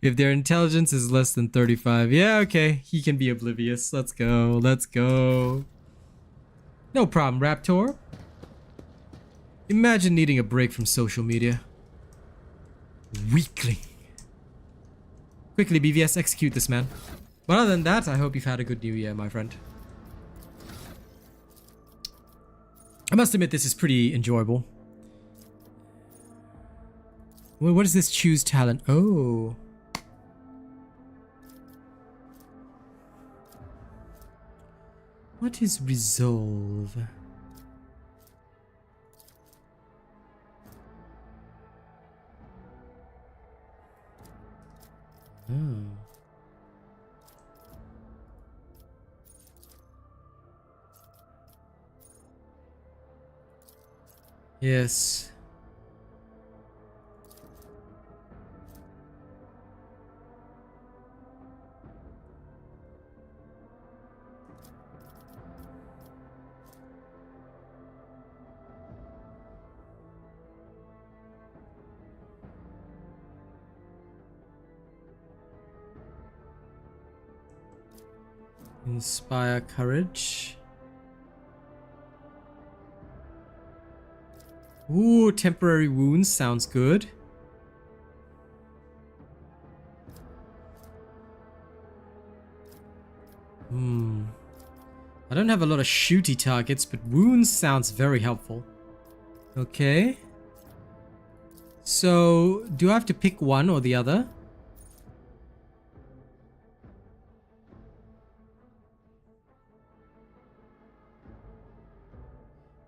If their intelligence is less than 35. Yeah, okay. He can be oblivious. Let's go. Let's go. No problem, Raptor. Imagine needing a break from social media. Weakling. Quickly, BVS, execute this man. But other than that, I hope you've had a good new year, my friend. I must admit, this is pretty enjoyable. Well, what is this choose talent? Oh. What is resolve? Oh. Yes. Inspire courage. Ooh, temporary wounds sounds good. I don't have a lot of shooty targets, but wounds sounds very helpful. Okay. So, do I have to pick one or the other?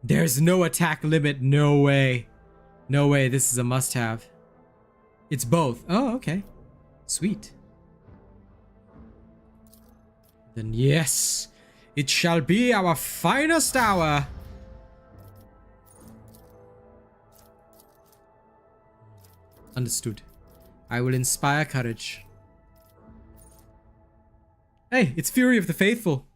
There's no attack limit. No way. No way. This is a must-have. It's both. Oh, okay. Sweet. Then yes, it shall be our finest hour. Understood. I will inspire courage. Hey, it's Fury of the Faithful.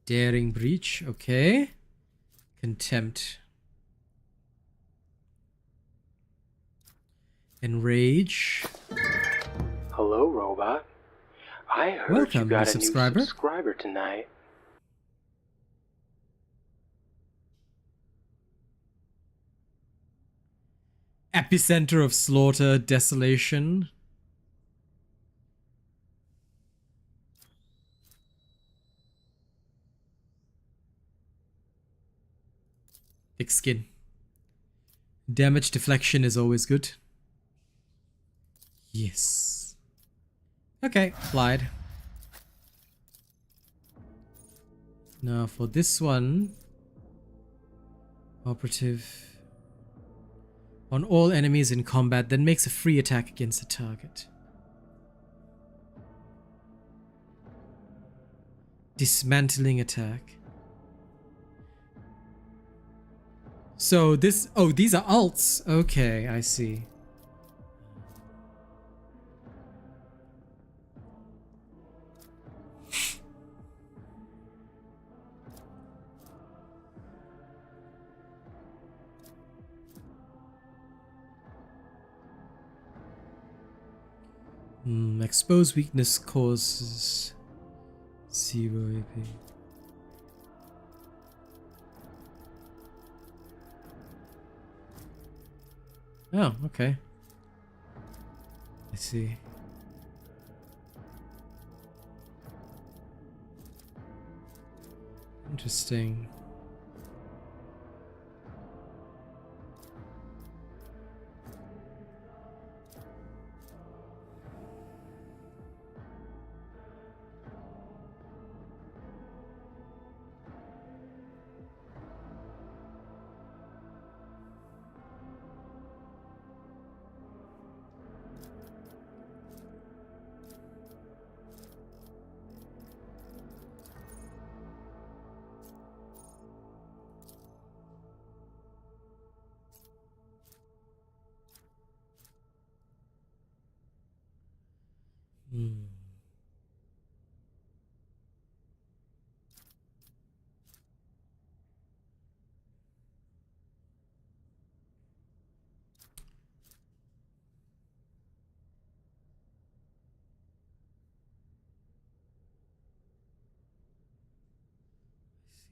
Daring breach, okay. Contempt. Enrage. Hello, robot. I heard Welcome, you got new a subscriber. new subscriber tonight. Epicenter of slaughter, desolation. Thick skin. Damage deflection is always good. Yes. Okay, applied. Now for this one. Operative. On all enemies in combat, then makes a free attack against a target. Dismantling attack. So this, oh, these are alts. Okay, I see. Expose weakness causes 0 AP. Oh, okay. I see. Interesting.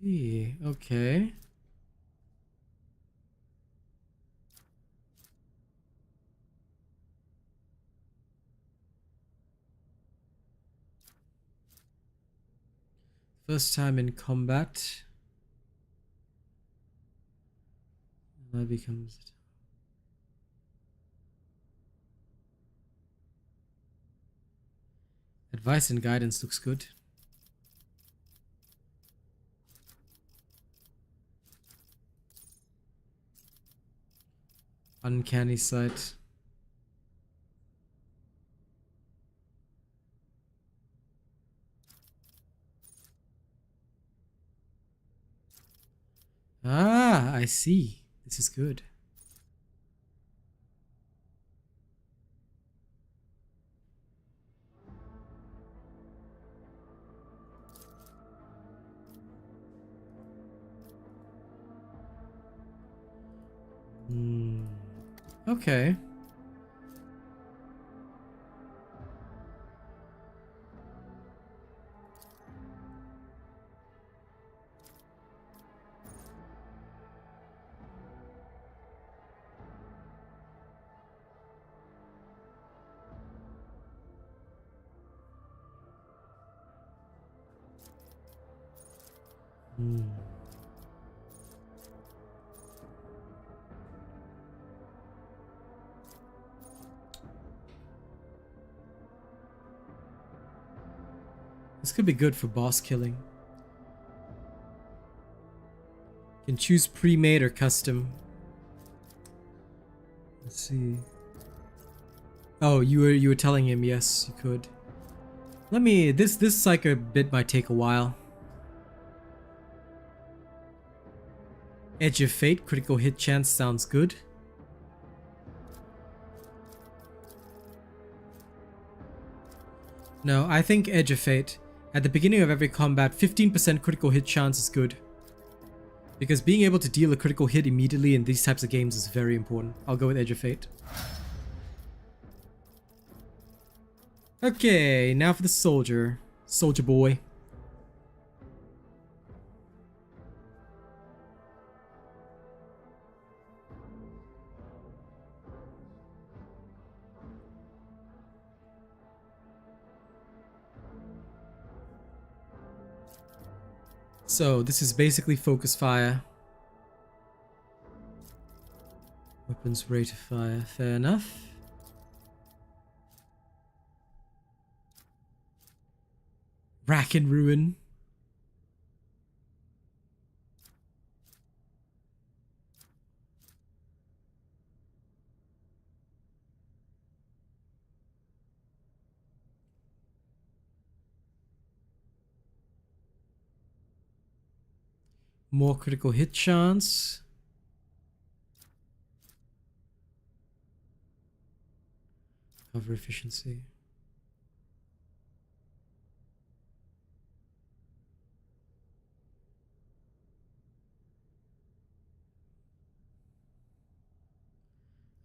see. Okay. First time in combat. That becomes... Advice and guidance looks good. Uncanny sight. Ah, I see. This is good. Okay. This could be good for boss killing. You can choose pre-made or custom. Let's see. Oh, you were telling him, yes, you could. Let me, this psycho bit might take a while. Edge of Fate, critical hit chance sounds good. No, I think Edge of Fate. At the beginning of every combat, 15% critical hit chance is good. Because being able to deal a critical hit immediately in these types of games is very important. I'll go with Edge of Fate. Okay, now for the soldier. Soldier boy. So this is basically focus fire. Weapons rate of fire, fair enough. Rack and ruin. More critical hit chance. Cover efficiency.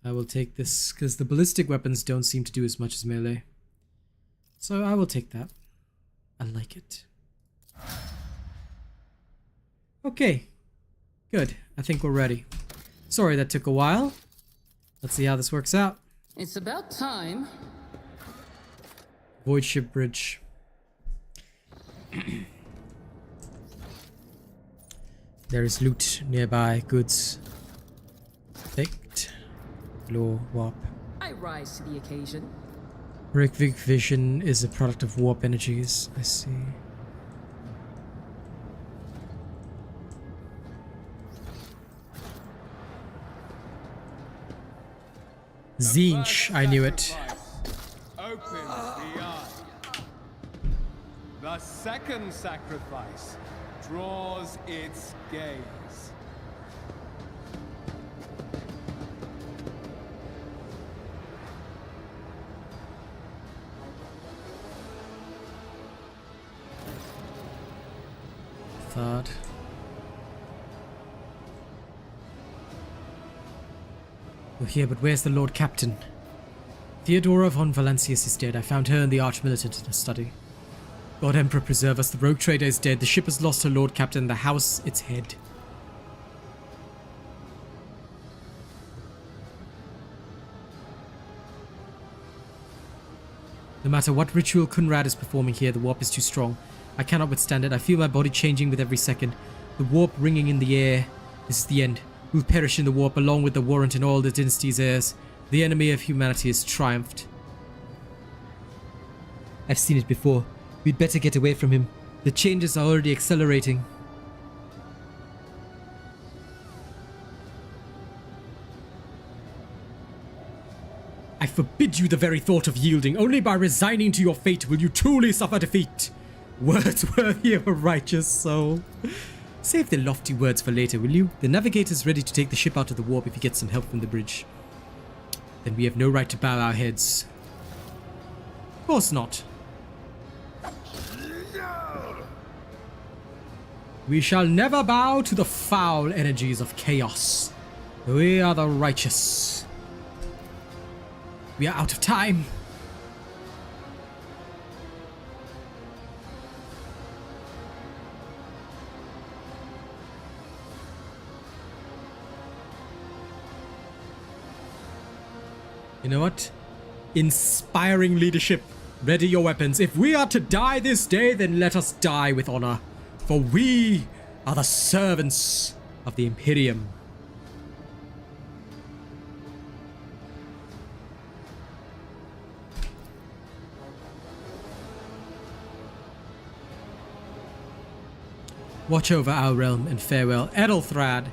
I will take this because the ballistic weapons don't seem to do as much as melee. So I will take that. I like it. Okay, good. I think we're ready. Sorry that took a while. Let's see how this works out. It's about time. Void ship bridge. There is loot nearby. Goods. Faked. Low warp. I rise to the occasion. Rickvig vision is a product of warp energies. I see. Zinch, I knew it. Opens the eye. The second sacrifice draws its gaze. Third. You're here, but where's the Lord Captain? Theodora von Valancius is dead. I found her and the Arch Militant in a study. God Emperor preserve us. The rogue trader is dead. The ship has lost her lord captain. The house its head. No matter what ritual Kunrad is performing here, the warp is too strong. I cannot withstand it. I feel my body changing with every second. The warp ringing in the air. This is the end. We'll perish in the warp along with the warrant and all the dynasty's heirs. The enemy of humanity has triumphed. I've seen it before. We'd better get away from him. The changes are already accelerating. I forbid you the very thought of yielding. Only by resigning to your fate will you truly suffer defeat. Words worthy of a righteous soul. Save the lofty words for later, will you? The navigator's ready to take the ship out of the warp if he gets some help from the bridge. Then we have no right to bow our heads. Of course not. We shall never bow to the foul energies of chaos. We are the righteous. We are out of time. You know what? Inspiring leadership. Ready your weapons. If we are to die this day, then let us die with honor. For we are the servants of the Imperium. Watch over our realm and farewell, Edelthrad.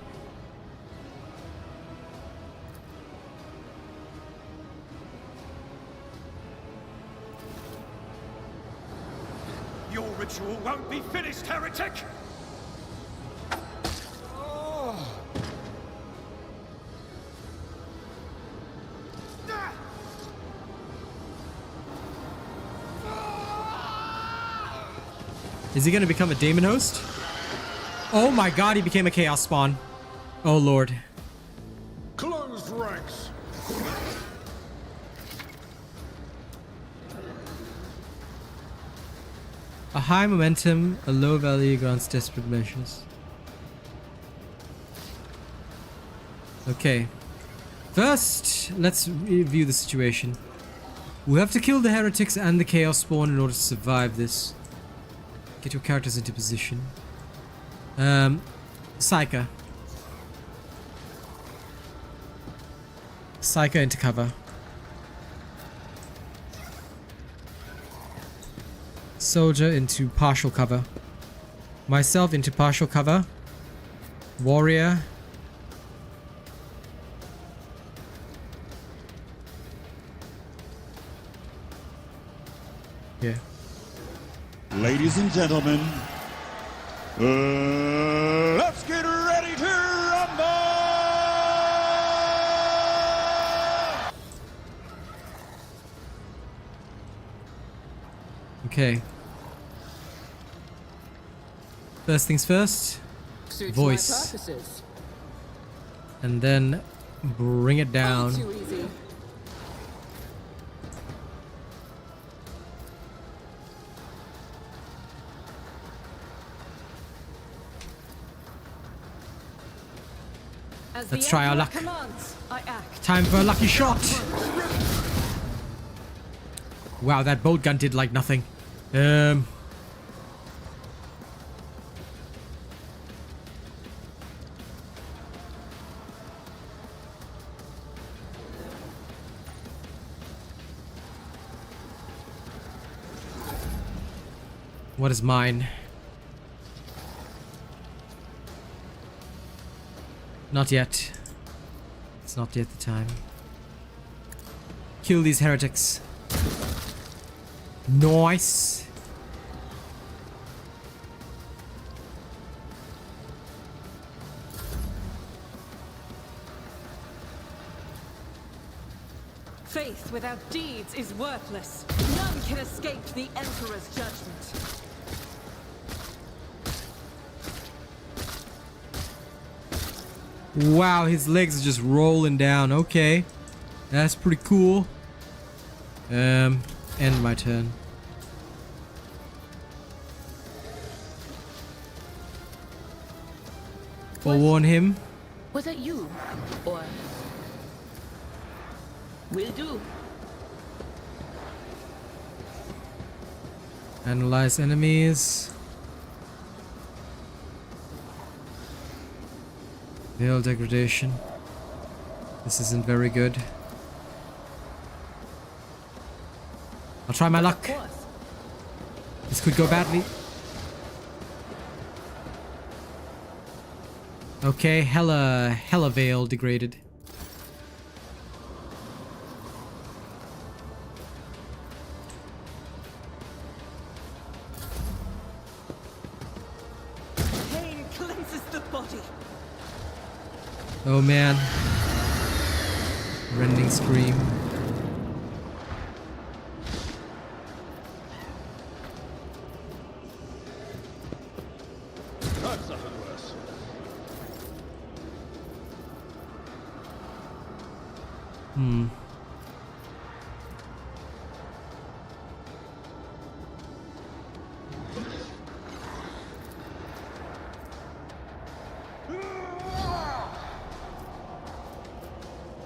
Your ritual won't be finished, heretic! Is he going to become a demon host? Oh my god, he became a chaos spawn. Oh lord. Closed ranks. A high momentum, a low value grants desperate measures. Okay. First, let's review the situation. We have to kill the heretics and the chaos spawn in order to survive this. Get your characters into position. Psyker. Psyker into cover. Soldier into partial cover. Myself into partial cover. Warrior. Yeah. Ladies and gentlemen, let's get ready to rumble! Okay. First things first. Suits Voice. my purposes. And then bring it down. Too easy. Let's try our luck. Commands, I act. Time for a lucky shot. Wow, that bolt gun did like nothing. What is mine? Not yet. It's not yet the time. Kill these heretics. Nice. Faith without deeds is worthless. None can escape the Emperor's judgment. Wow, his legs are just rolling down. Okay. That's pretty cool. End my turn. forewarn him. Was that you? Or... Will do. Analyze enemies. Veil degradation. This isn't very good. I'll try my luck. This could go badly. Okay, hella veil degraded. Pain cleanses the body. Oh man. Rending scream. That's nothing worse.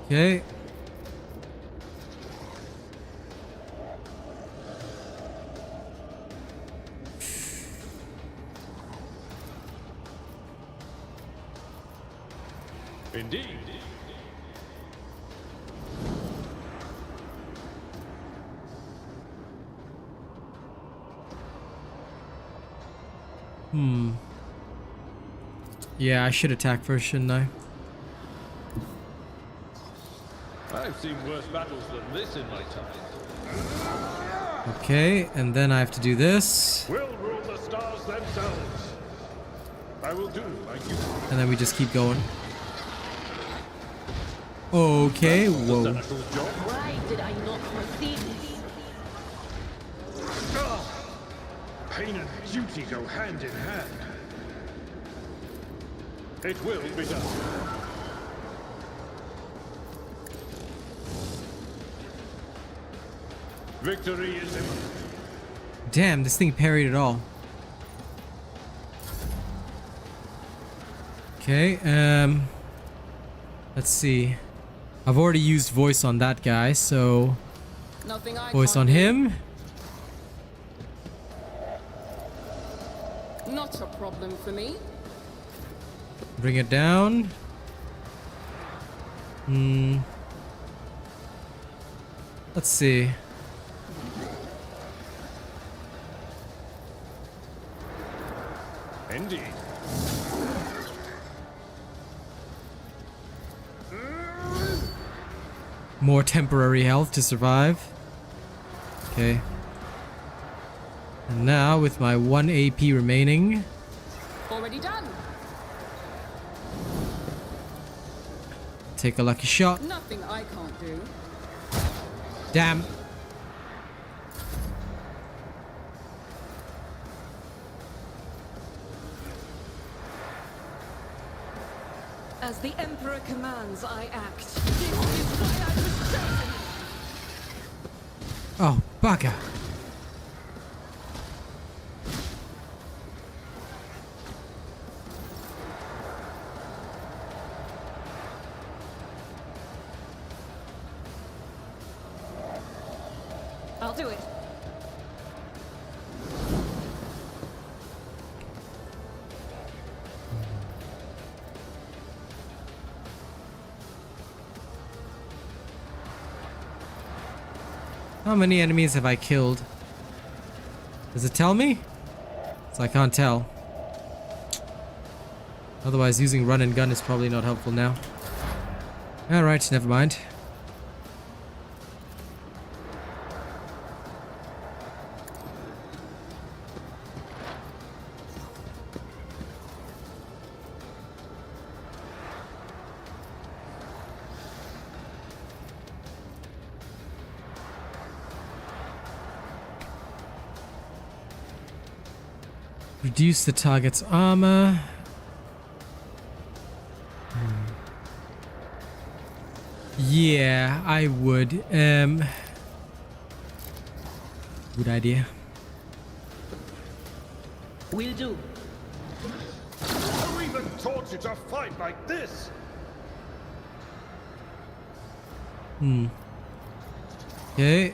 Okay. Indeed. Yeah, I should attack first, shouldn't I? I've seen worse battles than this in my time. Okay, and then I have to do this. We'll rule the stars themselves. I will do my duty. And then we just keep going. Okay, whoa. Why did I not foresee this? Pain and duty go hand in hand. It will be done. Victory is imminent. Damn, this thing parried it all. Okay, let's see. I've already used voice on that guy, so Nothing I voice can't on do. him. Not a problem for me. Bring it down. Let's see. Indeed. More temporary health to survive. Okay. And now with my 1 AP remaining. Already done. Take a lucky shot. Nothing I can't do. Damn. As the Emperor commands, I act. This is why I was chosen. Oh, bugger. I'll do it. How many enemies have I killed? Does it tell me? So I can't tell. Otherwise, using run and gun is probably not helpful now. Alright, never mind. Reduce the target's armor. Yeah, I would. Good idea. Will do. Are we the taught you to fight like this? Okay.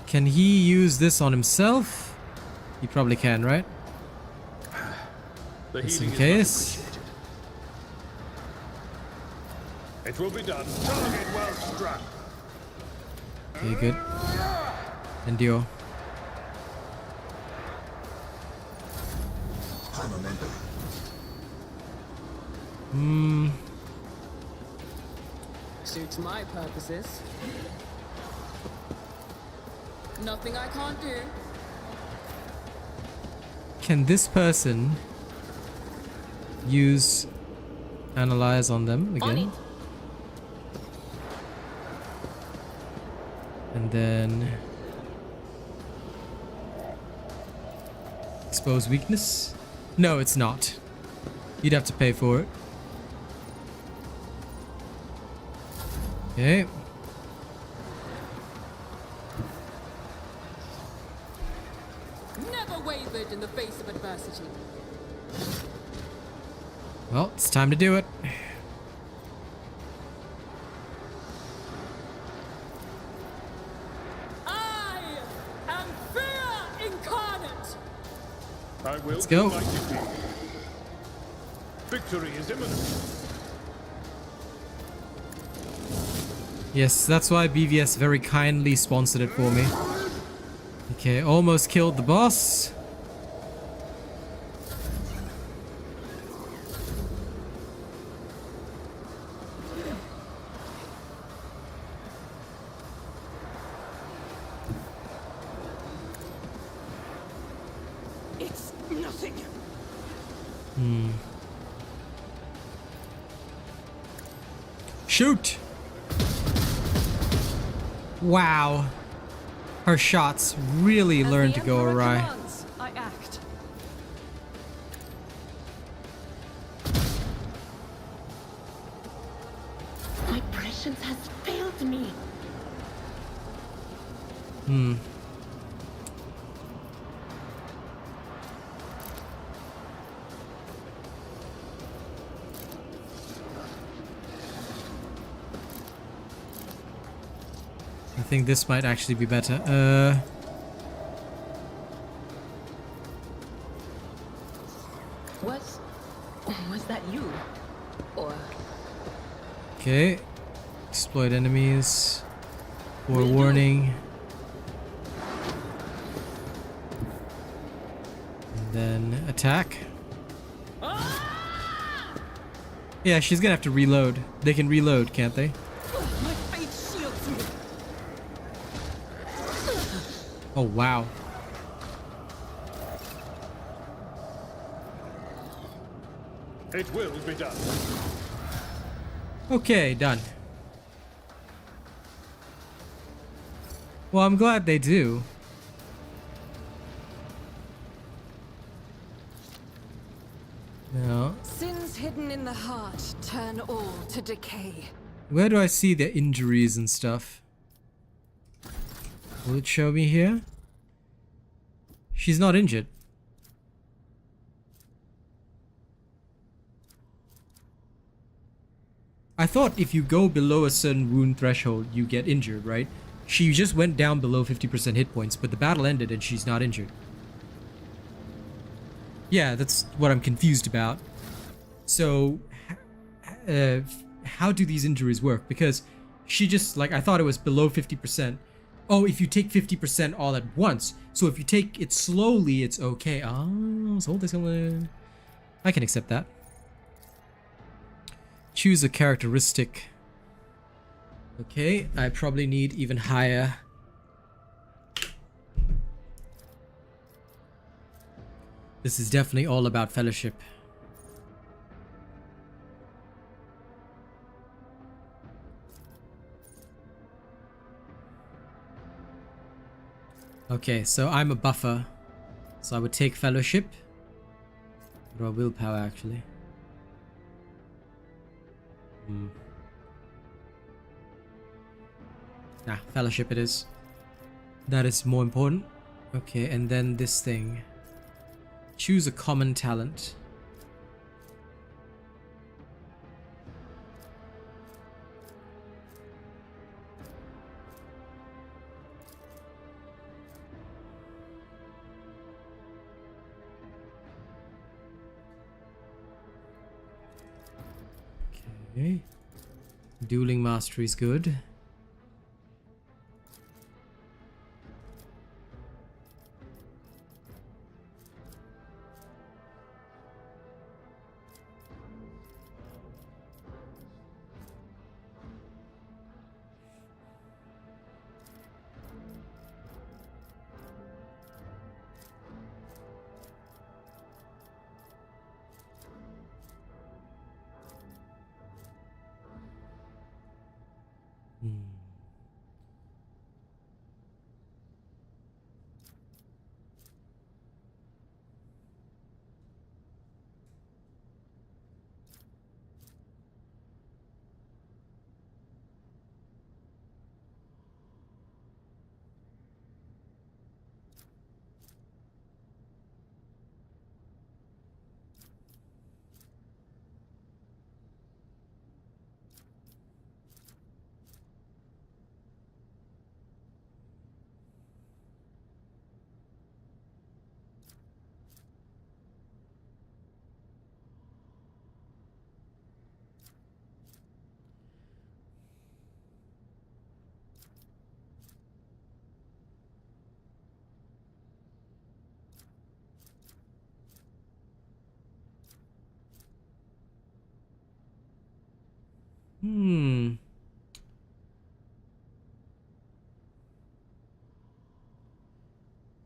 Can he use this on himself? He probably can, right? Just in case. It will be done. Target well struck. Okay, good. Endure. Suits my purposes. Nothing I can't do. Can this person use analyze on them again? And then expose weakness? No, it's not. You'd have to pay for it. Okay. Never wavered in the face of adversity. Well, it's time to do it. I am fear incarnate. I will Let's go. do my duty. Victory is imminent. Yes, that's why BVS very kindly sponsored it for me. Okay, almost killed the boss. It's nothing. Shoot! Wow. Her shots really learned to go awry. I act. My prescience has failed me. I think this might actually be better. Was that you? Or Okay. Exploit enemies. Forewarning. And then attack. Yeah, she's gonna have to reload. They can reload, can't they? My faith shields me. Oh, wow. It will be done. Okay, done. Well, I'm glad they do. Now, Sins hidden in the heart turn all to decay. where do I see the injuries and stuff? Will it show me here? She's not injured. I thought if you go below a certain wound threshold, you get injured, right? She just went down below 50% hit points, but the battle ended and she's not injured. Yeah, that's what I'm confused about. So, how do these injuries work? Because she just, like, I thought it was below 50%. Oh, if you take 50% all at once. So if you take it slowly, it's okay. Oh, so there's gonna... I can accept that. Choose a characteristic. Okay, I probably need even higher. This is definitely all about fellowship. Okay, so I'm a buffer. So I would take fellowship. Or willpower, actually. Nah, fellowship it is. That is more important. Okay, and then this thing. Choose a common talent. Okay. Dueling mastery is good.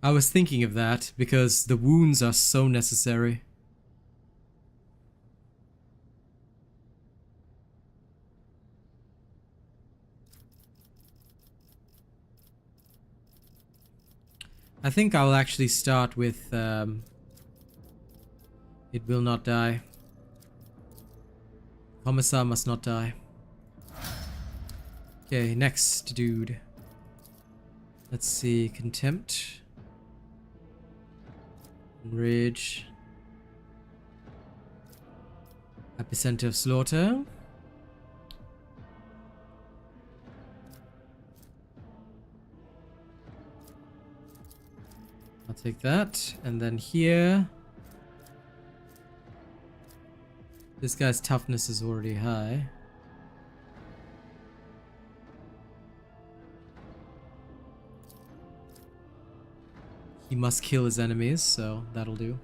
I was thinking of that because the wounds are so necessary. I think I'll actually start with it will not die. Commissar must not die. Okay, next dude. Let's see, contempt. Rage. Epicenter of slaughter. I'll take that. And then here. This guy's toughness is already high. He must kill his enemies, so that'll do.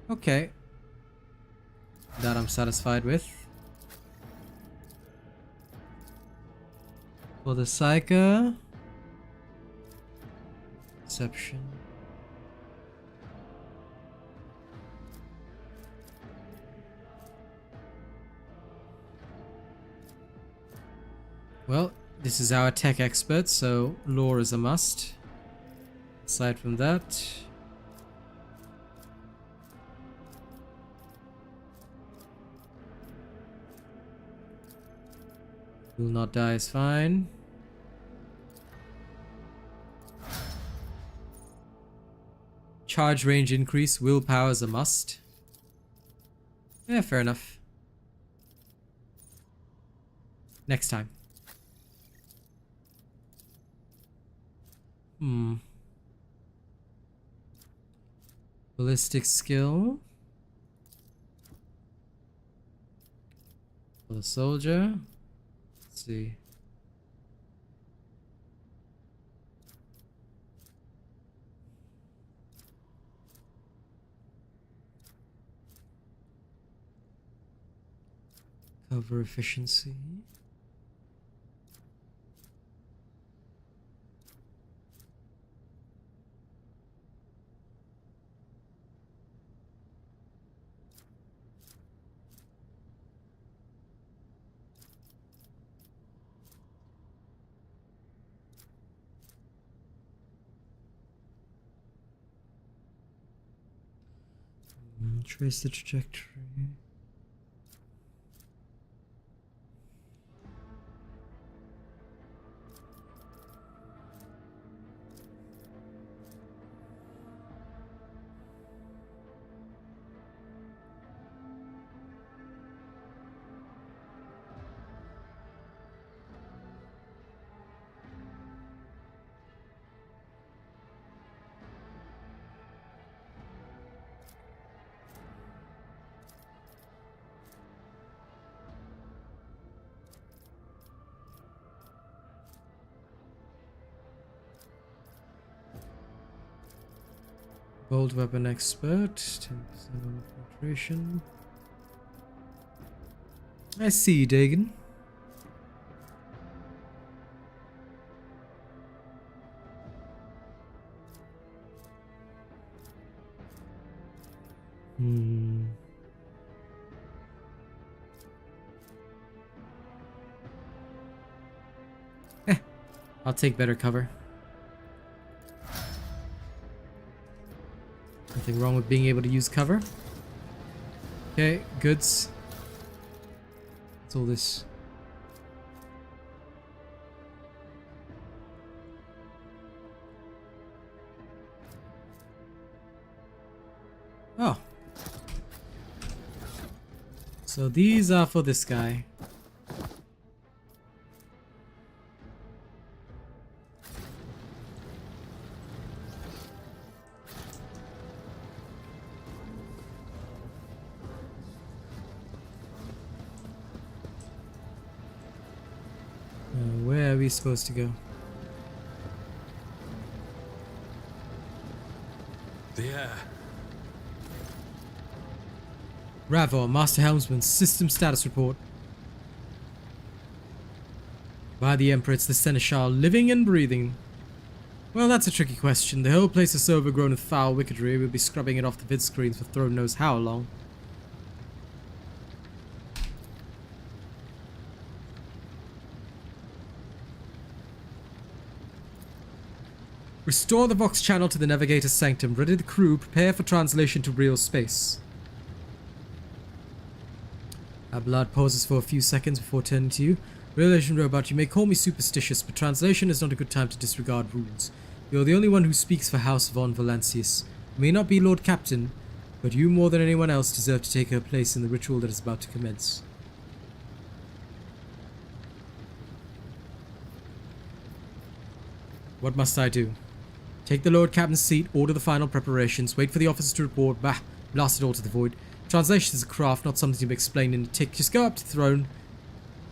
Okay. That I'm satisfied with. For the Psyker. Deception. Well, this is our tech expert, so lore is a must. Aside from that, will not die is fine. Charge range increase, willpower is a must. Yeah, fair enough. Next time. Ballistic skill. For the soldier. Let's see. Cover efficiency. Trace the trajectory. Bolt weapon expert, 10% on filtration. I see you, Dagon. I'll take better cover. Nothing wrong with being able to use cover. Okay, goods. What's all this? Oh. So these are for this guy. Where are we supposed to go? The air. Ravor, Master Helmsman, system status report. By the Emperor, it's the Seneschal, living and breathing. Well, that's a tricky question. The whole place is so overgrown with foul wickedry, we'll be scrubbing it off the vid screens for throne knows how long. Restore the Vox channel to the Navigator's Sanctum. Ready the crew. Prepare for translation to real space. Abelard pauses for a few seconds before turning to you. RealAsianRobot, you may call me superstitious, but translation is not a good time to disregard rules. You're the only one who speaks for House von Valancius. You may not be Lord Captain, but you more than anyone else deserve to take her place in the ritual that is about to commence. What must I do? Take the Lord Captain's seat, order the final preparations, wait for the officers to report, blast it all to the void. Translation is a craft, not something to be explained in a tick. Just go up to the throne.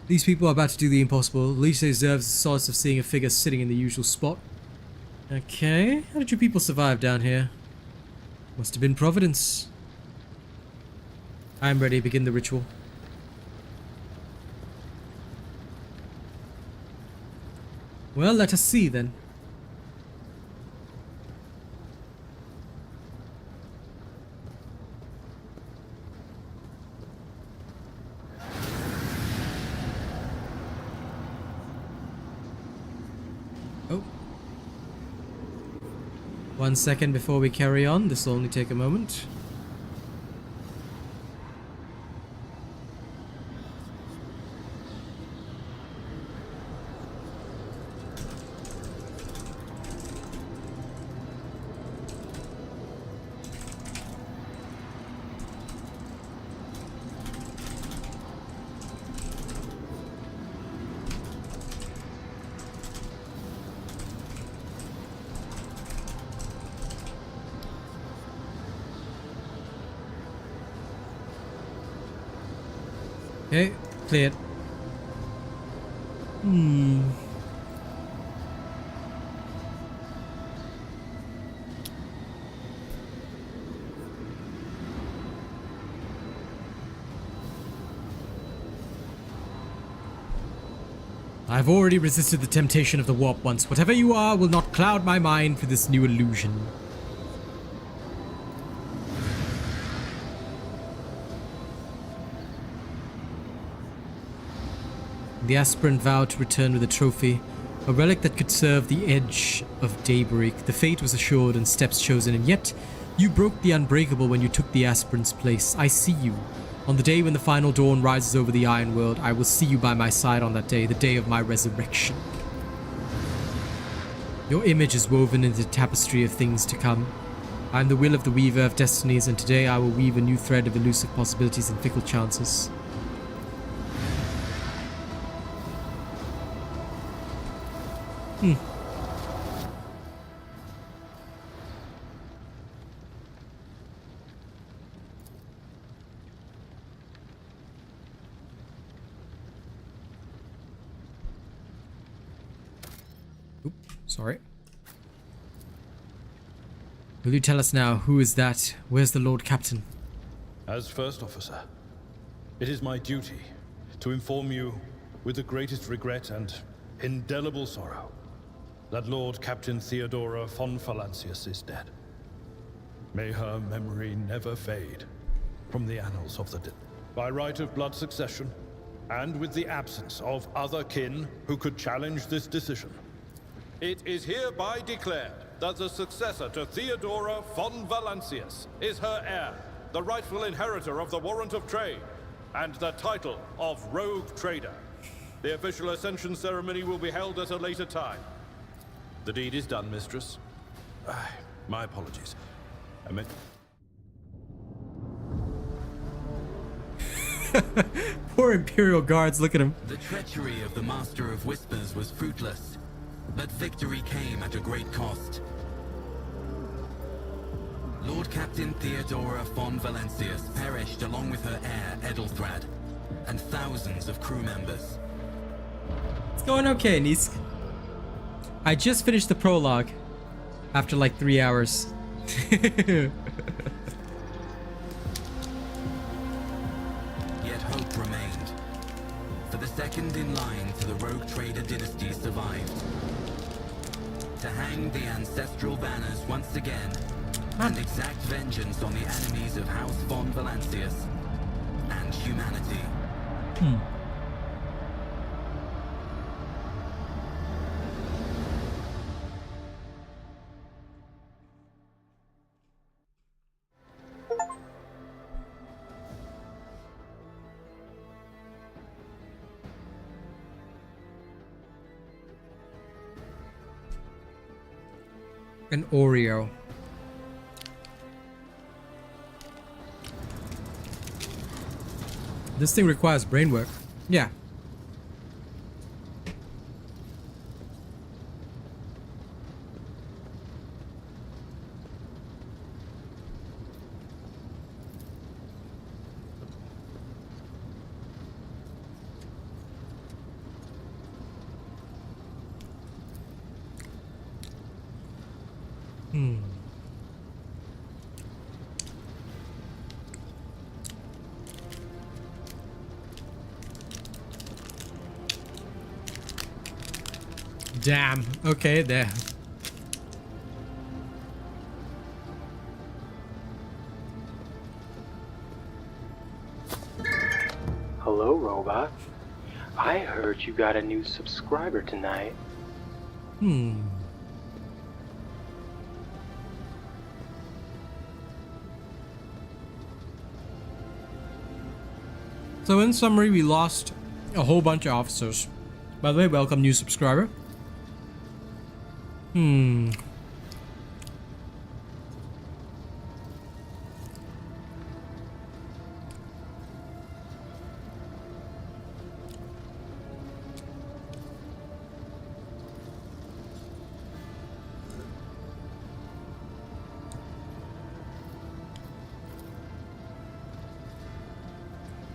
These people are about to do the impossible. The least they deserve is the solace of seeing a figure sitting in the usual spot. Okay, how did you people survive down here? Must have been Providence. I am ready, begin the ritual. Well, let us see then. Oh. 1 second before we carry on. This will only take a moment. Okay, cleared. I've already resisted the temptation of the warp once. Whatever you are will not cloud my mind for this new illusion. The aspirant vowed to return with a trophy, a relic that could serve the edge of daybreak. The fate was assured and steps chosen, and yet you broke the unbreakable when you took the aspirant's place. I see you. On the day when the final dawn rises over the Iron World, I will see you by my side on that day, the day of my resurrection. Your image is woven into the tapestry of things to come. I am the will of the weaver of destinies, and today I will weave a new thread of elusive possibilities and fickle chances. Oops, sorry. Will you tell us now, who is that? Where's the Lord Captain? As First Officer, it is my duty to inform you with the greatest regret and indelible sorrow that Lord Captain Theodora von Valancius is dead. May her memory never fade from the annals of the dead. By right of blood succession, and with the absence of other kin who could challenge this decision, it is hereby declared that the successor to Theodora von Valancius is her heir, the rightful inheritor of the warrant of trade, and the title of Rogue Trader. The official ascension ceremony will be held at a later time. The deed is done, mistress. My apologies. I meant... Poor Imperial guards, look at him. The treachery of the Master of Whispers was fruitless, but victory came at a great cost. Lord Captain Theodora von Valancius perished along with her heir, Edelthrad, and thousands of crew members. It's going okay, Nisk. I just finished the prologue after like 3 hours. Yet hope remained. For the second in line to the Rogue Trader dynasty survived. To hang the ancestral banners once again and exact vengeance on the enemies of House von Valancius and humanity. An Oreo. This thing requires brain work. Yeah. Damn. Okay, there. Hello, robot. I heard you got a new subscriber tonight. So in summary, we lost a whole bunch of officers. By the way, welcome new subscriber.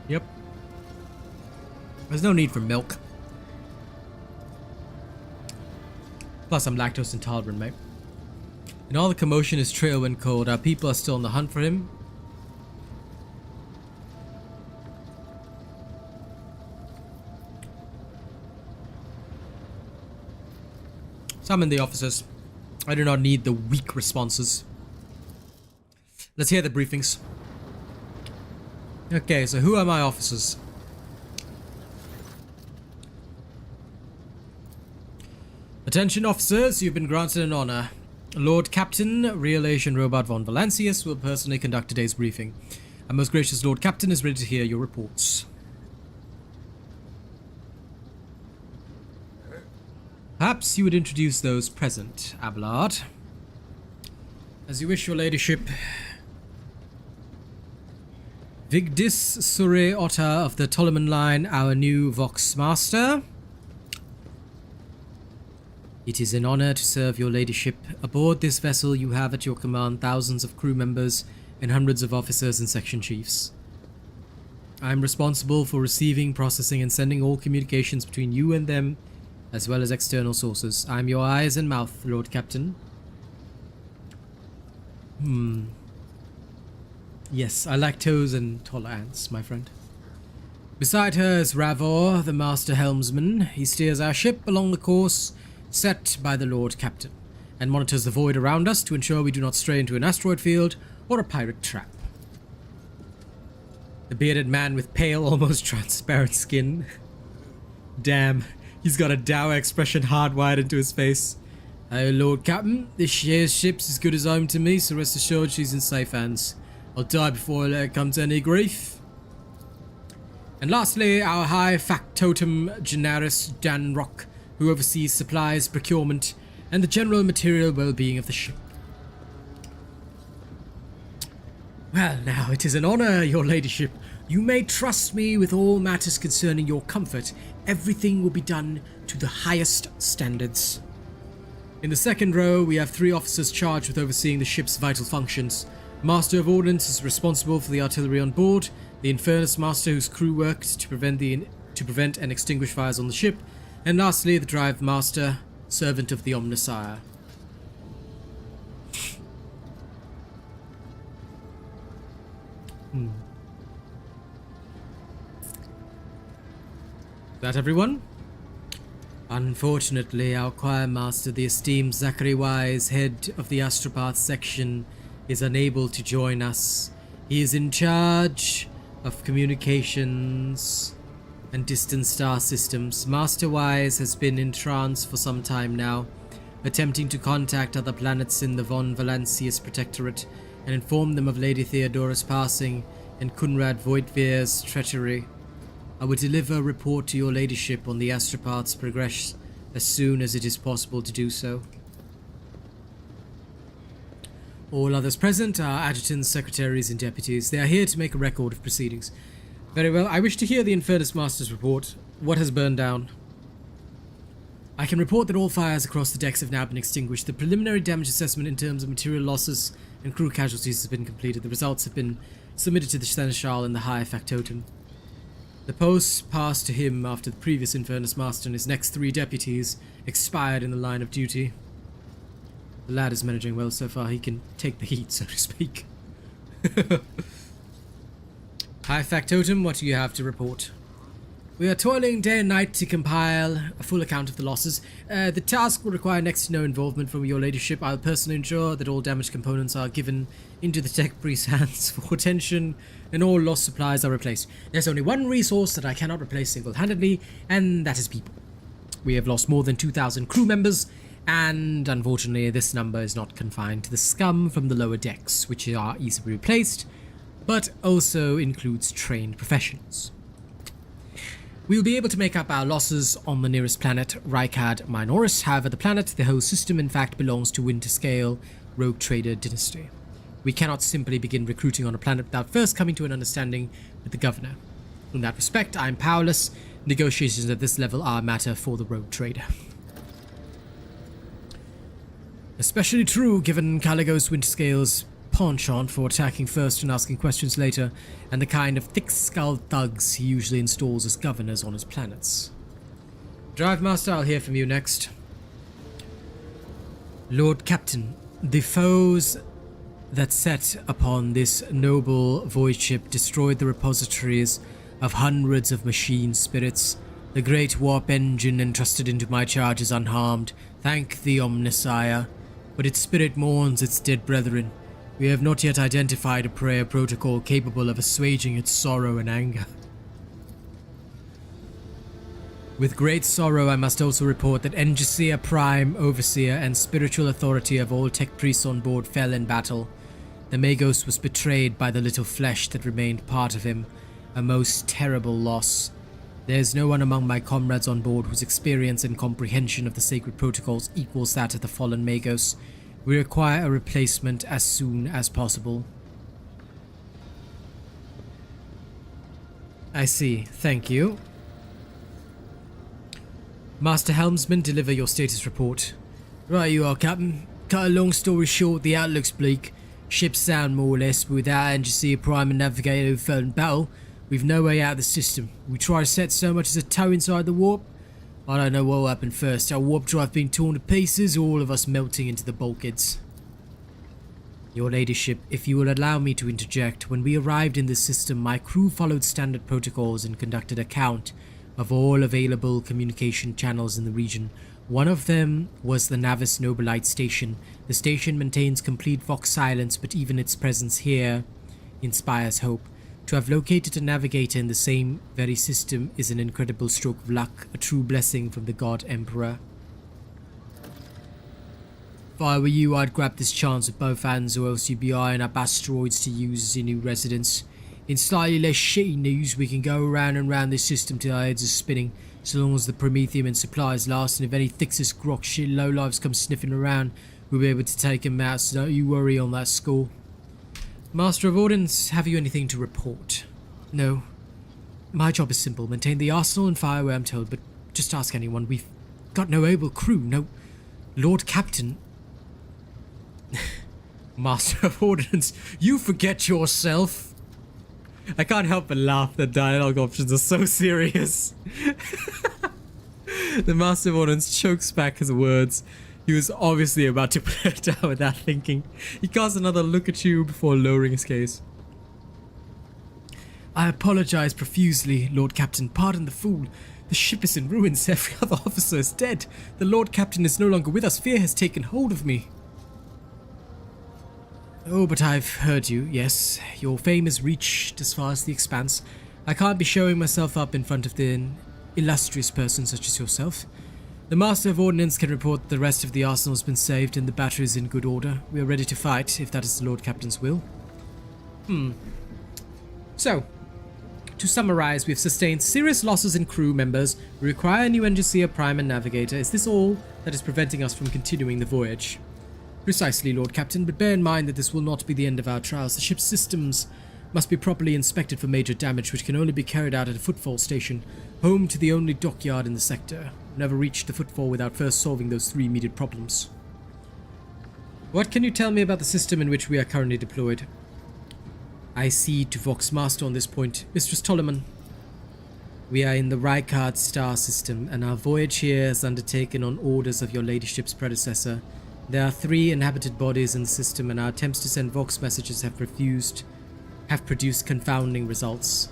Yep. There's no need for milk. Plus, I'm lactose intolerant, mate. And all the commotion is Trailwind cold. Our people are still on the hunt for him. Summon the officers. I do not need the weak responses. Let's hear the briefings. Okay, so who are my officers? Attention officers, you've been granted an honor. Lord Captain RealAsianRobot von Valancius will personally conduct today's briefing. Our most gracious Lord Captain is ready to hear your reports. Perhaps you would introduce those present, Abelard. As you wish, your ladyship. Vigdis Sure Otter of the Tolleman line, our new Vox Master. It is an honor to serve your ladyship. Aboard this vessel you have at your command thousands of crew members and hundreds of officers and section chiefs. I am responsible for receiving, processing and sending all communications between you and them, as well as external sources. I am your eyes and mouth, Lord Captain. Yes, I lactose intolerance, my friend. Beside her is Ravor, the master helmsman. He steers our ship along the course set by the Lord Captain, and monitors the void around us to ensure we do not stray into an asteroid field or a pirate trap. The bearded man with pale, almost transparent skin. Damn, he's got a dour expression hardwired into his face. Oh, Lord Captain, this ship's as good as home to me, so rest assured she's in safe hands. I'll die before I let it come to any grief. And lastly, our high factotum Generis Danrock, who oversees supplies, procurement, and the general material well-being of the ship. Well, now, it is an honor, your ladyship. You may trust me with all matters concerning your comfort. Everything will be done to the highest standards. In the second row, we have 3 officers charged with overseeing the ship's vital functions. Master of Ordnance is responsible for the artillery on board, the Infernus Master whose crew worked to prevent and extinguish fires on the ship, and lastly, the Drive Master, servant of the Omnissiah. That everyone? Unfortunately, our choir master, the esteemed Zachary Wise, head of the Astropath section, is unable to join us. He is in charge of communications and distant star systems. Master Wise has been in trance for some time now, attempting to contact other planets in the Von Valancius Protectorate and inform them of Lady Theodora's passing and Kunrad Voigtvir's treachery. I will deliver a report to your ladyship on the Astropath's progress as soon as it is possible to do so. All others present are adjutants, secretaries, and deputies. They are here to make a record of proceedings. Very well, I wish to hear the Infernus Master's report. What has burned down? I can report that all fires across the decks have now been extinguished. The preliminary damage assessment in terms of material losses and crew casualties has been completed. The results have been submitted to the Seneschal in the High Factotum. The posts passed to him after the previous Infernus Master and his next 3 deputies expired in the line of duty. The lad is managing well so far, he can take the heat, so to speak. High Factotum, what do you have to report? We are toiling day and night to compile a full account of the losses. The task will require next to no involvement from your ladyship. I'll personally ensure that all damaged components are given into the tech priest's hands for attention and all lost supplies are replaced. There's only one resource that I cannot replace single-handedly, and that is people. We have lost more than 2,000 crew members, and unfortunately this number is not confined to the scum from the lower decks, which are easily replaced, but also includes trained professionals. We'll be able to make up our losses on the nearest planet, Rykad Minoris. However, the planet, the whole system, in fact, belongs to Winterscale Rogue Trader Dynasty. We cannot simply begin recruiting on a planet without first coming to an understanding with the governor. In that respect, I am powerless. Negotiations at this level are a matter for the Rogue Trader. Especially true given Caligos Winterscale's penchant for attacking first and asking questions later, and the kind of thick-skulled thugs he usually installs as governors on his planets. Drive Master, I'll hear from you next. Lord Captain, the foes that set upon this noble void ship destroyed the repositories of hundreds of machine spirits. The great warp engine entrusted into my charge is unharmed, thank the Omnissiah, but its spirit mourns its dead brethren. We have not yet identified a prayer protocol capable of assuaging its sorrow and anger. With great sorrow, I must also report that Engesia Prime, Overseer, and spiritual authority of all tech priests on board fell in battle. The Magos was betrayed by the little flesh that remained part of him, a most terrible loss. There is no one among my comrades on board whose experience and comprehension of the sacred protocols equals that of the fallen Magos. We require a replacement as soon as possible. I see. Thank you. Master Helmsman, deliver your status report. Right you are, Captain. Cut a long story short, the outlook's bleak. Ships sound more or less, but without Engesia Prime and Navigator who fell in battle, we've no way out of the system. We try to set so much as a toe inside the warp. I don't know what will happen first, our warp drive being torn to pieces or all of us melting into the bulkheads. Your ladyship, if you will allow me to interject, when we arrived in this system, my crew followed standard protocols and conducted a count of all available communication channels in the region. One of them was the Navis Nobilite station. The station maintains complete Vox silence, but even its presence here inspires hope. To have located a navigator in the same very system is an incredible stroke of luck, a true blessing from the God Emperor. If I were you, I'd grab this chance with both hands, or else you'd be eyeing up asteroids to use as your new residence. In slightly less shitty news, we can go around and round this system till our heads are spinning, so long as the Promethium and supplies last, and if any Thixus grok shit lowlifes come sniffing around, we'll be able to take them out, so don't you worry on that score. Master of Ordnance, have you anything to report? No. My job is simple, maintain the arsenal and fire where I'm told, but just ask anyone. We've got no able crew, no Lord Captain. Master of Ordnance, you forget yourself. I can't help but laugh. The dialogue options are so serious. The Master of Ordnance chokes back his words. He was obviously about to put it down without thinking. He casts another look at you before lowering his gaze. I apologize profusely, Lord Captain. Pardon the fool. The ship is in ruins. Every other officer is dead. The Lord Captain is no longer with us. Fear has taken hold of me. Oh, but I've heard you, yes. Your fame has reached as far as the expanse. I can't be showing myself up in front of an illustrious person such as yourself. The Master of Ordnance can report the rest of the arsenal has been saved and the battery is in good order. We are ready to fight, if that is the Lord Captain's will. So, to summarize, we have sustained serious losses in crew members. We require a new Engineer, Prime and Navigator. Is this all that is preventing us from continuing the voyage? Precisely, Lord Captain, but bear in mind that this will not be the end of our trials. The ship's systems must be properly inspected for major damage, which can only be carried out at a footfall station, home to the only dockyard in the sector. We'll never reach the footfall without first solving those three immediate problems. What can you tell me about the system in which we are currently deployed? I cede to Vox Master on this point. Mistress Tolleman. We are in the Rykard star system, and our voyage here is undertaken on orders of your ladyship's predecessor. There are 3 inhabited bodies in the system, and our attempts to send Vox messages have produced confounding results.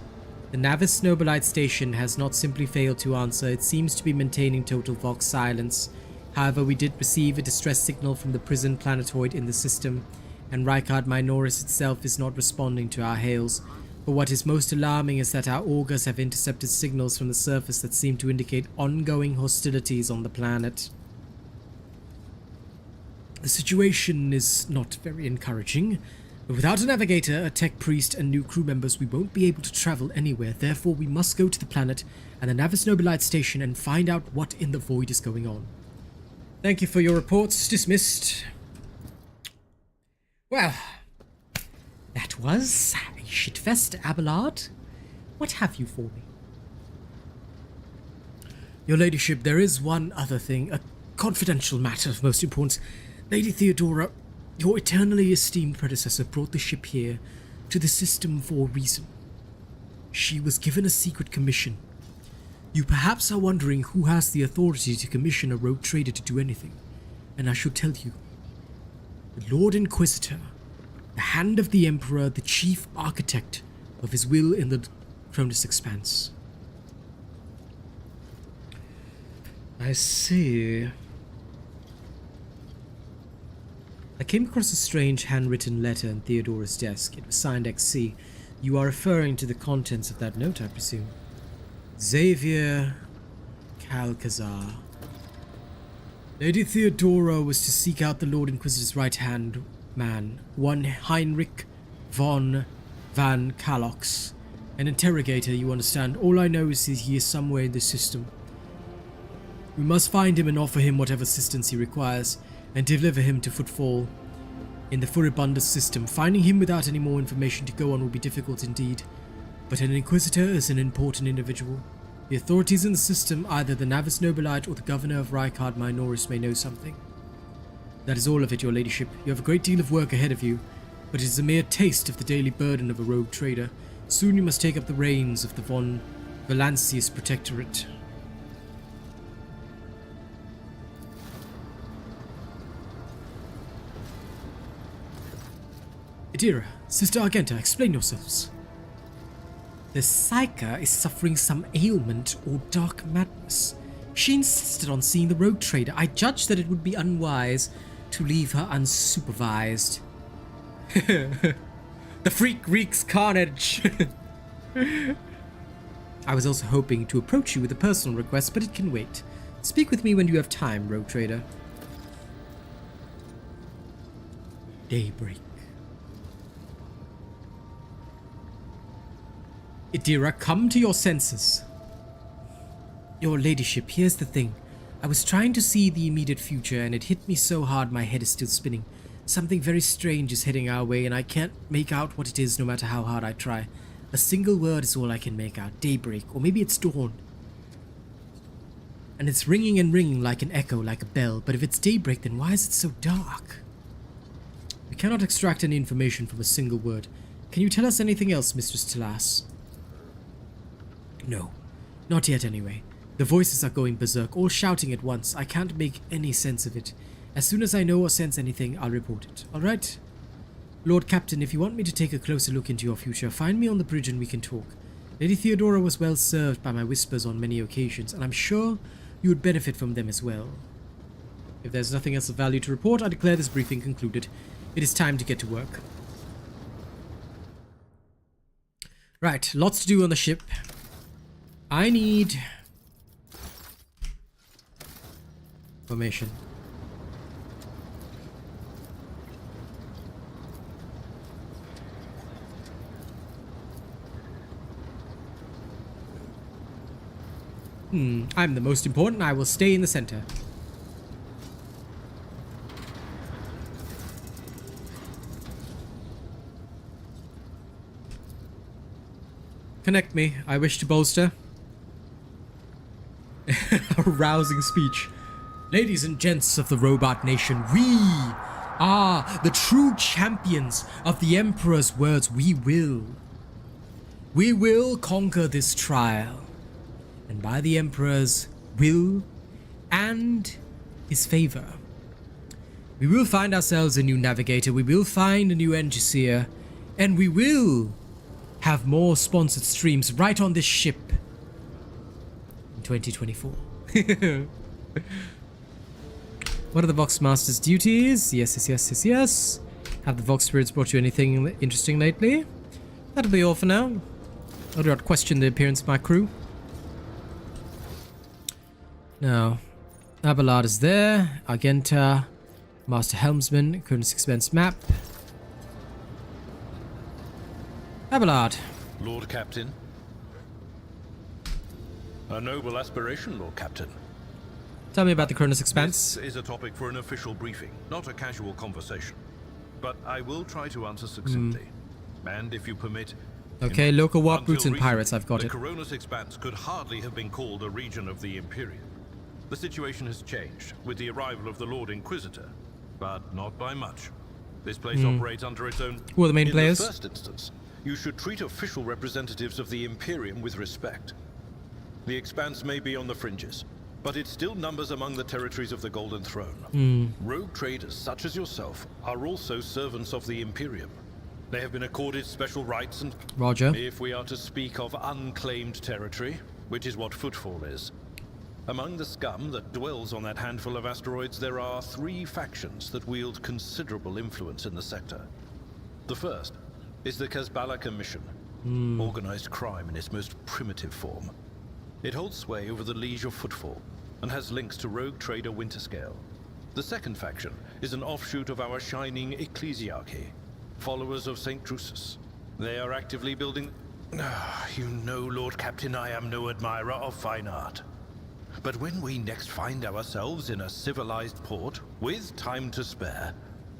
The Navis Nobilite station has not simply failed to answer, it seems to be maintaining total Vox silence. However, we did receive a distress signal from the prison planetoid in the system, and Rykard Minoris itself is not responding to our hails. But what is most alarming is that our augurs have intercepted signals from the surface that seem to indicate ongoing hostilities on the planet. The situation is not very encouraging, but without a navigator, a tech priest, and new crew members, we won't be able to travel anywhere. Therefore, we must go to the planet and the Navis Nobilite station and find out what in the void is going on. Thank you for your reports. Dismissed. Well, that was a shitfest, Abelard. What have you for me? Your ladyship, there is one other thing, a confidential matter of most importance. Lady Theodora, your eternally esteemed predecessor brought the ship here to the system for a reason. She was given a secret commission. You perhaps are wondering who has the authority to commission a rogue trader to do anything, and I should tell you. The Lord Inquisitor, the hand of the Emperor, the chief architect of his will in the Cronus Expanse. I see. I came across a strange handwritten letter in Theodora's desk. It was signed XC. You are referring to the contents of that note, I presume. Xavier Calcazar. Lady Theodora was to seek out the Lord Inquisitor's right-hand man, one Heinrich von Van Kalox. An interrogator, you understand. All I know is that he is somewhere in this system. We must find him and offer him whatever assistance he requires, and deliver him to Footfall in the Furibundus system. Finding him without any more information to go on will be difficult indeed, but an Inquisitor is an important individual. The authorities in the system, either the Navis Nobilite or the Governor of Rykard Minoris, may know something. That is all of it, your ladyship. You have a great deal of work ahead of you, but it is a mere taste of the daily burden of a rogue trader. Soon you must take up the reins of the von Valancius Protectorate. Adira, Sister Argenta, explain yourselves. The Psyker is suffering some ailment or dark madness. She insisted on seeing the rogue trader. I judged that it would be unwise to leave her unsupervised. The freak wreaks carnage. I was also hoping to approach you with a personal request, but it can wait. Speak with me when you have time, rogue trader. Daybreak. Adira, come to your senses. Your ladyship, here's the thing. I was trying to see the immediate future, and it hit me so hard my head is still spinning. Something very strange is heading our way, and I can't make out what it is no matter how hard I try. A single word is all I can make out. Daybreak, or maybe it's dawn. And it's ringing and ringing like an echo, like a bell. But if it's daybreak, then why is it so dark? We cannot extract any information from a single word. Can you tell us anything else, Mistress Talas? No. Not yet, anyway. The voices are going berserk, all shouting at once. I can't make any sense of it. As soon as I know or sense anything, I'll report it. Alright? Lord Captain, if you want me to take a closer look into your future, find me on the bridge and we can talk. Lady Theodora was well served by my whispers on many occasions, and I'm sure you would benefit from them as well. If there's nothing else of value to report, I declare this briefing concluded. It is time to get to work. Right, lots to do on the ship. I need formation. I'm the most important. I will stay in the center. Connect me. I wish to bolster. A rousing speech. Ladies and gents of the Robot Nation, we are the true champions of the Emperor's words. We will conquer this trial. And by the Emperor's will and his favor. We will find ourselves a new navigator, we will find a new engineer, and we will have more sponsored streams right on this ship in 2024. What are the Vox Master's duties? Yes. Have the Vox Spirits brought you anything interesting lately? That'll be all for now. I do not question the appearance of my crew. Now, Abelard is there. Argenta, Master Helmsman, Current Expense Map. Abelard. Lord Captain. A noble aspiration, Lord Captain. Tell me about the Cronus Expanse. This is a topic for an official briefing, not a casual conversation. But I will try to answer succinctly. And if you permit... Okay, local warp routes and pirates, I've got it. The Cronus Expanse could hardly have been called a region of the Imperium. The situation has changed with the arrival of the Lord Inquisitor, but not by much. This place operates under its own... Who are the main players? In the first instance, you should treat official representatives of the Imperium with respect. The Expanse may be on the fringes, but it still numbers among the territories of the Golden Throne. Rogue traders such as yourself are also servants of the Imperium. They have been accorded special rights and... Roger. If we are to speak of unclaimed territory, which is what Footfall is, among the scum that dwells on that handful of asteroids, there are 3 factions that wield considerable influence in the sector. The first is the Kazbala Commission, organized crime in its most primitive form. It holds sway over the Liege of Footfall and has links to rogue trader Winterscale. The second faction is an offshoot of our shining ecclesiarchy, followers of St. Drusus. They are actively building... You know, Lord Captain, I am no admirer of fine art. But when we next find ourselves in a civilized port, with time to spare,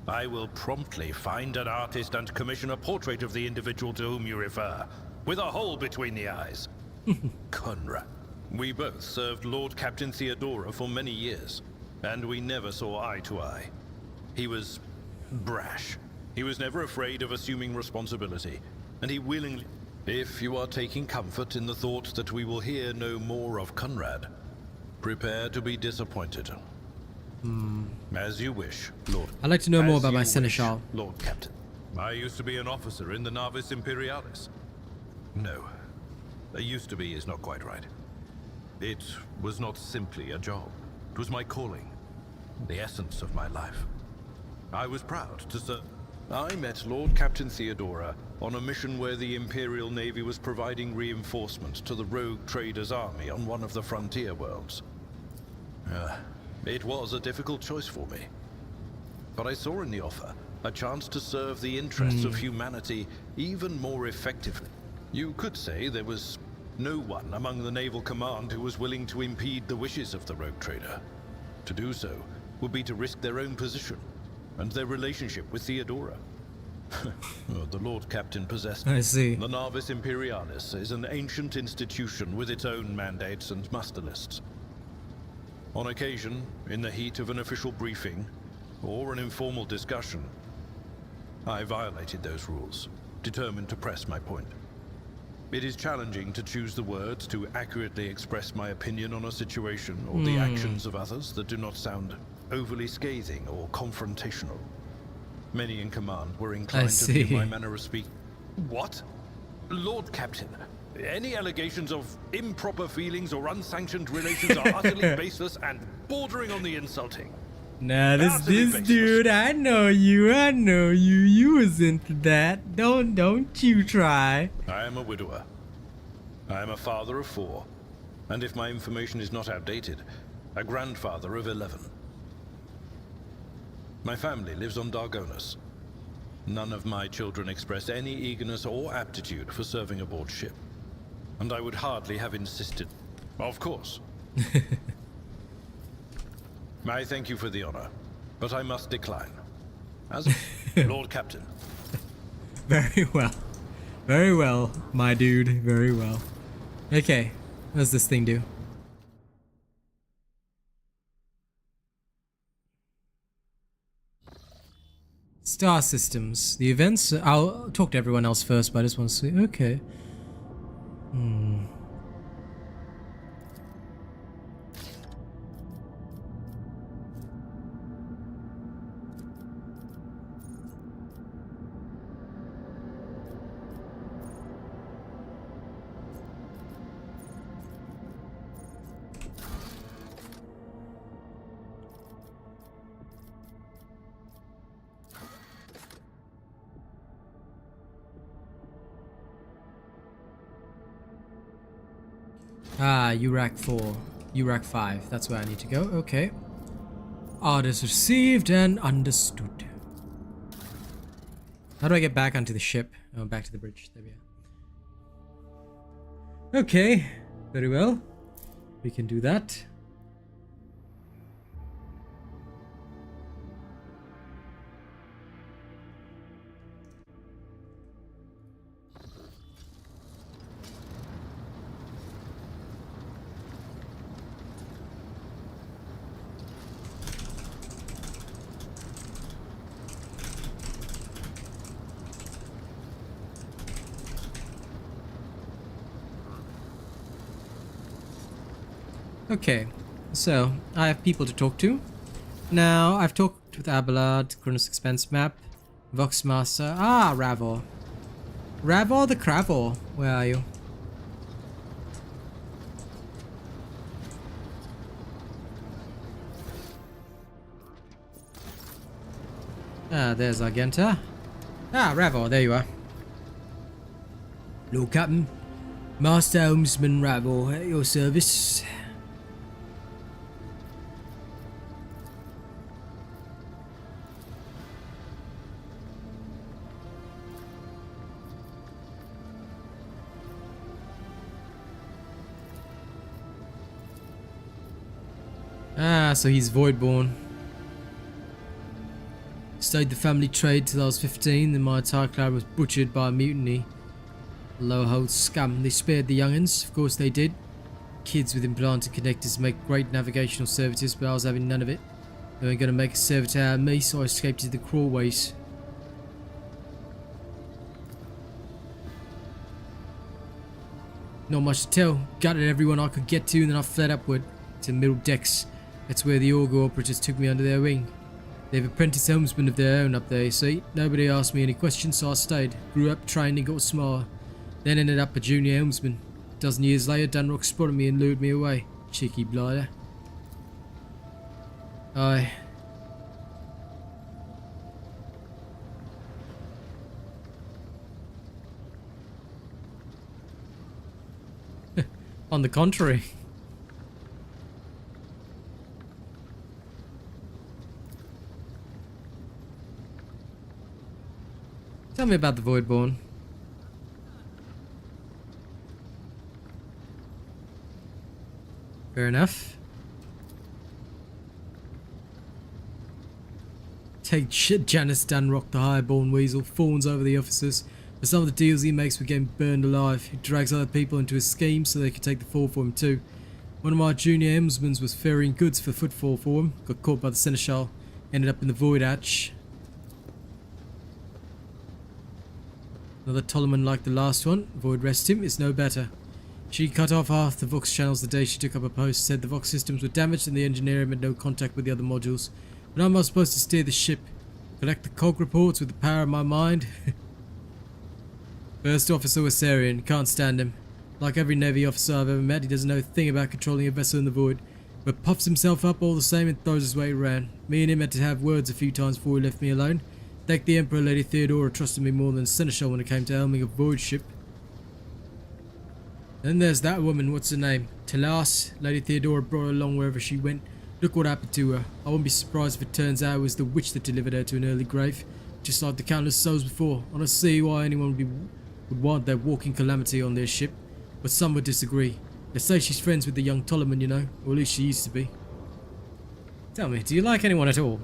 I will promptly find an artist and commission a portrait of the individual to whom you refer, with a hole between the eyes. Conrad. We both served Lord Captain Theodora for many years, and we never saw eye to eye. He was brash. He was never afraid of assuming responsibility, and he willingly... If you are taking comfort in the thought that we will hear no more of Conrad, prepare to be disappointed. As you wish, Lord. I'd like to know more about my Seneschal. Lord Captain. I used to be an officer in the Navis Imperialis. No, a used to be is not quite right. It was not simply a job. It was my calling, the essence of my life. I was proud to serve. I met Lord Captain Theodora on a mission where the Imperial Navy was providing reinforcements to the rogue traders' army on one of the frontier worlds. It was a difficult choice for me. But I saw in the offer a chance to serve the interests of humanity even more effectively. You could say there was no one among the naval command who was willing to impede the wishes of the rogue trader. To do so would be to risk their own position and their relationship with Theodora. The Lord Captain possessed. I see. The Navis Imperialis is an ancient institution with its own mandates and muster lists. On occasion, in the heat of an official briefing or an informal discussion, I violated those rules, determined to press my point. It is challenging to choose the words to accurately express my opinion on a situation or the actions of others that do not sound overly scathing or confrontational. Many in command were inclined to view my manner of speaking. What? Lord Captain, any allegations of improper feelings or unsanctioned relations are utterly baseless and bordering on the insulting. Nah, this dude, I know you, you was into that. Don't you try. I am a widower. I am a father of 4, and if my information is not outdated, a grandfather of 11. My family lives on Dargonus. None of my children express any eagerness or aptitude for serving aboard ship, and I would hardly have insisted. Of course. I thank you for the honor, but I must decline. As Lord Captain. Very well. Very well, my dude. Very well. Okay, what does this thing do? Star systems. The events. I'll talk to everyone else first, but I just want to see. Okay. URAC 4. URAC 5. That's where I need to go. Okay. Orders received and understood. How do I get back onto the ship? Oh, back to the bridge. There we are. Okay. Very well. We can do that. Okay, so I have people to talk to. Now, I've talked with Abelard, Kronos Expense Map, Voxmaster. Ah, Ravor. Ravor the Cravor. Where are you? Ah, there's Argenta. Ah, Ravor, there you are. Lord Captain, Master Helmsman Ravor, at your service. Ah, so he's Voidborn. Stayed the family trade till I was 15, then my entire clan was butchered by a mutiny. Low-hold scum. They spared the youngins, of course they did. Kids with implanted connectors make great navigational servitors, but I was having none of it. They weren't going to make a servitor out of me, so I escaped to the crawlways. Not much to tell. Gutted everyone I could get to, and then I fled upward to middle decks. That's where the Augur operatives took me under their wing. They've apprentice helmsmen of their own up there, you see. Nobody asked me any questions, so I stayed. Grew up, trained and got smarter. Then ended up a junior helmsman. A dozen years later, Dunrock spotted me and lured me away. Cheeky blighter. Aye. On the contrary. Tell me about the Voidborn. Fair enough. Take shit, Janice Dunrock, the highborn weasel, fawns over the officers. For some of the deals he makes with getting burned alive, he drags other people into his schemes so they can take the fall for him too. One of my junior helmsmen was ferrying goods for footfall for him, got caught by the Seneschal, ended up in the Void Hatch. Another Tolleman like the last one, Void rest him, is no better. She cut off half the Vox channels the day she took up her post, said the Vox systems were damaged and the engineering had no contact with the other modules. But I'm not supposed to steer the ship, collect the cog reports with the power of my mind. First officer was Sarian, can't stand him. Like every Navy officer I've ever met, he doesn't know a thing about controlling a vessel in the void, but puffs himself up all the same and throws his weight around. Me and him had to have words a few times before he left me alone. Thank the Emperor, Lady Theodora trusted me more than Seneschal when it came to helming a void ship. Then there's that woman, what's her name? Telas. Lady Theodora brought her along wherever she went. Look what happened to her. I wouldn't be surprised if it turns out it was the witch that delivered her to an early grave. Just like the countless souls before. I don't see why anyone would want their walking calamity on their ship. But some would disagree. They say she's friends with the young Tolleman, you know. Or at least she used to be. Tell me, do you like anyone at all?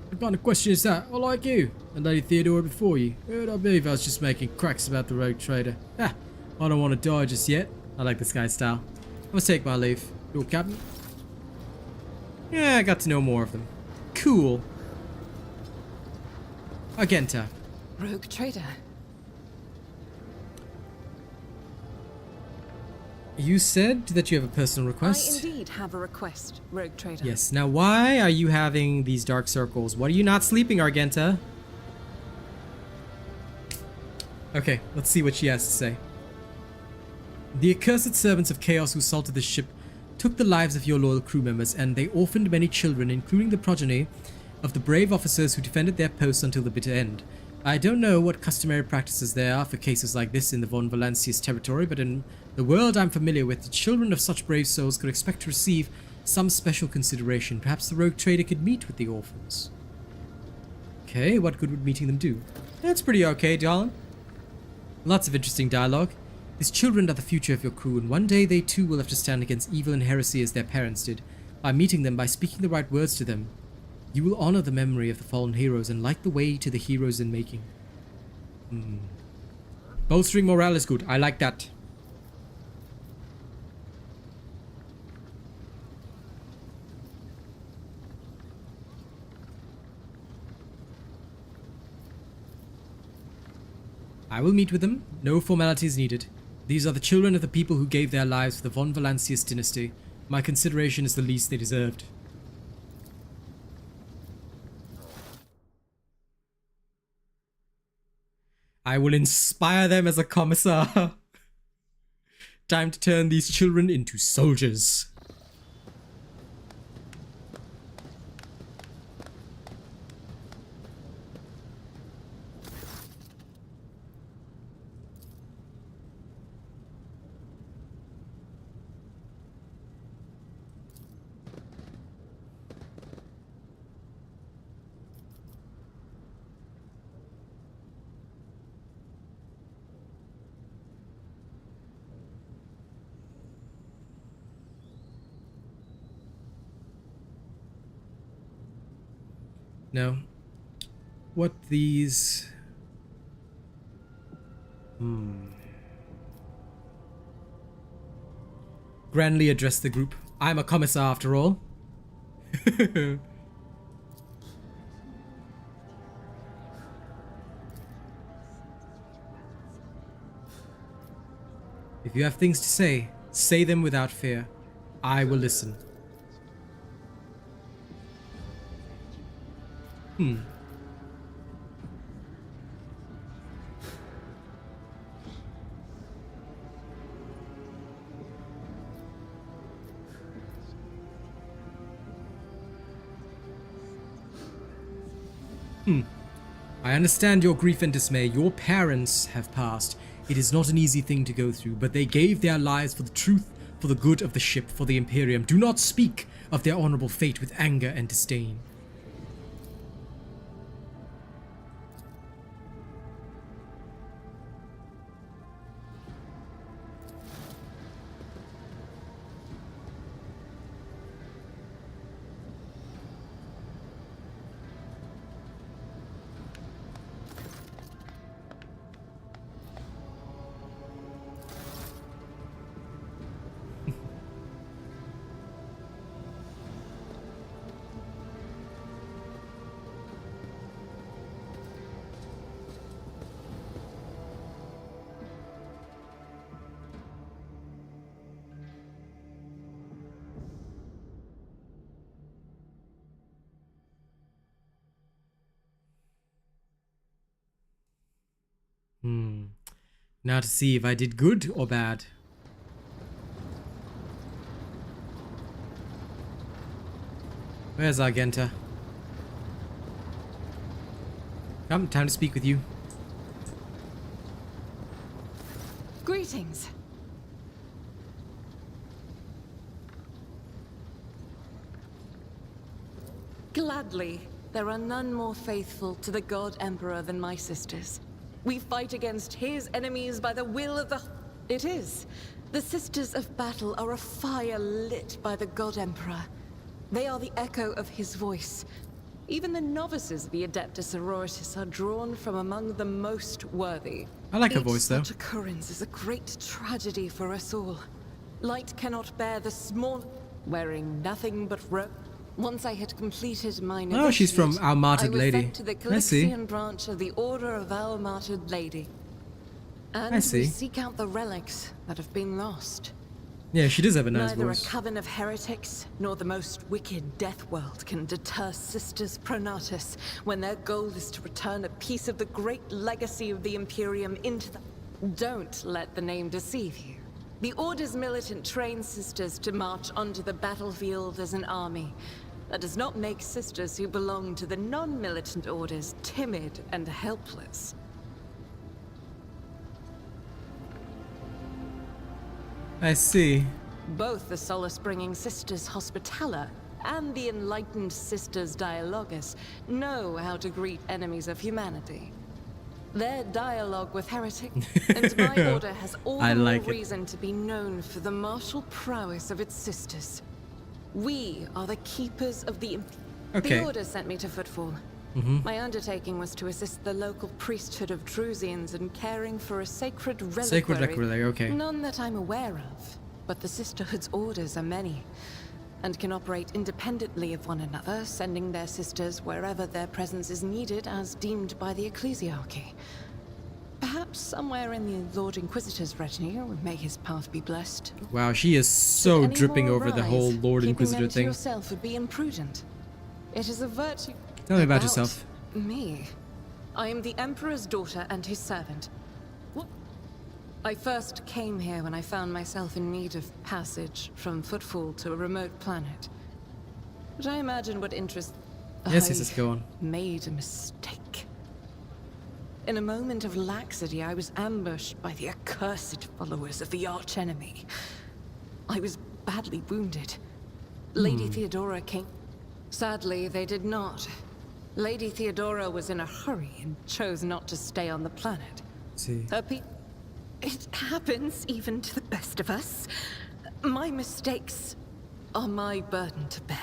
What kind of question is that? I like you. And Lady Theodora before you. Who'd I believe I was just making cracks about the rogue trader? Ha! I don't want to die just yet. I like this guy's style. I'm gonna take my leave. Your captain? Yeah, I got to know more of them. Cool. Argenta. Rogue trader. You said that you have a personal request? I indeed have a request, Rogue trader. Yes. Now, why are you having these dark circles? Why are you not sleeping, Argenta? Okay, let's see what she has to say. The accursed servants of chaos who assaulted the ship took the lives of your loyal crew members, and they orphaned many children, including the progeny of the brave officers who defended their posts until the bitter end. I don't know what customary practices there are for cases like this in the Von Valancius territory, but in the world I'm familiar with, the children of such brave souls could expect to receive some special consideration. Perhaps the rogue trader could meet with the orphans. Okay, what good would meeting them do? That's pretty okay, darling. Lots of interesting dialogue. These children are the future of your crew, and one day they too will have to stand against evil and heresy as their parents did. By meeting them, by speaking the right words to them, you will honor the memory of the fallen heroes and light the way to the heroes in making. Bolstering morale is good. I like that. I will meet with them. No formalities needed. These are the children of the people who gave their lives for the Von Valancius dynasty. My consideration is the least they deserved. I will inspire them as a commissar. Time to turn these children into soldiers. Now, what these... Grandly addressed the group. I'm a commissar after all. If you have things to say them without fear. I will listen. I understand your grief and dismay. Your parents have passed. It is not an easy thing to go through, but they gave their lives for the truth, for the good of the ship, for the Imperium. Do not speak of their honorable fate with anger and disdain. Now to see if I did good or bad. Where's Argenta? Come, time to speak with you. Greetings. Gladly, there are none more faithful to the God Emperor than my sisters. We fight against his enemies by the will of the... It is. The Sisters of Battle are a fire lit by the God Emperor. They are the echo of his voice. Even the novices of the Adeptus Sororitas are drawn from among the most worthy. I like her voice, though. Such occurrence is a great tragedy for us all. Light cannot bear the small... Wearing nothing but rope. Once I had completed my Oh, she's from Our Martyred Lady. I was sent to the Calixian branch of the Order of Our Martyred Lady. And I see. we seek out the relics that have been lost. Yeah, she does have a nice Neither voice. a coven of heretics, nor the most wicked death world can deter Sisters Pronatus when their goal is to return a piece of the great legacy of the Imperium into the... Don't let the name deceive you. The Order's militant trains sisters to march onto the battlefield as an army. That does not make sisters who belong to the non-militant orders timid and helpless. I see. Both the solace-bringing Sisters Hospitaller and the enlightened Sisters Dialogus know how to greet enemies of humanity. Their dialogue with heretics, and my order has all the more reason to be known for the martial prowess of its sisters. We are the keepers of the... Okay. The order sent me to Footfall. My undertaking was to assist the local priesthood of Drusians in caring for a sacred reliquary. Sacred reliquary, okay. None that I'm aware of, but the sisterhood's orders are many, and can operate independently of one another, sending their sisters wherever their presence is needed as deemed by the ecclesiarchy. Perhaps somewhere in the Lord Inquisitor's retinue, may his path be blessed. Wow, she is so dripping over the whole Lord Keeping Inquisitor them to thing. yourself would be imprudent. It is a virtue. Tell me about yourself. Me. I am the Emperor's daughter and his servant. What? I first came here when I found myself in need of passage from Footfall to a remote planet. But I imagine what interest... Yes, go on. Made a mistake. In a moment of laxity, I was ambushed by the accursed followers of the archenemy. I was badly wounded. Lady Theodora came... Sadly, they did not. Lady Theodora was in a hurry and chose not to stay on the planet. See. It happens even to the best of us. My mistakes are my burden to bear.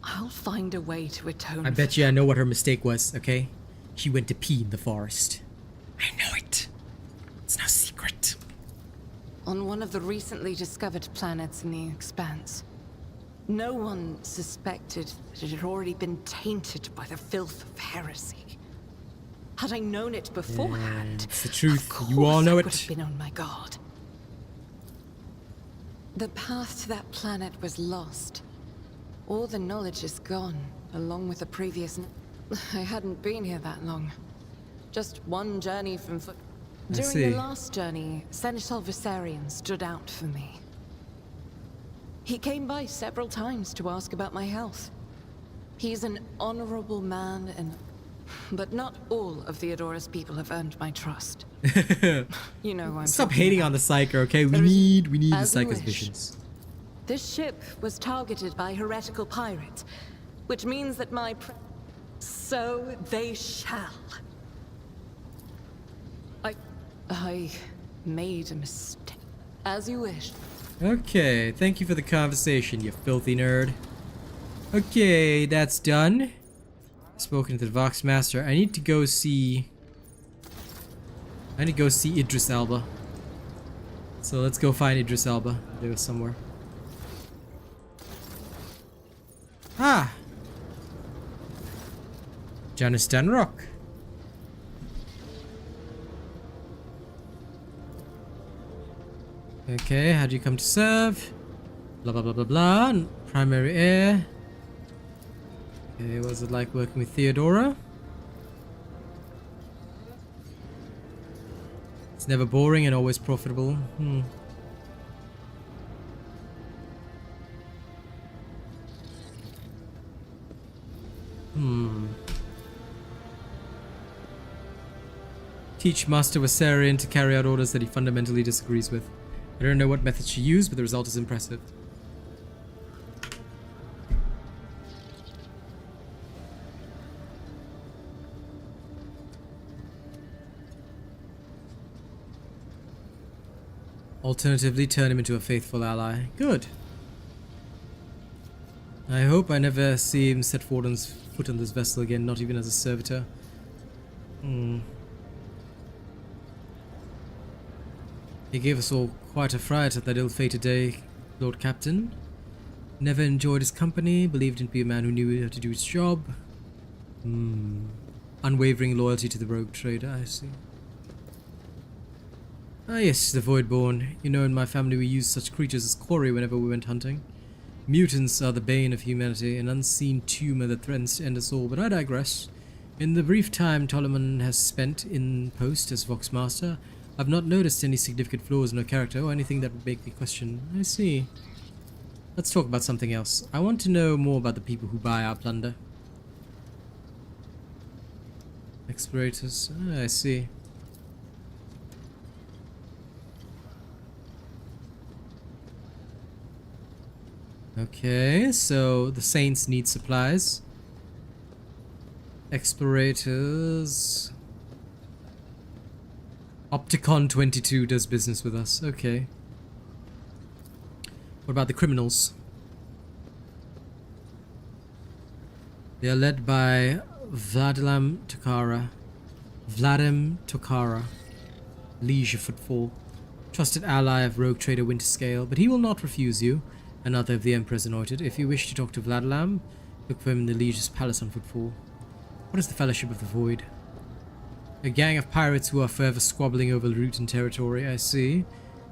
I'll find a way to atone. I bet you I know what her mistake was, okay? She went to pee in the forest. I know it. It's no secret. On one of the recently discovered planets in the Expanse. No one suspected that it had already been tainted by the filth of heresy. Had I known it beforehand, it's the truth. You all know I it. would have been on my guard. The path to that planet was lost. All the knowledge is gone, along with the previous... I hadn't been here that long. Just one journey from foot. I During see. the last journey, Seneschal Viserion stood out for me. He came by several times to ask about my health. He's an honorable man, but not all of Theodora's people have earned my trust. You know, I'm Stop talking hating about. on the Psyker, okay? We need the As you Psyker's wish. visions. This ship was targeted by heretical pirates, which means that so they shall. I made a mistake. As you wish. Okay, thank you for the conversation, you filthy nerd. Okay, that's done. Spoken to the Vox Master. I need to go see Idris Elba. So let's go find Idris Elba. There was somewhere. Ah! Janice Stanrock. Okay, how do you come to serve? Blah blah blah blah blah. Primary heir. Okay, what was it like working with Theodora? It's never boring and always profitable. Teach Master Viserion to carry out orders that he fundamentally disagrees with. I don't know what method she used, but the result is impressive. Alternatively, turn him into a faithful ally. Good. I hope I never see him set foot on this vessel again, not even as a servitor. He gave us all quite a fright at that ill-fated day, Lord Captain. Never enjoyed his company, believed him to be a man who knew how to do his job. Unwavering loyalty to the rogue trader, I see. Ah yes, the Voidborn. You know, in my family we used such creatures as quarry whenever we went hunting. Mutants are the bane of humanity, an unseen tumor that threatens to end us all, but I digress. In the brief time Tolomon has spent in post as Vox Master, I've not noticed any significant flaws in her character or anything that would make me question. I see. Let's talk about something else. I want to know more about the people who buy our plunder. Explorators. Ah, I see. Okay, so the Saints need supplies. Explorators. Opticon 22 does business with us. Okay. What about the criminals? They are led by Vladim Tokara. Liege Footfall. Trusted ally of rogue trader Winterscale, but he will not refuse you. Another of the Emperor's anointed. If you wish to talk to Vladilam, look for him in the Liege's palace on Footfall. What is the Fellowship of the Void? A gang of pirates who are forever squabbling over route and territory, I see.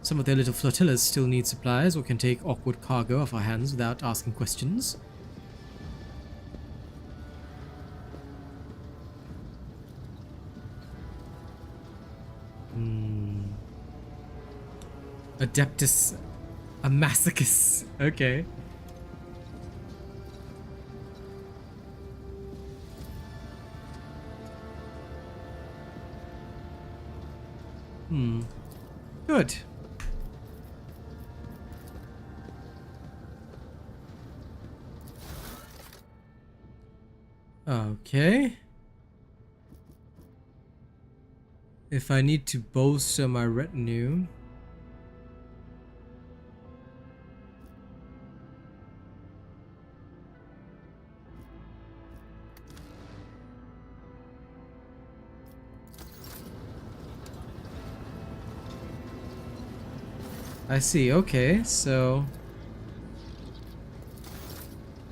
Some of their little flotillas still need supplies or can take awkward cargo off our hands without asking questions. Adeptus Amacicus. Okay. Good. Okay. If I need to bolster my retinue, I see. Okay, so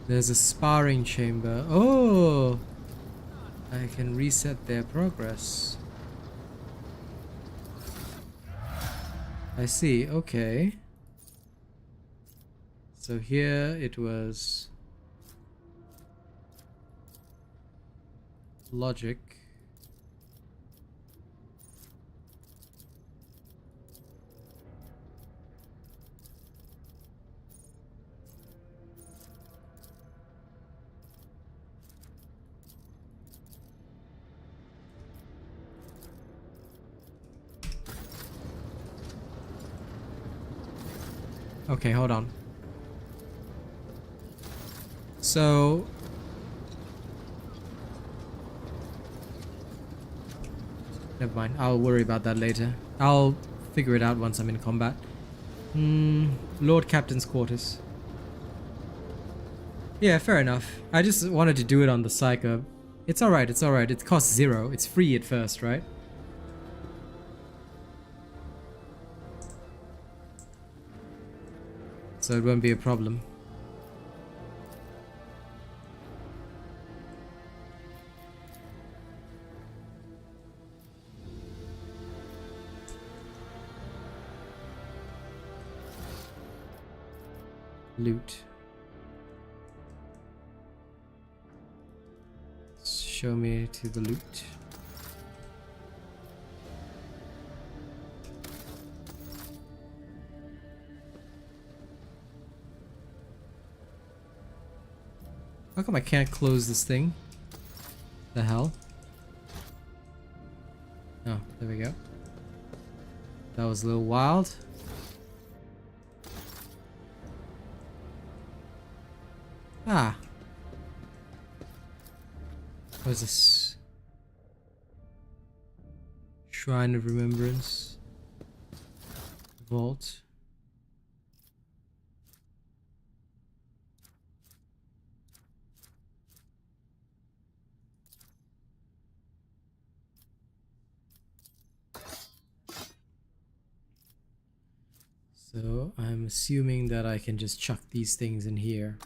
there's a sparring chamber. Oh, I can reset their progress. I see. Okay. So here it was logic. Okay, hold on. So never mind. I'll worry about that later. I'll figure it out once I'm in combat. Lord Captain's quarters. Yeah, fair enough. I just wanted to do it on the Psycho. It's alright, it's alright. It costs 0. It's free at first, right? So it won't be a problem. Loot. Show me to the loot. How come I can't close this thing? The hell? Oh, there we go. That was a little wild. Ah. What is this? Shrine of Remembrance. Vault. So I'm assuming that I can just chuck these things in here.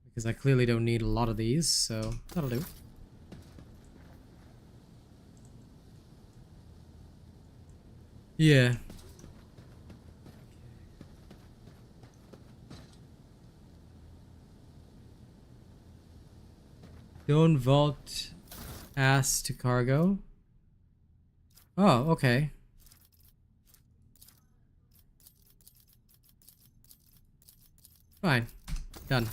Because I clearly don't need a lot of these, so that'll do. Yeah. Don't vault ass to cargo. Oh, okay. Fine. Done.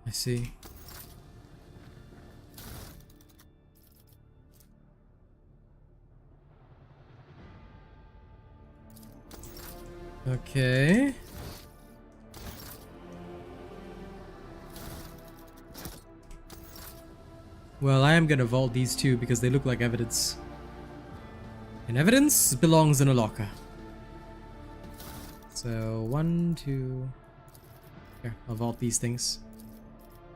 I see. Okay. Well, I am gonna vault these two because they look like evidence. And evidence belongs in a locker. So, 1, 2... Here, I'll vault these things.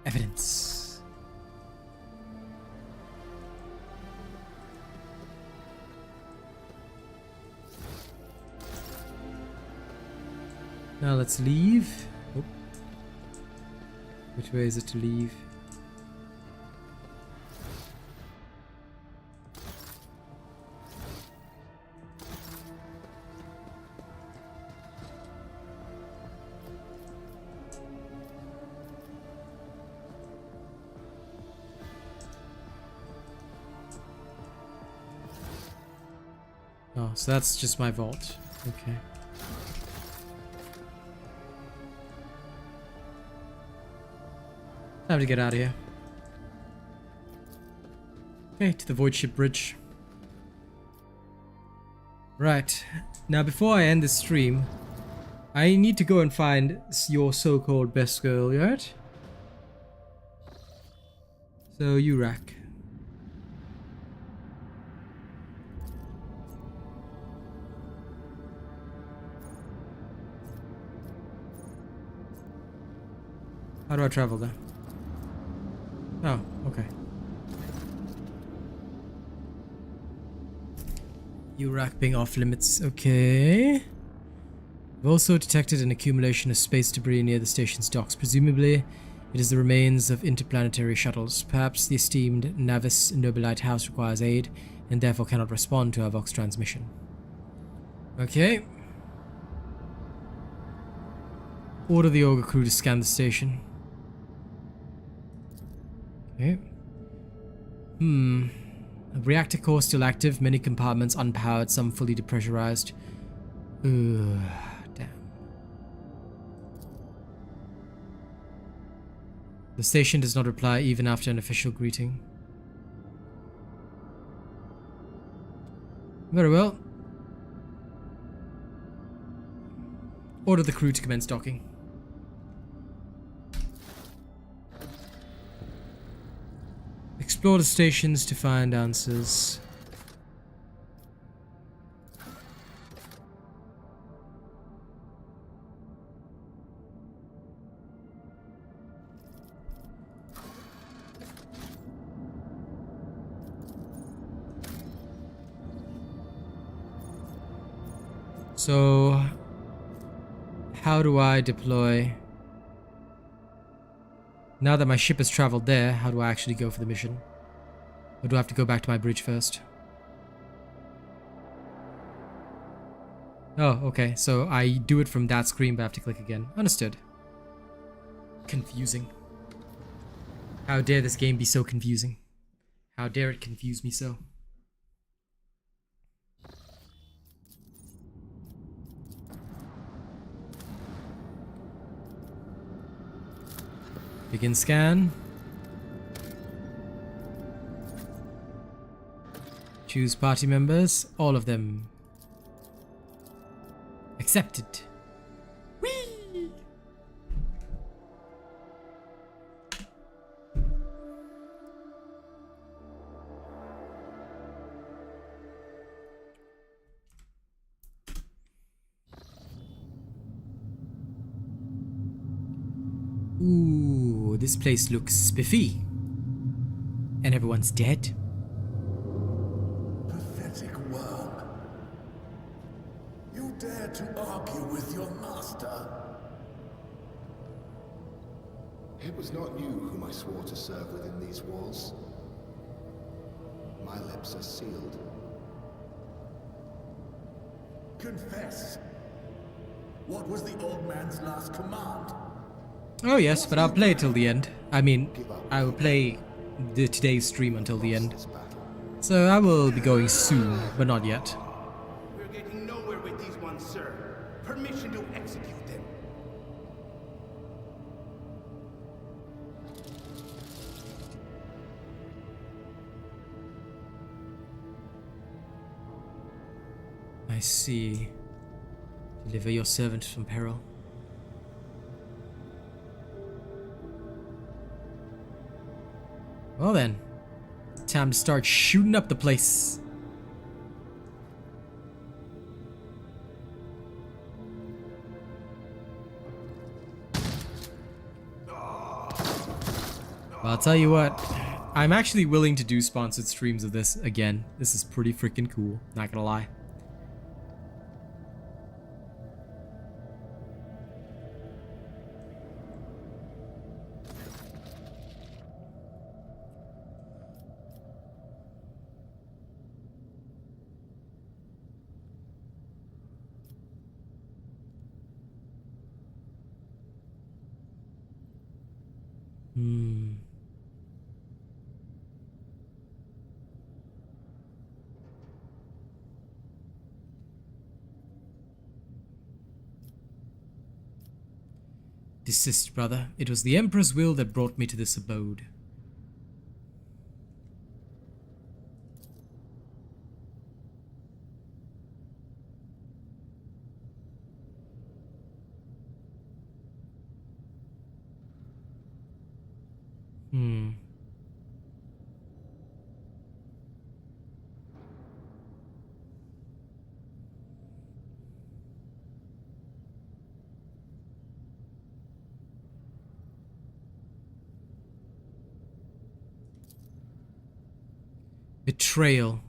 Evidence. Now let's leave. Oh. Which way is it to leave? Oh, so that's just my vault. Okay. Time to get out of here. Okay, to the Void Ship Bridge. Right. Now, before I end this stream, I need to go and find your so-called best girl, right? So, you rack. How do I travel there? Oh, okay. URAC being off limits. Okay. We've also detected an accumulation of space debris near the station's docks. Presumably, it is the remains of interplanetary shuttles. Perhaps the esteemed Navis Nobilite House requires aid and therefore cannot respond to our Vox transmission. Okay. Order the Ogre crew to scan the station. Okay. Reactor core still active, many compartments unpowered, some fully depressurized. Damn. The station does not reply even after an official greeting. Very well. Order the crew to commence docking. Explore the stations to find answers. So, how do I deploy? Now that my ship has traveled there, how do I actually go for the mission? Or do I have to go back to my bridge first? Oh, okay. So I do it from that screen, but I have to click again. Understood. Confusing. How dare this game be so confusing? How dare it confuse me so? Begin scan. Choose party members. All of them. Accepted. Whee! Ooh, this place looks spiffy. And everyone's dead. Pathetic worm. You dare to argue with your master? It was not you whom I swore to serve within these walls. My lips are sealed. Confess. What was the old man's last command? Oh yes, but I'll play till the end. I mean, I will play today's stream until the end. So I will be going soon, but not yet. We're getting nowhere with these ones, sir. Permission to execute them. I see. Deliver your servant from peril. Well then, time to start shooting up the place. Well, I'll tell you what, I'm actually willing to do sponsored streams of this again. This is pretty freaking cool, not gonna lie. Desist, brother. It was the Emperor's will that brought me to this abode. Betrayal.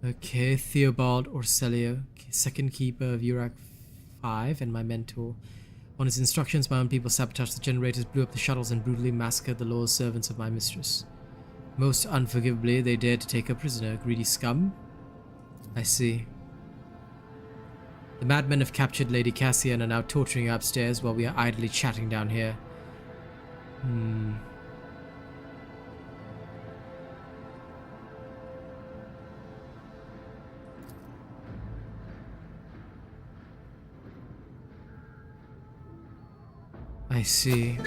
Okay, Theobald Orselio, second keeper of Urak 5 and my mentor. On his instructions, my own people sabotaged the generators, blew up the shuttles, and brutally massacred the loyal servants of my mistress. Most unforgivably, they dared to take her prisoner, greedy scum. I see. The madmen have captured Lady Cassia and are now torturing her upstairs while we are idly chatting down here. I see.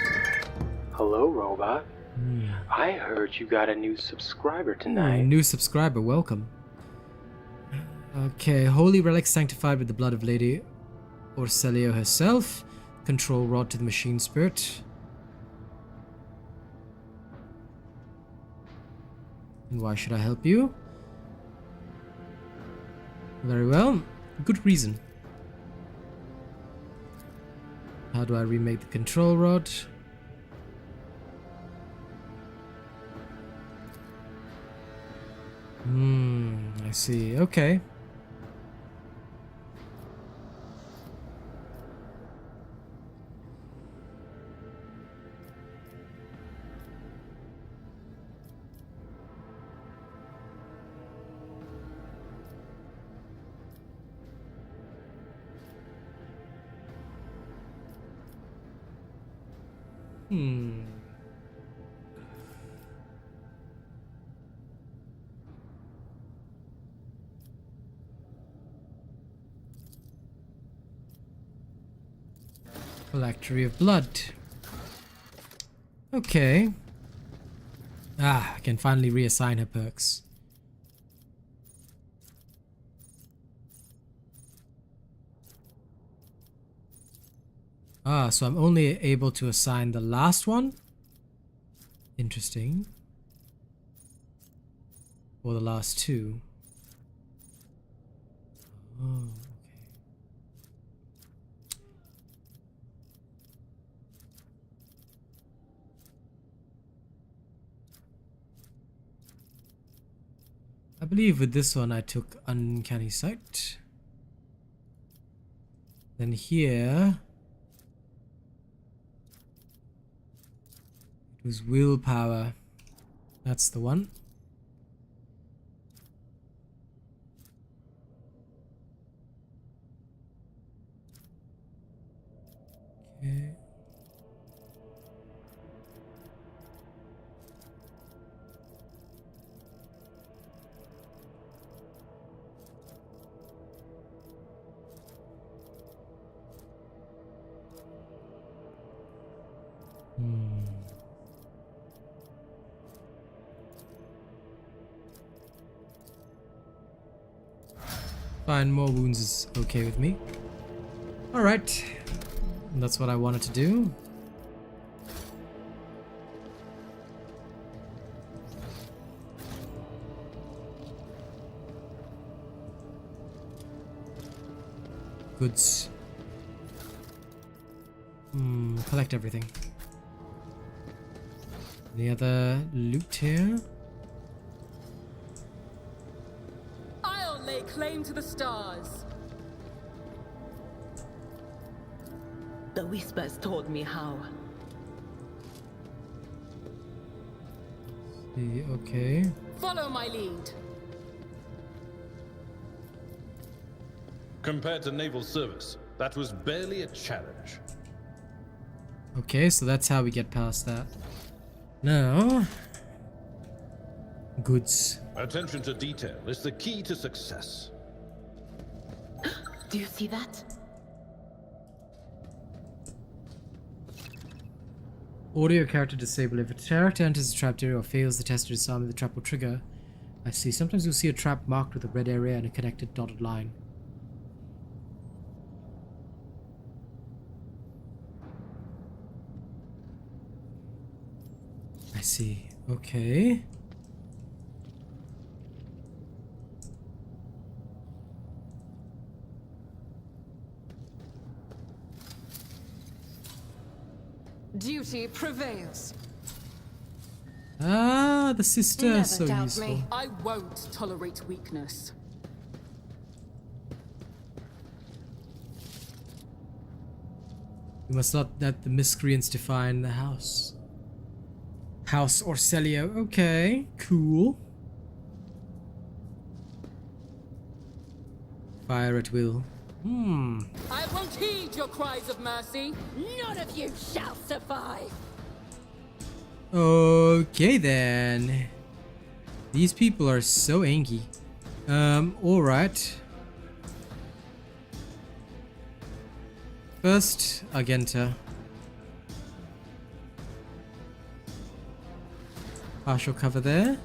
Hello, robot. I heard you got a new subscriber tonight. New subscriber, welcome. Okay, holy relic sanctified with the blood of Lady Orselio herself. Control rod to the machine spirit. And why should I help you? Very well. Good reason. How do I remake the control rod? I see. Okay. Phylactery of blood. Okay. I can finally reassign her perks. So I'm only able to assign the last one? Interesting. Or the last two. Oh. I believe with this one I took Uncanny Sight. Then here it was Willpower. That's the one. Okay. Fine, more wounds is okay with me. Alright. That's what I wanted to do. Goods. Collect everything. Any other loot here? I'll lay claim to the stars. The whispers told me how. Okay. Follow my lead. Compared to naval service, that was barely a challenge. Okay, so that's how we get past that. Now, goods. Attention to detail is the key to success. Do you see that? Audio character disable. If a character enters a trapped area or fails the test to disarm, the trap will trigger. I see. Sometimes you'll see a trap marked with a red area and a connected dotted line. I see. Okay. Duty prevails. Ah, the sister, so useful. I won't tolerate weakness. We must not let the miscreants define the house. House Orcelio. Okay, cool. Fire at will. I won't heed your cries of mercy. None of you shall survive. Okay then. These people are so angry. Alright. First, Argenta. Partial cover there.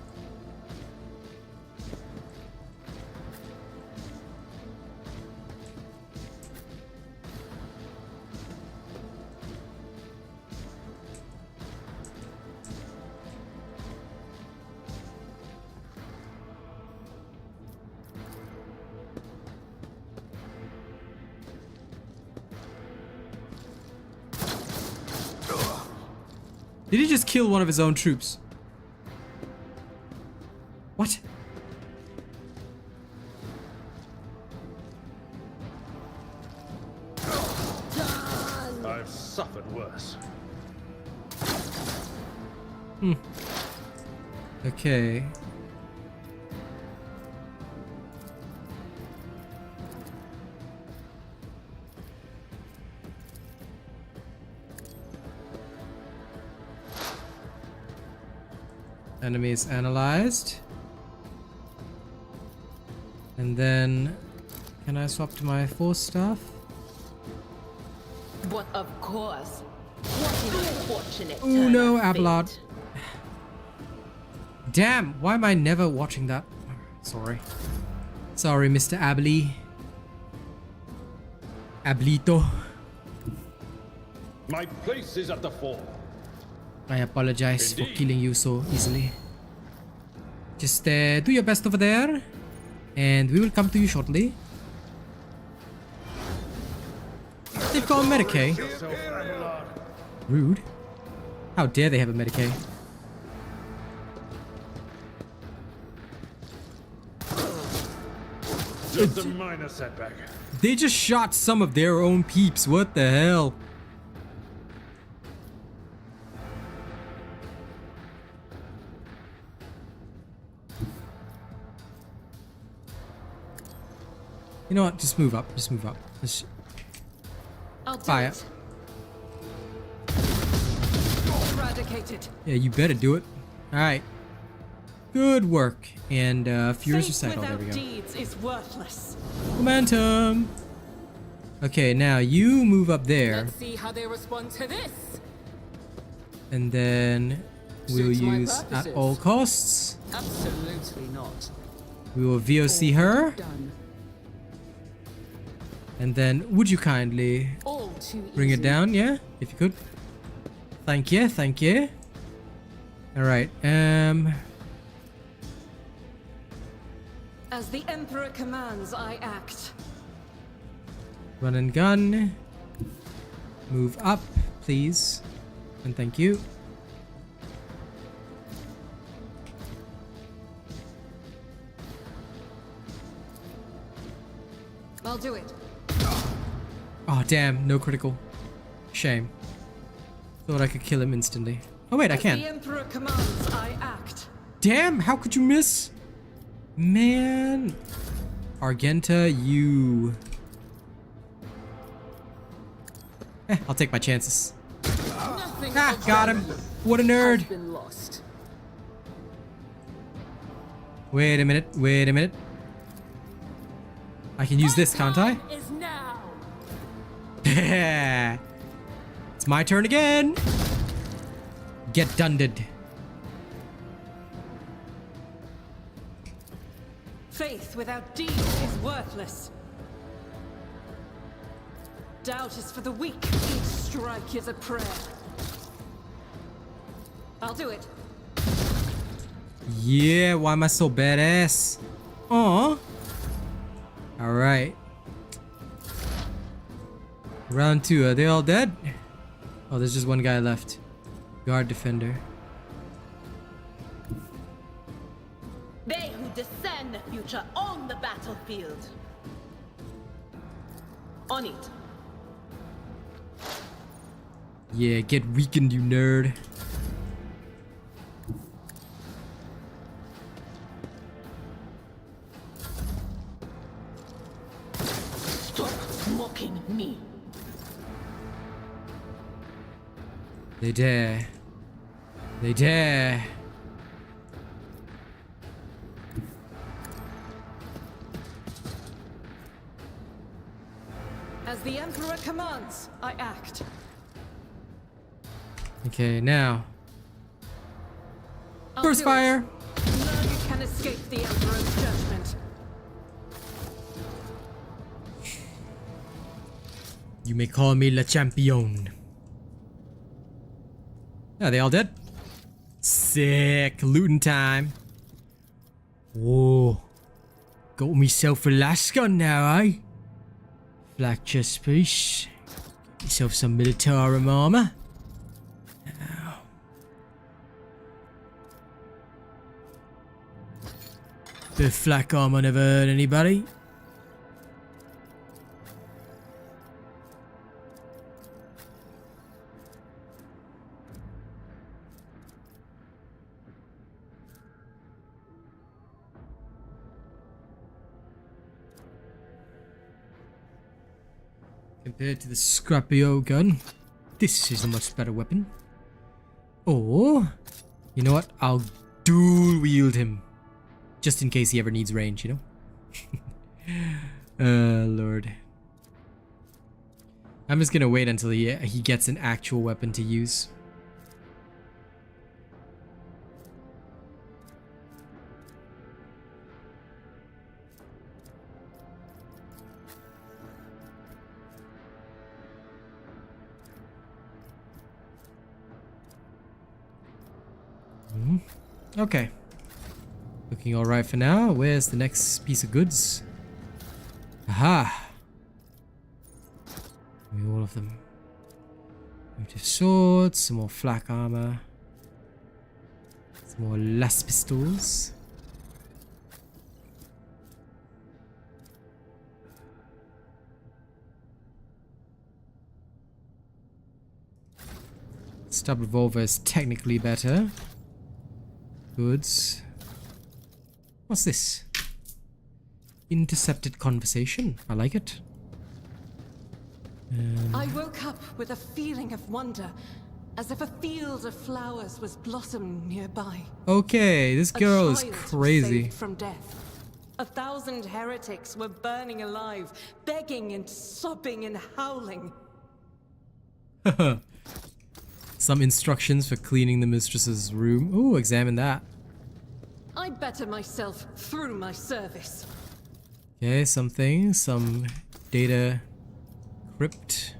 Did he just kill one of his own troops? What? I've suffered worse. Okay. Enemy is analyzed. And then, can I swap to my force staff? But of course. What an unfortunate Oh turn no, of Abelard. fate. Damn, why am I never watching that? Sorry. Sorry, Mr. Abeli. Ablito. My place is at the fore. I apologize for Indeed. killing you so easily. Just do your best over there. And we will come to you shortly. They've got a Medicaid. Rude. How dare they have a Medicaid? Just a minor setback. They just shot some of their own peeps. What the hell? You know what? Just move up. Just move up. Just I'll do fire. it. Eradicated. Yeah, you better do it. All right. Good work. And Furious Faith Recital. There without we go. deeds is worthless. Momentum. Okay, now you move up there, Let's see how they respond to this. and then we'll Suits my use at purposes. all costs. Absolutely not. We will VOC her, Done. and then would you kindly All too bring it easy. down? Yeah, if you could. Thank you, thank you. All right. As the Emperor commands, I act. Run and gun. Move up, please, and thank you. I'll do it. Oh damn, no critical. Shame. Thought I could kill him instantly. Oh wait, I As the can. Emperor commands, I act. Damn, how could you miss? Man. Argenta, you... I'll take my chances. Nothing Ah, got him. What a nerd. has been lost. Wait a minute, wait a minute. I can use this, can't I? Is now. It's my turn again. Get dunded. Faith without deeds is worthless. Doubt is for the weak. Each strike is a prayer. I'll do it. Yeah, why am I so badass? Aw. Alright. Round 2, are they all dead? Oh, there's just one guy left. Guard defender. discern the future on the battlefield. On it. Yeah, get weakened, you nerd. Stop mocking me. They dare. They dare. As the Emperor commands, I act. Okay, now. I'll Burst do fire! it. None can escape the Emperor's judgment. You may call me Le Champion. Yeah, they all dead. Sick. Looting time. Whoa. Got myself a last gun now, eh? Black chest piece. Get yourself some militarum armor. Now. Bit of flak armor never hurt anybody. Compared to the scrappy old gun, this is a much better weapon. Or, you know what? I'll dual wield him. Just in case he ever needs range, you know? Lord. I'm just gonna wait until he gets an actual weapon to use. Okay. Looking alright for now. Where's the next piece of goods? Aha! Give me all of them. Primitive swords, some more flak armor. Some more las pistols. Stub revolver is technically better. Goods. What's this? Intercepted conversation. I like it. I woke up with a feeling of wonder, as if a field of flowers was blossoming nearby. Okay, this girl is A child crazy. saved from death. 1,000 heretics were burning alive, begging and sobbing and howling. Some instructions for cleaning the mistress's room. Ooh, examine that. I better myself through my service. Okay, some data crypt.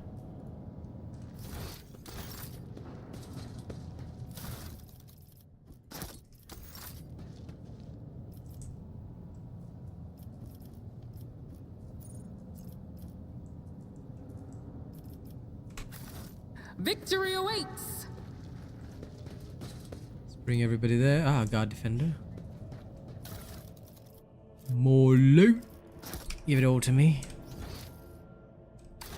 Victory awaits! Let's bring everybody there. Ah, guard defender. More loot. Give it all to me.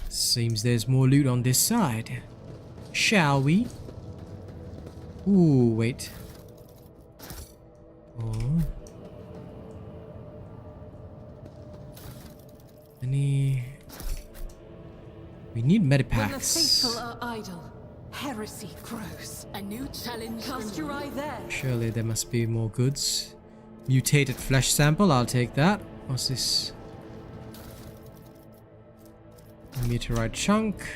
Seems there's more loot on this side. Shall we? Ooh, wait. Oh. Any... We need When the medipacks. faithful are idle, heresy grows. A new challenge. Cast your eye there. Surely there must be more goods. Mutated flesh sample, I'll take that. What's this? Meteorite chunk.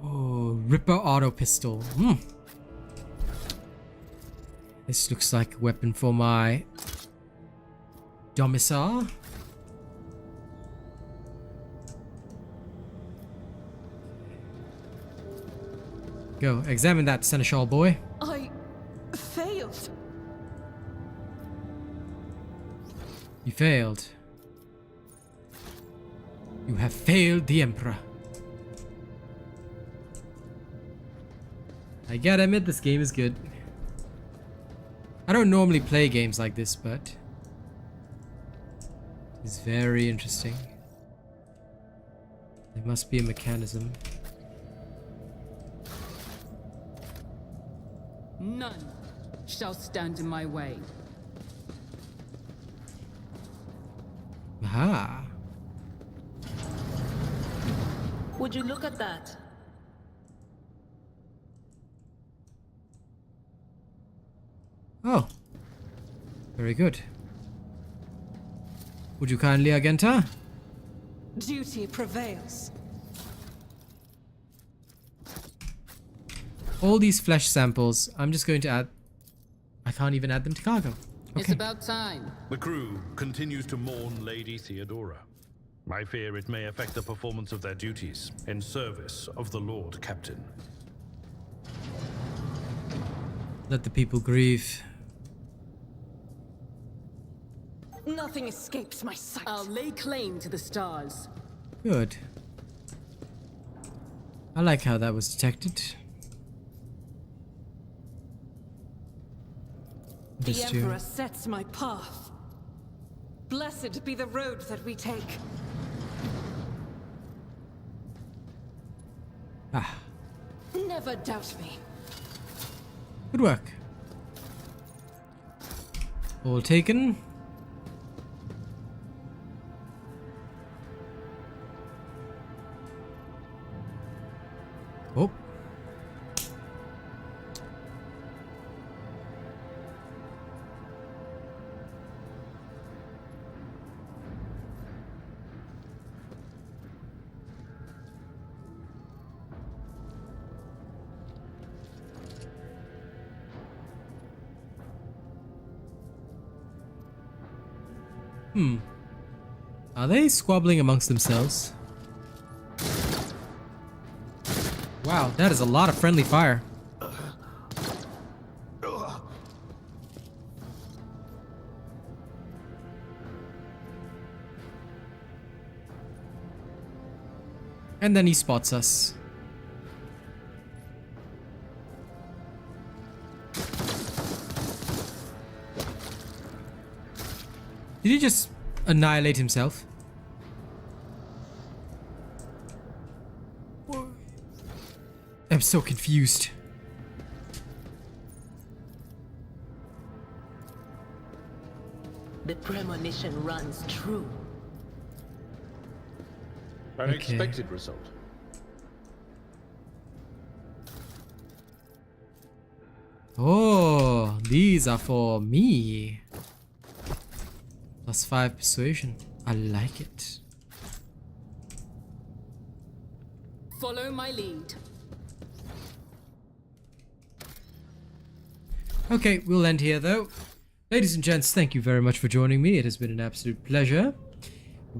Oh, Ripper auto pistol. This looks like a weapon for my domicile. Go, examine that seneschal boy. I failed. You failed. You have failed the Emperor. I gotta admit, this game is good. I don't normally play games like this, but it's very interesting. There must be a mechanism. None shall stand in my way. Aha. Would you look at that? Oh. Very good. Would you kindly, Agenta? Duty prevails. All these flesh samples, I'm just going to add... I can't even add them to cargo. Okay. It's about time. The crew continues to mourn Lady Theodora. I fear it may affect the performance of their duties in service of the Lord Captain. Let the people grieve. Nothing escapes my sight. I'll lay claim to the stars. Good. I like how that was detected. The Emperor sets my path. Blessed be the road that we take. Ah. Never doubt me. Good work. All taken. Oh. Are they squabbling amongst themselves? Wow, that is a lot of friendly fire. And then he spots us. Did he just annihilate himself? I'm so confused. The premonition runs true. An expected result. Oh, these are for me. +5 persuasion. I like it. Follow my lead. Okay, we'll end here though. Ladies and gents, thank you very much for joining me. It has been an absolute pleasure.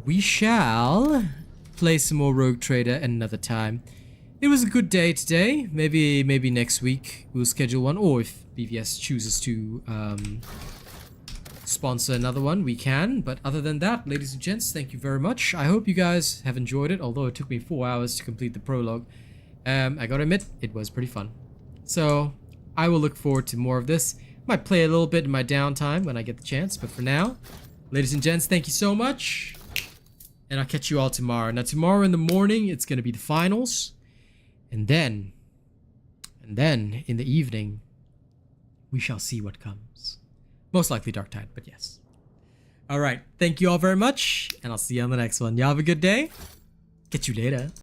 We shall play some more Rogue Trader another time. It was a good day today. Maybe next week we'll schedule one, or if BVS chooses to sponsor another one, we can. But other than that, ladies and gents, thank you very much. I hope you guys have enjoyed it, although it took me 4 hours to complete the prologue. I gotta admit, it was pretty fun. So I will look forward to more of this. Might play a little bit in my downtime when I get the chance, but for now, ladies and gents, thank you so much. And I'll catch you all tomorrow. Now tomorrow in the morning, it's gonna be the finals. And then in the evening, we shall see what comes. Most likely Dark Tide, but yes. Alright, thank you all very much, and I'll see you on the next one. Y'all have a good day. Catch you later.